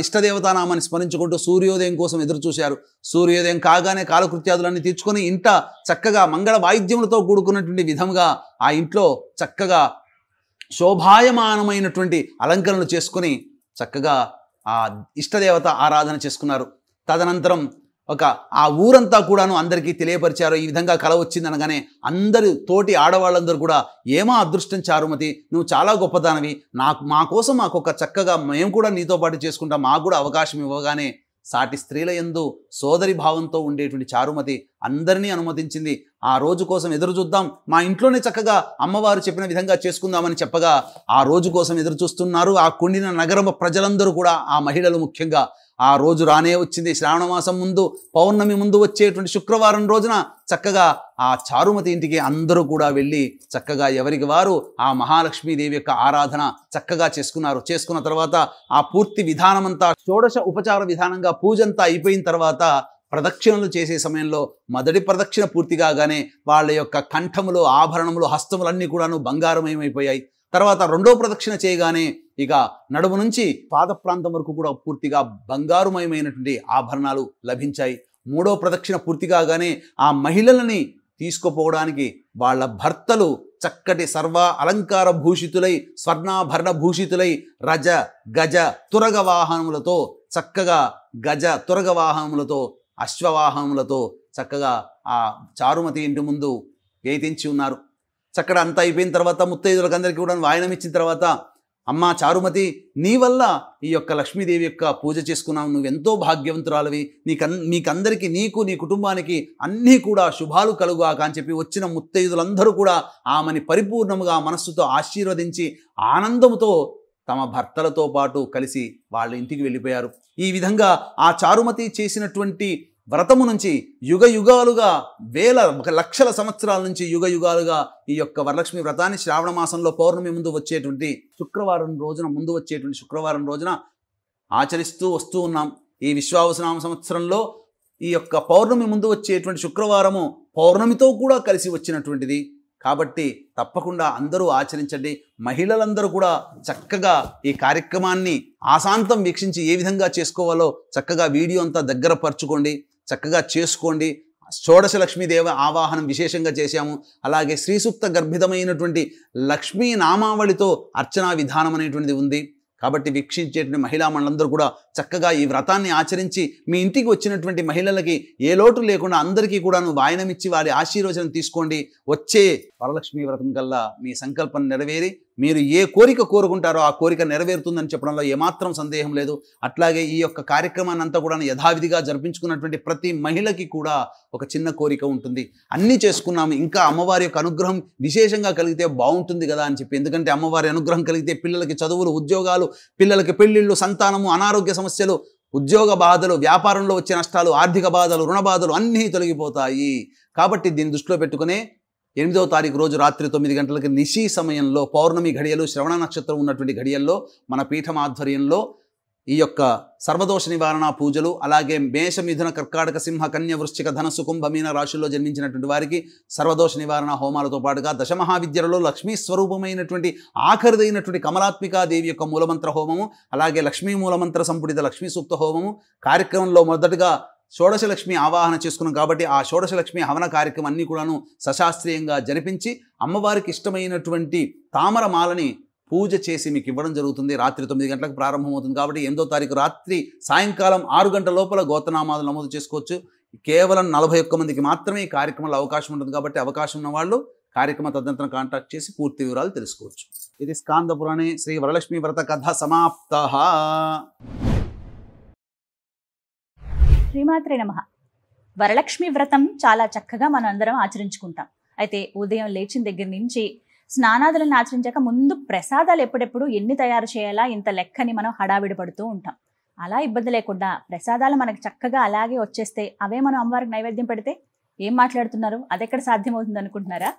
ఇష్టదేవతానామాన్ని స్మరించుకుంటూ సూర్యోదయం కోసం ఎదురు చూశారు. సూర్యోదయం కాగానే కాలకృత్యాదులన్నీ తీర్చుకొని ఇంట చక్కగా మంగళ వాయిద్యములతో కూడుకున్నటువంటి విధంగా ఆ ఇంట్లో చక్కగా శోభాయమానమైనటువంటి అలంకరణలు చేసుకుని చక్కగా ఆ ఇష్టదేవత ఆరాధన చేసుకున్నారు. తదనంతరం ఆ ఊరంతా కూడాను అందరికీ తెలియపరిచారు. ఈ విధంగా కల వచ్చింది అనగానే అందరు తోటి ఆడవాళ్ళందరూ కూడా, ఏమా అదృష్టం చారుమతి, నువ్వు చాలా గొప్పదానివి, మా కోసం మాకు చక్కగా మేము కూడా నీతో పాటు చేసుకుంటాం, మాకు కూడా అవకాశం ఇవ్వగానే సాటి స్త్రీల యందు సోదరి భావంతో ఉండేటువంటి చారుమతి అందరినీ అనుమతించింది. ఆ రోజు కోసం ఎదురు చూద్దాం, మా ఇంట్లోనే చక్కగా అమ్మవారు చెప్పిన విధంగా చేసుకుందామని చెప్పగా ఆ రోజు కోసం ఎదురు చూస్తున్నారు. ఆ కుండిన నగర ప్రజలందరూ కూడా, ఆ మహిళలు ముఖ్యంగా. ఆ రోజు రానే వచ్చింది. శ్రావణమాసం ముందు పౌర్ణమి ముందు వచ్చేటువంటి శుక్రవారం రోజున చక్కగా ఆ చారుమతి ఇంటికి అందరూ కూడా వెళ్ళి చక్కగా ఎవరికి వారు ఆ మహాలక్ష్మీదేవి యొక్క ఆరాధన చక్కగా చేసుకున్నారు. చేసుకున్న తర్వాత ఆ పూర్తి విధానమంతా షోడశ ఉపచార విధానంగా పూజంతా అయిపోయిన తర్వాత ప్రదక్షిణలు చేసే సమయంలో మొదటి ప్రదక్షిణ పూర్తి కాగానే వాళ్ళ యొక్క కంఠములు, ఆభరణములు, హస్తములన్నీ కూడాను బంగారమయమైపోయాయి. తర్వాత రెండో ప్రదక్షిణ చేయగానే ఇక నడుము నుంచి పాద ప్రాంతం వరకు కూడా పూర్తిగా బంగారుమయమైనటువంటి ఆభరణాలు లభించాయి. మూడో ప్రదక్షిణ పూర్తి కాగానే ఆ మహిళలని తీసుకుపోవడానికి వాళ్ళ భర్తలు చక్కటి సర్వ అలంకార భూషితులై, స్వర్ణాభరణ భూషితులై, రజ గజ తురగ వాహనములతో చక్కగా తురగ వాహనములతో, అశ్వవాహనములతో చక్కగా ఆ చారుమతి ఇంటి ముందు వేయించి ఉన్నారు. చక్కగా అంతా అయిపోయిన తర్వాత ముత్తైదులకు అందరికీ కూడా వాయనం ఇచ్చిన తర్వాత, అమ్మా చారుమతి, నీ వల్ల ఈ యొక్క లక్ష్మీదేవి యొక్క పూజ చేసుకున్నావు, నువ్వెంతో భాగ్యవంతురాలవి, మీకందరికీ, నీకు నీ కుటుంబానికి అన్నీ కూడా శుభాలు కలుగాక అని చెప్పి వచ్చిన ముత్తైదులందరూ కూడా ఆమెని పరిపూర్ణముగా మనస్సుతో ఆశీర్వదించి ఆనందముతో తమ భర్తలతో పాటు కలిసి వాళ్ళ ఇంటికి వెళ్ళిపోయారు. ఈ విధంగా ఆ చారుమతి చేసినటువంటి వ్రతము నుంచి యుగ యుగాలుగా, లక్షల సంవత్సరాల నుంచి యుగ యుగాలుగా ఈ యొక్క వరలక్ష్మి వ్రతాన్ని శ్రావణ మాసంలో పౌర్ణమి ముందు వచ్చేటువంటి శుక్రవారం రోజున ఆచరిస్తూ వస్తూ ఉన్నాం. ఈ విశ్వావసునామ సంవత్సరంలో ఈ యొక్క పౌర్ణమి ముందు వచ్చేటువంటి శుక్రవారము పౌర్ణమితో కూడా కలిసి వచ్చినటువంటిది. కాబట్టి తప్పకుండా అందరూ ఆచరించండి. మహిళలందరూ కూడా చక్కగా ఈ కార్యక్రమాన్ని ఆశాంతం వీక్షించి ఏ విధంగా చేసుకోవాలో చక్కగా వీడియో అంతా దగ్గర పరుచుకోండి, చక్కగా చేసుకోండి. షోడశ లక్ష్మీదేవ ఆవాహనం విశేషంగా చేశాము. అలాగే శ్రీసూక్త గర్భితమైనటువంటి లక్ష్మీ నామావళితో అర్చనా విధానం అనేటువంటిది ఉంది. కాబట్టి వీక్షించేటువంటి మహిళా మండలందరూ కూడా చక్కగా ఈ వ్రతాన్ని ఆచరించి మీ ఇంటికి వచ్చినటువంటి మహిళలకి ఏ లోటు లేకుండా అందరికీ కూడా వాయనమిచ్చి వారి ఆశీర్వచనం తీసుకోండి. వచ్చే వరలక్ష్మీ వ్రతం కల్లా మీ సంకల్పం నెరవేరి మీరు ఏ కోరిక కోరుకుంటారో ఆ కోరిక నెరవేరుతుందని చెప్పడంలో ఏమాత్రం సందేహం లేదు. అట్లాగే ఈ యొక్క కార్యక్రమాన్ని అంతా కూడా యథావిధిగా జరిపించుకున్నటువంటి ప్రతి మహిళకి కూడా ఒక చిన్న కోరిక ఉంటుంది. అన్నీ చేసుకున్నాము, ఇంకా అమ్మవారి యొక్క అనుగ్రహం విశేషంగా కలిగితే బాగుంటుంది కదా అని చెప్పి. ఎందుకంటే అమ్మవారి అనుగ్రహం కలిగితే పిల్లలకి చదువులు, ఉద్యోగాలు, పిల్లలకి పెళ్ళిళ్ళు, సంతానము, అనారోగ్య సమస్యలు, ఉద్యోగ బాధలు, వ్యాపారంలో వచ్చే నష్టాలు, ఆర్థిక బాధలు, రుణ బాధలు అన్నీ తొలగిపోతాయి. కాబట్టి దీన్ని దృష్టిలో పెట్టుకునే 8వ తారీఖు రోజు రాత్రి 9 గంటలకి నిశీ సమయంలో, పౌర్ణమి ఘడియలు, శ్రవణ నక్షత్రం ఉన్నటువంటి ఘడియల్లో మన పీఠం ఆధ్వర్యంలో ఈ యొక్క సర్వదోష నివారణ పూజలు, అలాగే మేష, మిథున, కర్కాటక, సింహ, కన్య, వృశ్చిక, ధనస్సు, కుంభ, మీన రాశుల్లో జన్మించినటువంటి వారికి సర్వదోష నివారణ హోమాలతో పాటుగా దశమహావిద్యలలో లక్ష్మీ స్వరూపమైనటువంటి ఆఖరిదైనటువంటి కమలాత్మికాదేవి యొక్క మూలమంత్ర హోమము, అలాగే లక్ష్మీ మూలమంత్ర సంపుటిత లక్ష్మీ సూక్త హోమము కార్యక్రమంలో మొదటగా షోడశలక్ష్మి ఆవాహన చేసుకున్నాం. కాబట్టి ఆ షోడశలక్ష్మి హవన కార్యక్రమం అన్నీ కూడాను సశాస్త్రీయంగా జరిపించి అమ్మవారికి ఇష్టమైనటువంటి తామర మాలని పూజ చేసి మీకు ఇవ్వడం జరుగుతుంది. రాత్రి 9 గంటలకు ప్రారంభమవుతుంది. కాబట్టి 8వ తారీఖు రాత్రి సాయంకాలం 6 గంటల లోపల గోత్రనామాలు నమోదు చేసుకోవచ్చు. కేవలం 41 మందికి మాత్రమే ఈ కార్యక్రమంలో అవకాశం ఉంటుంది. కాబట్టి అవకాశం ఉన్న వాళ్ళు కార్యక్రమ తదనంతరం కాంటాక్ట్ చేసి పూర్తి వివరాలు తెలుసుకోవచ్చు. ఇది స్కాంద పురాణే శ్రీ వరలక్ష్మీ వ్రత కథ సమాప్తః. శ్రీమాత్రే నమః. వరలక్ష్మి వ్రతం చాలా చక్కగా మనం అందరం ఆచరించుకుంటాం. అయితే ఉదయం లేచిన దగ్గర నుంచి స్నానాదులను ఆచరించాక ముందు ప్రసాదాలు ఎప్పుడెప్పుడు ఎన్ని తయారు చేయాలా ఇంత లెక్కని మనం హడావిడి పడుతూ ఉంటాం. అలా ఇబ్బంది లేకుండా ప్రసాదాలు మనకు చక్కగా అలాగే వచ్చేస్తే అవే మనం అమ్మవారికి నైవేద్యం పెడితే ఏం మాట్లాడుతున్నారు, అదెక్కడ సాధ్యమవుతుంది అనుకుంటున్నారా?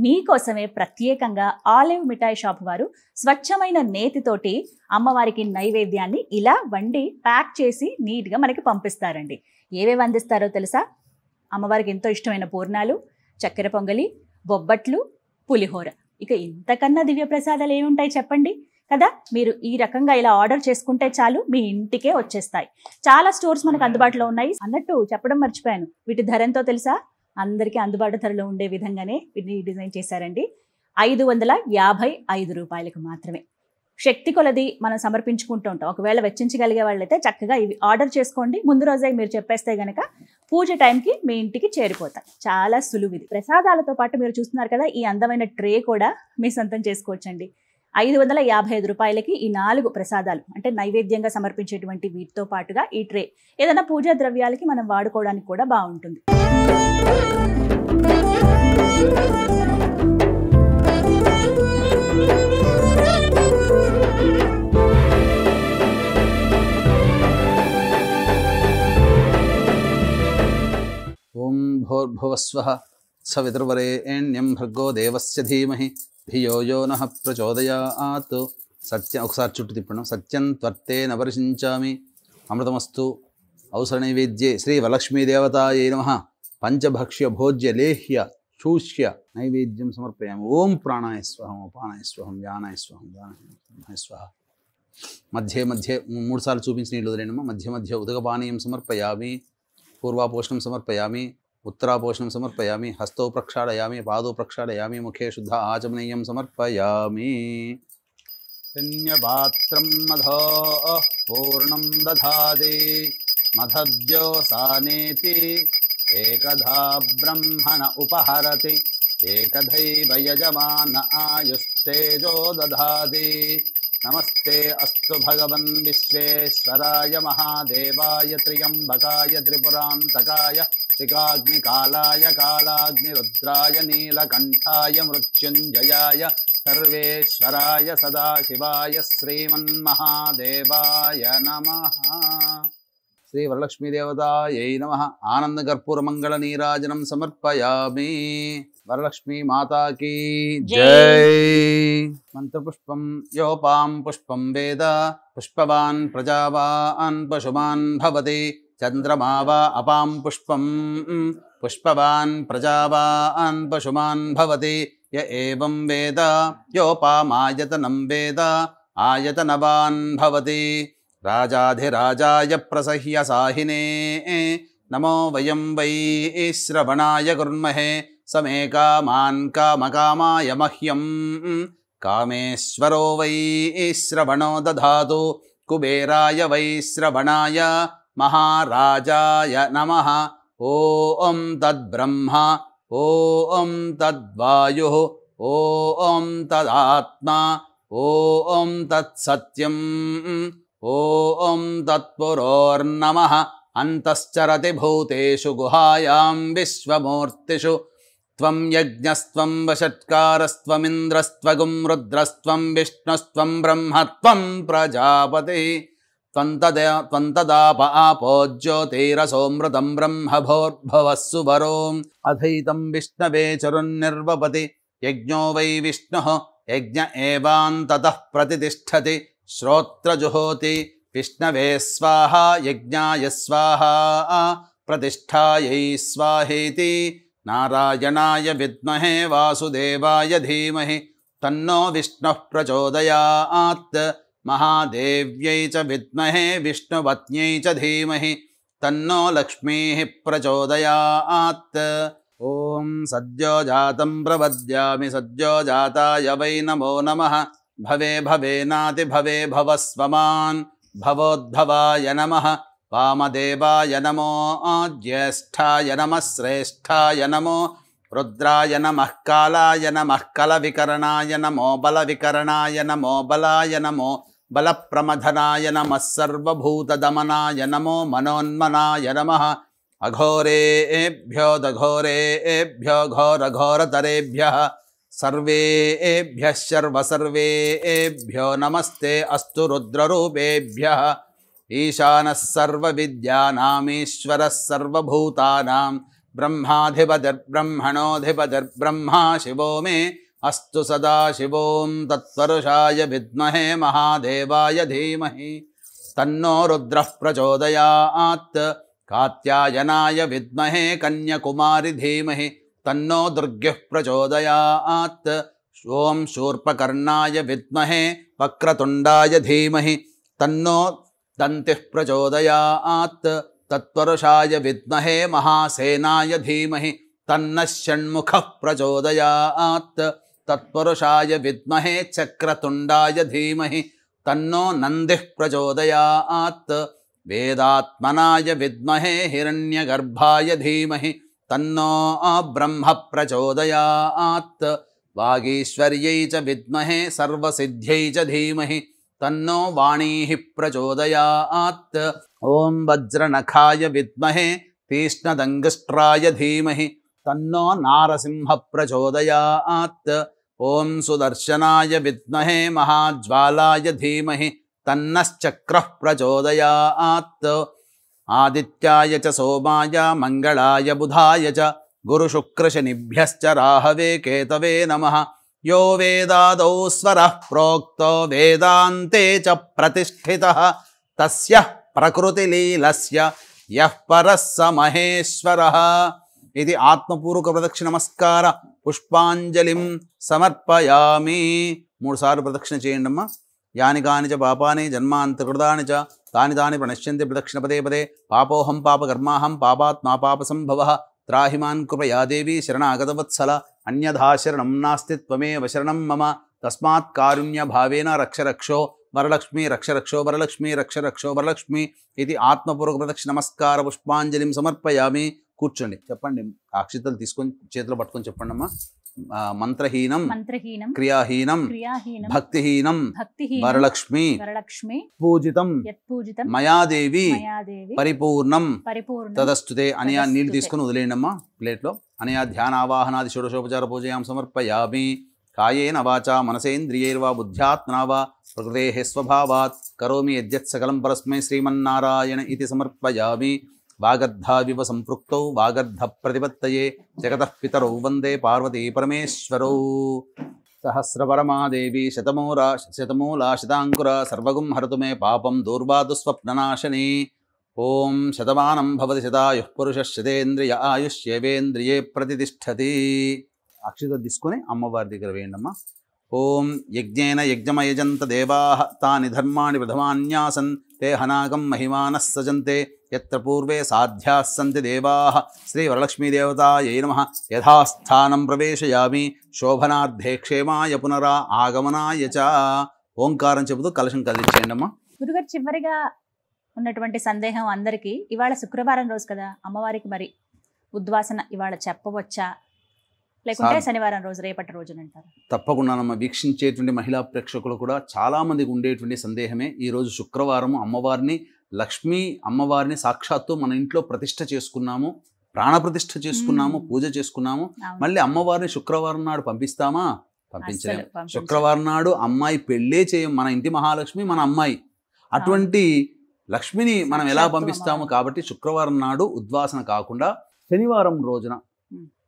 మీకోసమే ప్రత్యేకంగా ఆలివ్ మిఠాయి షాప్ వారు స్వచ్ఛమైన నేతితోటి అమ్మవారికి నైవేద్యాన్ని ఇలా వండి ప్యాక్ చేసి నీట్గా మనకి పంపిస్తారండి. ఏవేవి అందిస్తారో తెలుసా? అమ్మవారికి ఎంతో ఇష్టమైన పూర్ణాలు, చక్కెర పొంగలి, బొబ్బట్లు, పులిహోర. ఇక ఇంతకన్నా దివ్య ప్రసాదాలు ఏముంటాయి చెప్పండి కదా. మీరు ఈ రకంగా ఇలా ఆర్డర్ చేసుకుంటే చాలు, మీ ఇంటికే వచ్చేస్తాయి. చాలా స్టోర్స్ మనకు అందుబాటులో ఉన్నాయి. అన్నట్టు చెప్పడం మర్చిపోయాను, వీటి ధర ఎంతో తెలుసా? అందరికీ అందుబాటు ధరలో ఉండే విధంగానే వీటిని డిజైన్ చేశారండి. 555 రూపాయలకు మాత్రమే. శక్తి కొలది మనం సమర్పించుకుంటూ ఉంటాం. ఒకవేళ వెచ్చించగలిగే వాళ్ళైతే చక్కగా ఇవి ఆర్డర్ చేసుకోండి. ముందు రోజే మీరు చెప్పేస్తే గనక పూజ టైంకి మీ ఇంటికి చేరిపోతాయి. చాలా సులువు ఇది. ప్రసాదాలతో పాటు మీరు చూస్తున్నారు కదా, ఈ అందమైన ట్రే కూడా మీ సొంతం చేసుకోవచ్చండి. 555 రూపాయలకి ఈ 4 ప్రసాదాలు అంటే నైవేద్యంగా సమర్పించేటువంటి వీటితో పాటుగా ఈ ట్రే ఏదైనా పూజా ద్రవ్యాలకి మనం వాడుకోవడానికి కూడా బాగుంటుంది. ఓం భూర్భువస్వః సవితుర్వరేణ్యం భర్గో దేవస్య ధీమహి ధియో యో నః ప్రచోదయాత్. సత్యం ఒకసారి చుట్టూ తిప్పడం. సత్యం త్వర్తేన వర్షించామి అమృతమస్తు. అవసర నైవేద్యే శ్రీ వరలక్ష్మీదేవతాయై నమః. పంచభక్ష్య భోజ్య లేహ్య చూష్య నైవేద్యం సమర్పయామి. ఓం ప్రాణాయ స్వహం, అపానాయ స్వహం, వ్యానాయ స్వహం, వ్యానాయ స్వహ. మధ్య మధ్య 3 సార్లు చూపించి నీళ్ళు వదిలేనమ్మా. మధ్య మధ్య ఉదకపానీయం సమర్పయామి. పూర్వాపోషణం సమర్పయామి, ఉత్తరాపోషణం సమర్పయామి, హస్తౌ ప్రక్షాళయామి, పాదౌ ప్రక్షాళయామి, ముఖే శుద్ధ ఆచమనీయం సమర్పయామి. పుణ్యపాత్రం మధో పూర్ణం దధాతి మధవ్యోసానేతి ఏకధా బ్రహ్మణ ఉపహరతి ఏకధైవ యజమాన ఆయుస్తేజో దధాతి. నమస్తే అస్తు భగవన్ విశ్వేశ్వరాయ మహాదేవాయ త్ర్యంబకాయ త్రిపురాంతకాయ త్రికాగ్నికాలాయ కాలాగ్నిరుద్రాయ నీలకంఠాయ మృత్యుంజయాయ సర్వేశ్వరాయ సదాశివాయ శ్రీమన్మహాదేవాయ నమః. శ్రీ వరలక్ష్మీదేవతాయై నమః. ఆనందకర్పూరమంగళ నీరాజనం సమర్పయామి. వరలక్ష్మీ మాతాకి జై. మంత్రపుష్పం యోపాం పుష్పం వేద పుష్పవాన్ ప్రజావాన్ పశుమాన్ భవతి. చంద్రమా వా అపాం పుష్పం పుష్పవాన్ ప్రజావాన్ పశుమాన్ భవతి. య ఏవం వేద యోపామాయతనం వేద ఆయతనవాన్ భవతి. రాజాధిరాజాయ ప్రసహ్య సాహినే నమో వయం వై శ్రవణాయ కుర్మహే. సమే కామాన్ కామకామాయ మహ్యం కామేశ్వరో వై శ్రవణో దధాతు. కుబేరాయ వై శ్రవణాయ మహారాజాయ నమః. ఓం తద్బ్రహ్మ ఓం తద్వాయు ఓం తదాత్మా ఓం తత్సత్యం ఓం తత్పురోర్నమః అంతశ్చరతి భూతేషు గుహాయాం విశ్వమూర్తిషు త్వం యజ్ఞస్త్వం వషట్కారస్త్వమింద్రస్త్వగుం రుద్రస్త్వం విష్ణుస్త్వం బ్రహ్మత్వం ప్రజాపతి త్వం తదాప ఆపో జ్యోతిరసోమృతం బ్రహ్మభోర్భవస్సు వరోం అధైతం విష్ణవే చరున్నిర్వపతి యజ్ఞో వై విష్ణుః యజ్ఞ ఏవాంతతః ప్రతితిష్ఠతి శ్రోత్రజుహోతి విష్ణవే స్వాహా యజ్ఞాయ స్వాహా ప్రతిష్ఠాయై స్వాహేతి నారాయణాయ విద్మహే వాసుదేవాయ ధీమహి తన్నో విష్ణుః ప్రచోదయాత్ మహాదేవ్యై చ విద్మహే విష్ణుపత్న్యై చ ధీమహి తన్నో లక్ష్మీః ప్రచోదయాత్. ఓం సద్యో జాతం ప్రపద్యామి సద్యో జాతాయ వై నమో నమః భవే భవేనాతి భవే భవస్వమాన్ భవోద్భవాయ నమః వామదేవాయ నమో జ్యేష్ఠాయ నమః శ్రేష్ఠాయ నమో రుద్రాయ నమః కాలాయ నమః కలవికరణాయ నమో బలవికరణాయ నమో బలాయ నమో బలప్రమథనాయ నమః సర్వభూతదమనాయ నమో మనోన్మనాయ నమః అఘోరేభ్యో దఘోరేభ్యో ఘోరఘోరతరేభ్యః సర్వేభ్యః సర్వసర్వేభ్యో నమస్తే అస్తు రుద్రరూపేభ్యః ఈశానః సర్వవిద్యానామీశ్వరः సర్వభూతానాం బ్రహ్మాధిపతిర్బ్రహ్మణోధిపతిర్బ్రహ్మా శివో మే అస్తు సదాశివోం తత్పురుషాయ విద్మహే మహాదేవాయ ధీమహి తన్నో రుద్రః ప్రచోదయాత్ కాత్యాయనాయ విద్మహే కన్యకుమారి ధీమహి తన్నో దుర్గః ప్రచోదయాత్ ఓం శూర్పకర్ణాయ విద్మహే వక్రతుండాయ ధీమహి తన్నో దంతిః ప్రచోదయాత్ తత్పురుషాయ విద్మహే మహాసేనాయ ధీమహి తన్నః షణ్ముఖః ప్రచోదయాత్ తత్పురుషాయ విద్మహే చక్రతుండాయ ధీమహి తన్నో నందిః ప్రచోదయాత్ వేదాత్మనాయ విద్మహే హిరణ్యగర్భాయ ధీమహి తన్నో బ్రహ్మ ప్రచోదయాత్ వాగీశ్వర్యై చ విద్మహే సర్వసిద్ధ్యై చ ధీమహి తన్నో వాణీః ప్రచోదయాత్ ఓం వజ్రనఖాయ విద్మహే తీక్ష్ణదంగస్ట్రాయ ధీమహి తన్నో నారసింహ ప్రచోదయాత్ ఓం సుదర్శనాయ విద్మహే మహాజ్వాలాయ ధీమహి తన్నశ్చక్రః ప్రచోదయాత్ ఆదిత్యాయ చ సోమాయ మంగళాయ బుధాయ చ గురుశుక్రశనిభ్యశ్చ రాహవే కేతవే నమః యో వేదాదౌ స్వరః ప్రోక్తో వేదాంతే చ ప్రతిష్ఠితః తస్యః ప్రకృతిలీలస్య యః పరః స మహేశ్వరః. ఇది ఆత్మపూర్వక ప్రదక్షిణ నమస్కార పుష్పాంజలిం సమర్పయామి. 3 సార్లు ప్రదక్షిణ చేయండి అమ్మా. యాని కాని చ పాపాని జన్మాంతకృతాని చ తాని తాని ప్రణశ్యంతి ప్రదక్షిణ పదే పదే. పాపోహం పాపకర్మాహం పాపాత్మా పాపసంభవః త్రాహిమాన్ కృపయా దేవి శరణాగతవత్సల అన్యథా శరణం నాస్తి త్వమేవ శరణం మమ తస్మాత్ కారుణ్య భావేన రక్ష రక్షో వరలక్ష్మి రక్ష రక్షో వరలక్ష్మి రక్ష రక్షో వరలక్ష్మి. ఇది ఆత్మపూర్వక ప్రదక్షిణ నమస్కార పుష్పాంజలిం సమర్పయామి. కూర్చోండి, చెప్పండి. అక్షితలు తీసుకొని చేతిలో పట్టుకొని చెప్పండి అమ్మా. మంత్రహీనం క్రియాహీనం భక్తిహీనం వరలక్ష్మి పూజితం మయాదేవి పరిపూర్ణం తదస్తుతే. అనయా నీళ్ళు తీసుకొని వదిలేయండి అమ్మా ప్లేట్లో. అనయా ధ్యానావాహనాది షోడశోపచార పూజయాం సమర్పయామి. కాయేన వాచా మనసేంద్రియైర్వా బుద్ధ్యాత్మనా వా ప్రకృతేః స్వభావాత్ కరోమి యద్యత్ సకలం పరస్మై శ్రీమన్నారాయణ ఇతి సమర్పయామి. వాగర్ధావివ సంపృక్తౌ వాగర్ధ ప్రతిపత్తయే జగతః పితరౌ వందే పార్వతీ పరమేశ్వరౌ. సహస్రపరమాదేవి శతమూలా శతాంకుర సర్వగుం హరతు మే పాపం దూర్వాదుస్వప్ననాశని. ఓం శతమానం భవతి శతాయుః పురుషः శతేంద్రియ ఆయుష్యేవేంద్రియే ప్రతిష్టతి. అక్షిత తీసుకొని అమ్మవారి దగ్గర వేయండమ్మా. ఓం యజ్ఞేన యజ్ఞమయజంత దేవాః తాని ధర్మాణి ప్రథమాన్యాసన్ తే హనాగం మహిమానః సజంతే యత్ర పూర్వే సాధ్యాః సంతి దేవాః శ్రీ వరలక్ష్మీదేవతాయై నమః. యథాస్థానం ప్రవేశయామి శోభనార్థే క్షేమాయ పునరా ఆగమనాయ చ. ఓంకారం చెబుతూ కలశం కదిలించేయండి అమ్మా. గురుగారు, చివరిగా ఉన్నటువంటి సందేహం అందరికీ, ఇవాళ శుక్రవారం రోజు కదా అమ్మవారికి మరి ఉద్వాసన ఇవాళ చెప్పవచ్చా? లేకుంటే శనివారం రోజు, రేపటి రోజున అంటారు? తప్పకుండా వీక్షించేటువంటి మహిళా ప్రేక్షకులు కూడా చాలా మందికి ఉండేటువంటి సందేహమే. ఈరోజు శుక్రవారం అమ్మవారిని, లక్ష్మీ అమ్మవారిని సాక్షాత్తు మన ఇంట్లో ప్రతిష్ఠ చేసుకున్నాము, ప్రాణప్రతిష్ఠ చేసుకున్నాము, పూజ చేసుకున్నాము. మళ్ళీ అమ్మవారిని శుక్రవారం నాడు పంపిస్తామా? పంపించలేము. శుక్రవారం నాడు అమ్మాయి పెళ్ళే చేయం. మన ఇంటి మహాలక్ష్మి మన అమ్మాయి. అటువంటి లక్ష్మిని మనం ఎలా పంపిస్తాము? కాబట్టి శుక్రవారం నాడు ఉద్వాసన కాకుండా శనివారం రోజున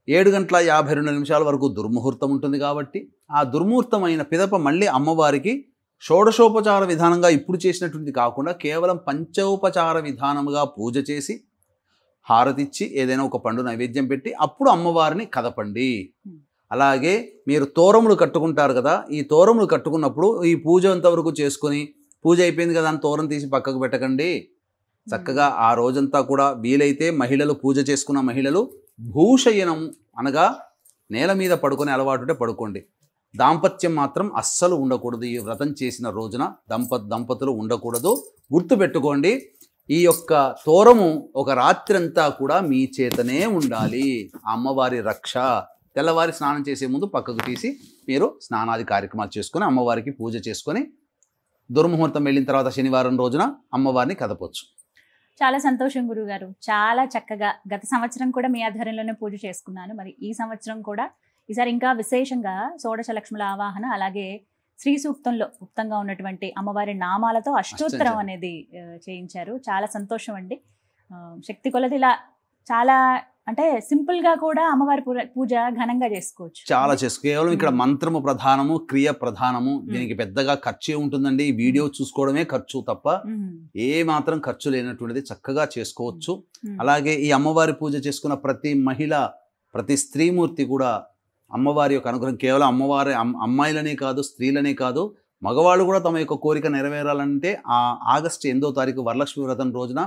7:52 వరకు దుర్ముహూర్తం ఉంటుంది. కాబట్టి ఆ దుర్ముహూర్తం అయిన పిదప మళ్ళీ అమ్మవారికి షోడశోపచార విధానంగా ఇప్పుడు చేసినటువంటి కాకుండా కేవలం పంచోపచార విధానముగా పూజ చేసి హారతిచ్చి ఏదైనా ఒక పండు నైవేద్యం పెట్టి అప్పుడు అమ్మవారిని కదపండి. అలాగే మీరు తోరములు కట్టుకుంటారు కదా, ఈ తోరములు కట్టుకున్నప్పుడు ఈ పూజ అంతవరకు చేసుకొని పూజ అయిపోయింది కదా అని తోరం తీసి పక్కకు పెట్టకండి. చక్కగా ఆ రోజంతా కూడా వీలైతే మహిళలు, పూజ చేసుకున్న మహిళలు భూషయనం అనగా నేల మీద పడుకునే అలవాటుంటే పడుకోండి. దాంపత్యం మాత్రం అస్సలు ఉండకూడదు. ఈ వ్రతం చేసిన రోజున దంపతులు ఉండకూడదు. గుర్తుపెట్టుకోండి, ఈ యొక్క తోరము ఒక రాత్రి అంతా కూడా మీ చేతనే ఉండాలి. అమ్మవారి రక్ష. తెల్లవారి స్నానం చేసే ముందు పక్కకు తీసి మీరు స్నానాది కార్యక్రమాలు చేసుకొని అమ్మవారికి పూజ చేసుకొని దుర్ముహూర్తం వెళ్ళిన తర్వాత శనివారం రోజున అమ్మవారిని కదపొచ్చు. చాలా సంతోషం గురువుగారు. చాలా చక్కగా గత సంవత్సరం కూడా మీ ఆధ్వర్యంలోనే పూజ చేసుకున్నాను. మరి ఈ సంవత్సరం కూడా ఈసారి ఇంకా విశేషంగా షోడశ లక్ష్ముల ఆవాహన, అలాగే శ్రీ సూక్తంలో గుప్తంగా ఉన్నటువంటి అమ్మవారి నామాలతో అష్టోత్తరం అనేది చేయించారు. చాలా సంతోషం అండి. శక్తి కొలది ఇలా చాలా అంటే సింపుల్ గా కూడా అమ్మవారి పూజ ఘనంగా చేసుకోవచ్చు. చాలా కేవలం ఇక్కడ మంత్రము ప్రధానము, క్రియ ప్రధానము. దీనికి పెద్దగా ఖర్చే ఉంటుందండి. ఈ వీడియో చూసుకోవడమే ఖర్చు తప్ప ఏ మాత్రం ఖర్చు లేనటువంటిది చక్కగా చేసుకోవచ్చు. అలాగే ఈ అమ్మవారి పూజ చేసుకున్న ప్రతి మహిళ, ప్రతి స్త్రీమూర్తి కూడా అమ్మవారి యొక్క అనుగ్రహం కేవలం అమ్మవారి అమ్మాయిలనే కాదు, స్త్రీలనే కాదు, మగవాళ్ళు కూడా తమ యొక్క కోరిక నెరవేరాలంటే ఆగస్టు 8వ తారీఖు వరలక్ష్మి వ్రతం రోజున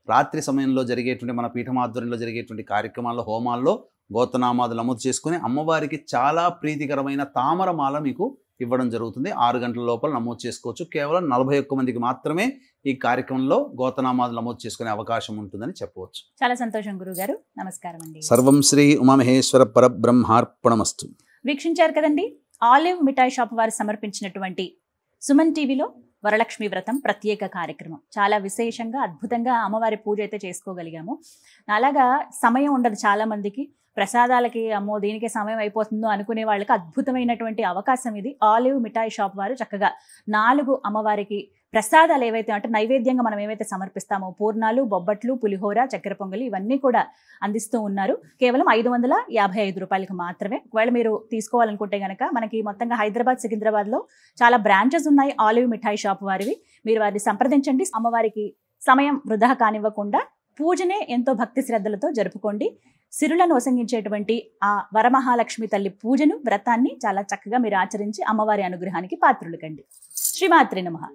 రాత్రి సమయంలో జరిగేటువంటి మన పీఠమాధ్వర్యంలో జరిగేటువంటి కార్యక్రమాల్లో, హోమాల్లో గోత్రనామాదులు నమోదు చేసుకుని అమ్మవారికి చాలా ప్రీతికరమైన తామరమాల మీకు ఇవ్వడం జరుగుతుంది. 6 గంటల లోపల నమోదు చేసుకోవచ్చు. కేవలం 41 మందికి మాత్రమే ఈ కార్యక్రమంలో గోత్రనామాదులు నమోదు చేసుకునే అవకాశం ఉంటుందని చెప్పవచ్చు. చాలా సంతోషం గురుగారు. నమస్కారం అండి. సర్వం శ్రీ ఉమామహేశ్వర పరబ్రహ్మార్పణమస్తు. వీక్షించారు కదండి, ఆలివ్ మిఠాయి షాప్ వారు సమర్పించినటువంటి సుమన్ టీవీలో వరలక్ష్మి వ్రతం ప్రత్యేక కార్యక్రమం. చాలా విశేషంగా అద్భుతంగా అమ్మవారి పూజ అయితే చేసుకోగలిగాము. అలాగా సమయం ఉండదు చాలా మందికి, ప్రసాదాలకి అమ్మో దీనికి సమయం అయిపోతుందో అనుకునే వాళ్ళకి అద్భుతమైనటువంటి అవకాశం ఇది. ఆలివ్ మిఠాయి షాప్ వారు చక్కగా 4 అమ్మవారికి ప్రసాదాలు ఏవైతే అంటే నైవేద్యంగా మనం ఏవైతే సమర్పిస్తామో పూర్ణాలు, బొబ్బట్లు, పులిహోర, చక్కెర పొంగలి ఇవన్నీ కూడా అందిస్తూ ఉన్నారు. కేవలం 555 రూపాయలకు మాత్రమే. ఒకవేళ మీరు తీసుకోవాలనుకుంటే కనుక మనకి మొత్తంగా హైదరాబాద్, సికింద్రాబాద్లో చాలా బ్రాంచెస్ ఉన్నాయి ఆలివ్ మిఠాయి షాప్ వారివి. మీరు వారిని సంప్రదించండి. అమ్మవారికి సమయం వృధా కానివ్వకుండా పూజనే ఎంతో భక్తి శ్రద్ధలతో జరుపుకోండి. సిరులను వసంగించేటువంటి ఆ వరమహాలక్ష్మి తల్లి పూజను, వ్రతాన్ని చాలా చక్కగా మీరు ఆచరించి అమ్మవారి అనుగ్రహానికి పాత్రులు కండి. శ్రీమాత్రే నమః.